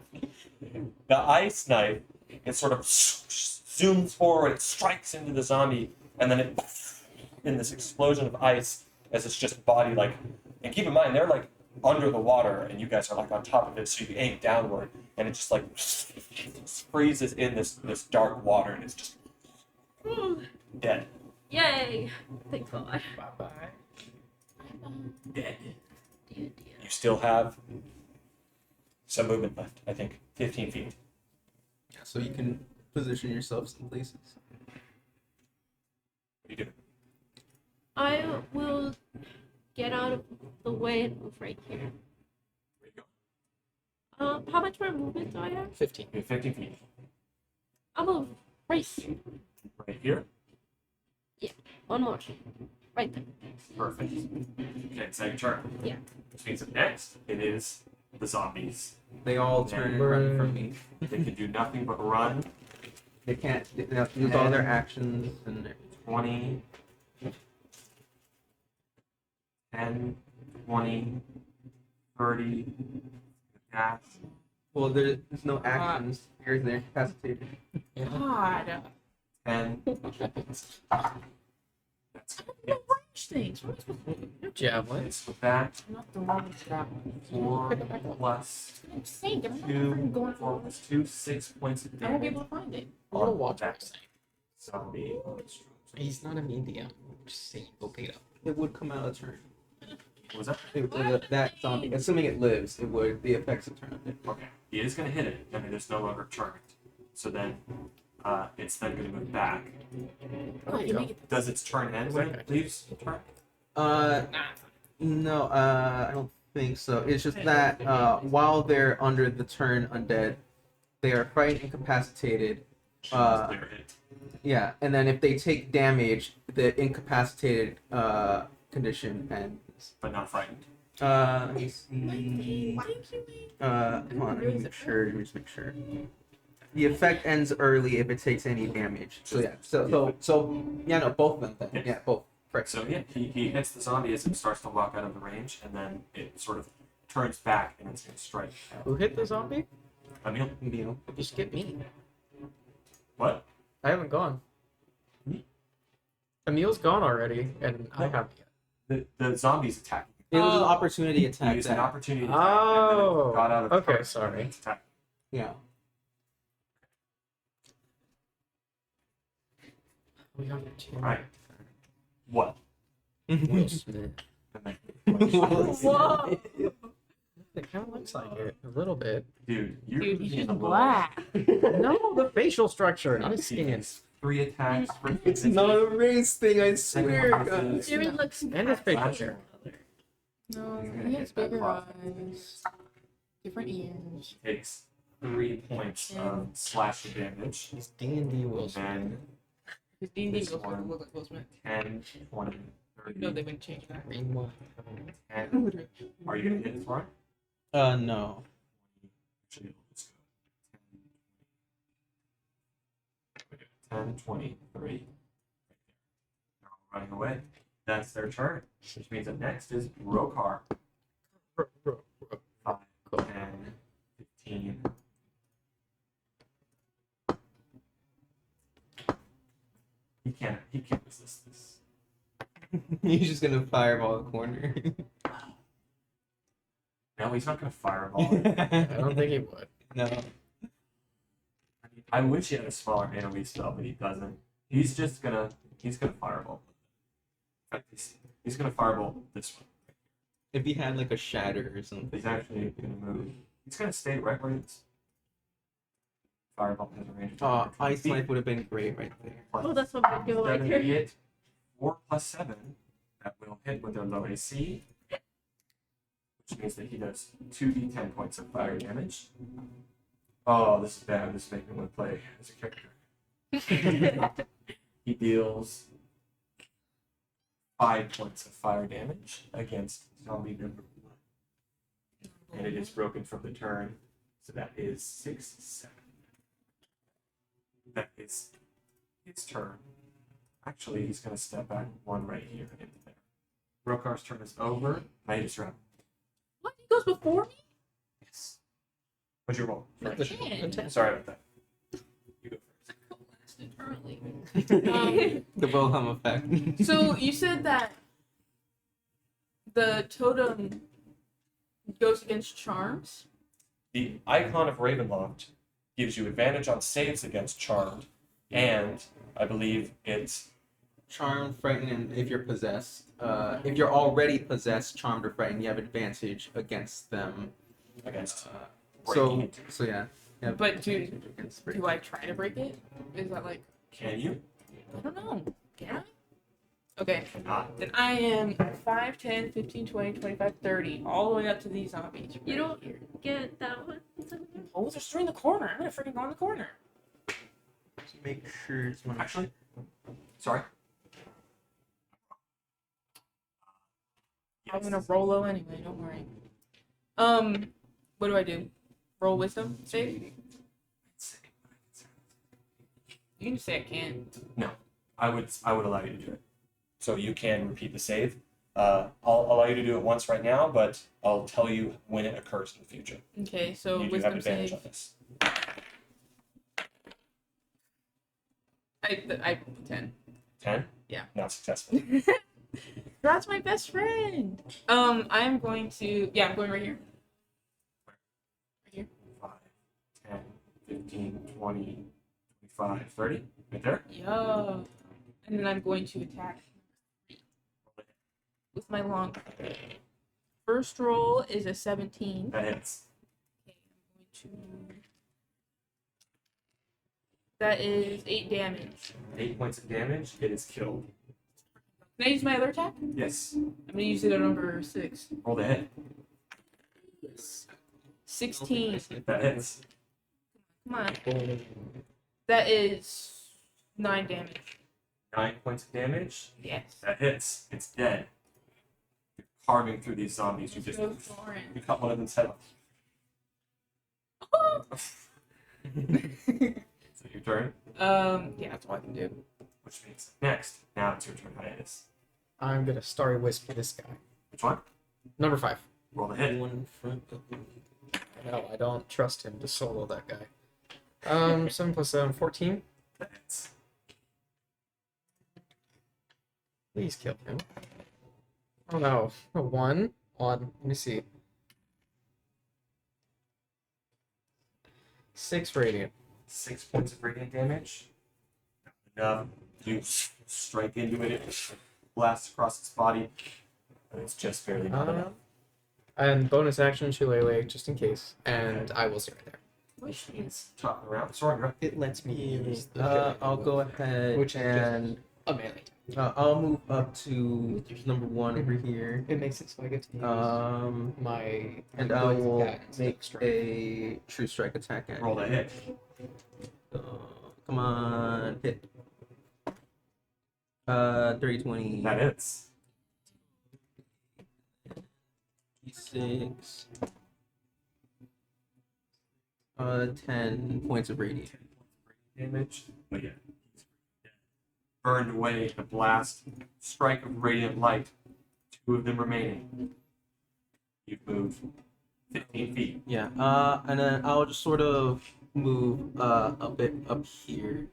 The ice knife, it sort of zooms forward, it strikes into the zombie, and then it, in this explosion of ice, as it's just body like, and keep in mind, they're like under the water, and you guys are like on top of it, so you aim downward, and it just like freezes in this dark water, and it's just dead. Yay! Thank God. Bye-bye. Dead. Dear. You still have some movement left, I think. 15 feet. So you can position yourself some places. What do you do? I will get out of the way and move right here. Where you go? How much more movement do I have? 15. You have 15 feet. I'll move right here. Right here. One more. Right there. Perfect. Okay, it's now your turn. Yeah. Which means that next, it is the zombies. They all turn and run from me. They can do nothing but run. They can't. They have to use all their actions and their 20, 10, 20, 30, dash, well, there's no actions. They're incapacitated. God. 10. That's No range things. What am I supposed to do? No javelin. it's with that. Not the wrong stuff. 4 Pick it back up. plus I'm saying, I'm not 2, freaking going 4 for plus 2, 6 points of I won't be damage able to find it. I'm gonna on watch what that I'm saying. zombie. He's not a medium. Just saying, go beat up. It would come out of turn. What was that? That zombie, assuming it lives, it would. The effects of turn. Okay, he is going to hit it, and it is no longer charmed. So then, it's then going to move back. Oh, you make it. Does its turn end when it leaves turn? No, I don't think so. It's just that while they're under the turn undead, they are frightened, incapacitated. They're hit. Yeah, and then if they take damage, the incapacitated condition ends. But not frightened. Let me see. Thank you. Come on, let me make sure. Let me just make sure. The effect ends early if it takes any damage. So yeah, so yeah, no, both of them. Then. Yes. Yeah, both. Right. So yeah, he hits the zombie as it starts to walk out of the range, and then it sort of turns back and it's going to strike. Who hit the zombie? Emil, Emil. You skip me. what? I haven't gone. Me? Emil's gone already, and I haven't yet. The zombies attack. It was an opportunity He attack. used an that- opportunity attack, Oh, and then it got out of okay, charge, sorry. and it's attacked. Yeah. We have two. Right. What? Will Smith. And then- Whoa! It kind of looks like it a little bit. Dude, you're Dude, he's using just a little- black. No, the facial structure, not his He skin. gets 3 attacks. For It's not a race thing, I swear, Second one guys. is- Jerry looks And his facial bad. hair. No, He's gonna he has hit that bigger cloth. eyes. Different ears. Takes 3 points of slashing damage. He's D&D Will And Smith. then His D&D This looks one. like Will Smith. 10, 20, 30, No, they wouldn't change that. Green one. 10. Are you going to hit it for it? No. Actually, let's go 10, 20, 30. They're all running away. That's their turn, which means that next is Rokar. 5, 10, 15. He can't resist this. He's just gonna fireball the corner. No, he's not going to fireball. I don't think he would. No. I wish he had a smaller AoE spell, but he doesn't. He's gonna fireball. In fact, he's gonna fireball this one. If he had like a shatter or something. He's actually gonna move. He's gonna stay right where he is. Fireball has a range of 220 Ice feet. Knife would have been great right there. Plus Oh, that's what we do right 7 here. hit. 4 plus 7. That will hit with their low AC. Which means that he does 2d10 points of fire damage. Oh, this is bad. This is making me want to play as a character. He deals 5 points of fire damage against zombie number 1. And it is broken from the turn. So that is 6, 7. That is his turn. Actually, he's going to step back 1 right here into there. Brokar's turn is over. Now you just round. What? He goes before me? Yes. What's your roll? I can't. Sorry about that. You go Last eternally. The Wilhelm effect. So you said that the totem goes against charms. The icon of Ravenloft gives you advantage on saves against Charmed, and I believe it's Charmed, frightened, and if you're possessed. If you're already possessed, charmed, or frightened, you have advantage against them. against. So, breaking it. so yeah. You have But do advantage against breaking. do I try to break it? Is that like Can you? I don't know. Can I? Okay. Cannot. Then I am 5, 10, 15, 20, 25, 30, all the way up to these zombies. You right don't here. get that one. Oh, there's 3 in the corner. I'm gonna freaking go in the corner. Make sure it's not. Actually, sorry. I'm gonna roll low anyway. Don't worry. What do I do? Roll wisdom save? You can just say I can't. I would allow you to do it. So you can repeat the save. I'll allow you to do it once right now, but I'll tell you when it occurs in the future. Okay, so You do have wisdom advantage save. on this. I 10. 10? Yeah. Not successful. That's my best friend. I'm going to. Yeah, I'm going right here. Right here. 5, 10, 15, 20, 25, 30. Right there. Yeah. And then I'm going to attack with my long. First roll is a 17. That hits. Okay, I'm going to. That is 8 damage. 8 points of damage. It is killed. Can I use my other attack? Yes. I'm gonna use it at number 6. Roll the hit. 16. That hits. Come on. That is 9 damage. 9 points of damage. Yes. That hits. It's dead. You're carving through these zombies. You just Go for it. you cut one of them's head off. So your turn, Yeah, that's all I can do. which means next. Now it's your turn, Hiatus. I'm gonna Starry Wisp this guy. Which one? Number 5. Roll the hit. One in front of me. No, I don't trust him to solo that guy. 7 plus 7, 14. That hits. Please kill him. Oh no, a 1. Odd. Let me see. 6 radiant. 6 points of radiant damage. Enough. You strike into it. It blasts across its body. And it's just barely not enough. And bonus action Shillelagh, just in case. And I will stay right there. Which means top of the round. Sorry, you're up. It lets me use I'll go ahead Which is and A melee. I'll move up to number 1 over here. It makes it so I get to use My And I will Yeah, instead of make strike. a true strike attack at Roll you. the hit. Come on, hit. 30, 20, That hits. 6. 10 points of radiant. Damage. But yeah. Burned away in a blast. Strike of radiant light. 2 of them remaining. You've moved 15 feet. Yeah, and then I'll just sort of move a bit up here.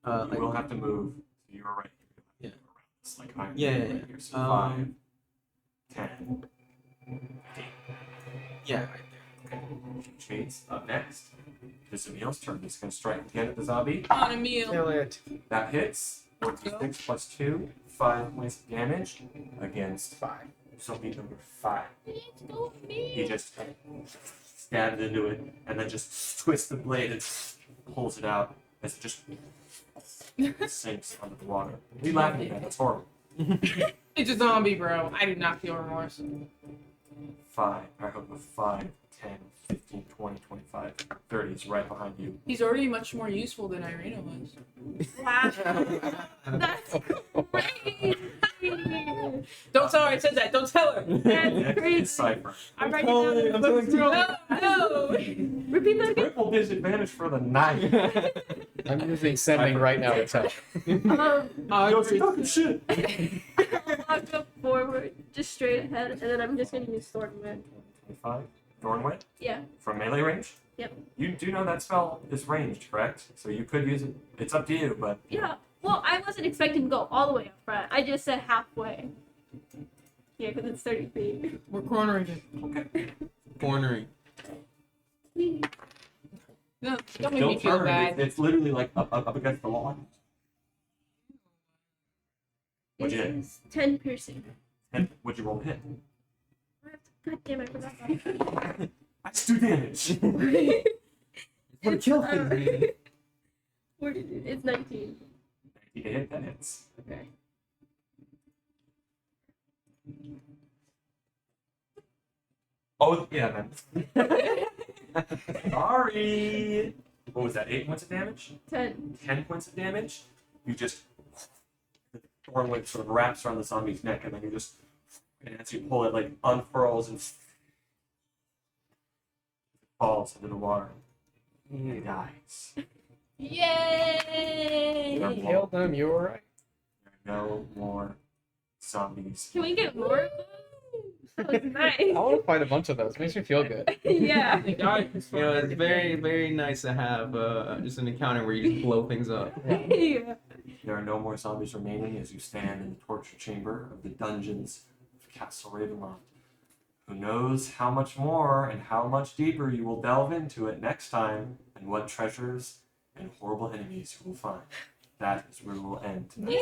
You will have to move. So you're right here. Yeah. It's like I'm Yeah, right yeah, here. So yeah. 5, 10, 15. Yeah, right Shade's up next. This is Emil's turn. He's going to strike again at the zombie. On a meal. Kill it. That hits. 4d6 plus 2, 5 points of damage against 5. zombie number 5. Let's go He me. just stabs into it and then just twists the blade and pulls it out as it just sinks under the water. What are you laughing at? That's horrible. It's a zombie, bro. I do not feel remorse. 5. I hope with 5, 10, 15, 20, 25, 30 is right behind you. He's already much more useful than Irina was. Wow. That's crazy. Don't tell her I said that. Don't tell her. That's Next crazy. is Cypher. I'm writing down the books wrong. No. Repeat that again. Triple disadvantage for the night. I'm using sending right now to tell. Yo, you're talking shit. I'll go forward, just straight ahead, and then I'm just gonna use Stormwind. 25. Thornwind Yeah. from melee range. Yep. You do know that spell is ranged, correct? So you could use it. It's up to you, but Yeah. Well, I wasn't expecting to go all the way up front. I just said halfway. Yeah, because it's 30 feet. We're cornering it. okay. Cornering. No, don't make Still me feel turned. bad. It's literally like up against the wall. What'd you hit? It's 10 piercing. And what'd you roll to hit? God damn, I forgot that. That's 2 damage. What kill things. Where did it? It's 19. You hit, that hits. Okay. Oh, yeah, man. Sorry. What was that? 8 points of damage? 10. 10 points of damage? You just. The thornwind sort of wraps around the zombie's neck, and then you just. And as you pull it, like, unfurls and. Falls into the water. He dies. Yay! Kill them, you're alright. There are no more zombies. Can we get more of those? That was nice. I want to fight a bunch of those. Makes me feel good. Yeah. You know, it's very, very nice to have just an encounter where you just blow things up. Yeah. There are no more zombies remaining as you stand in the torture chamber of the dungeons of Castle Ravenloft. Who knows how much more and how much deeper you will delve into it next time, and what treasures and horrible enemies you will find. That is where we will end tonight.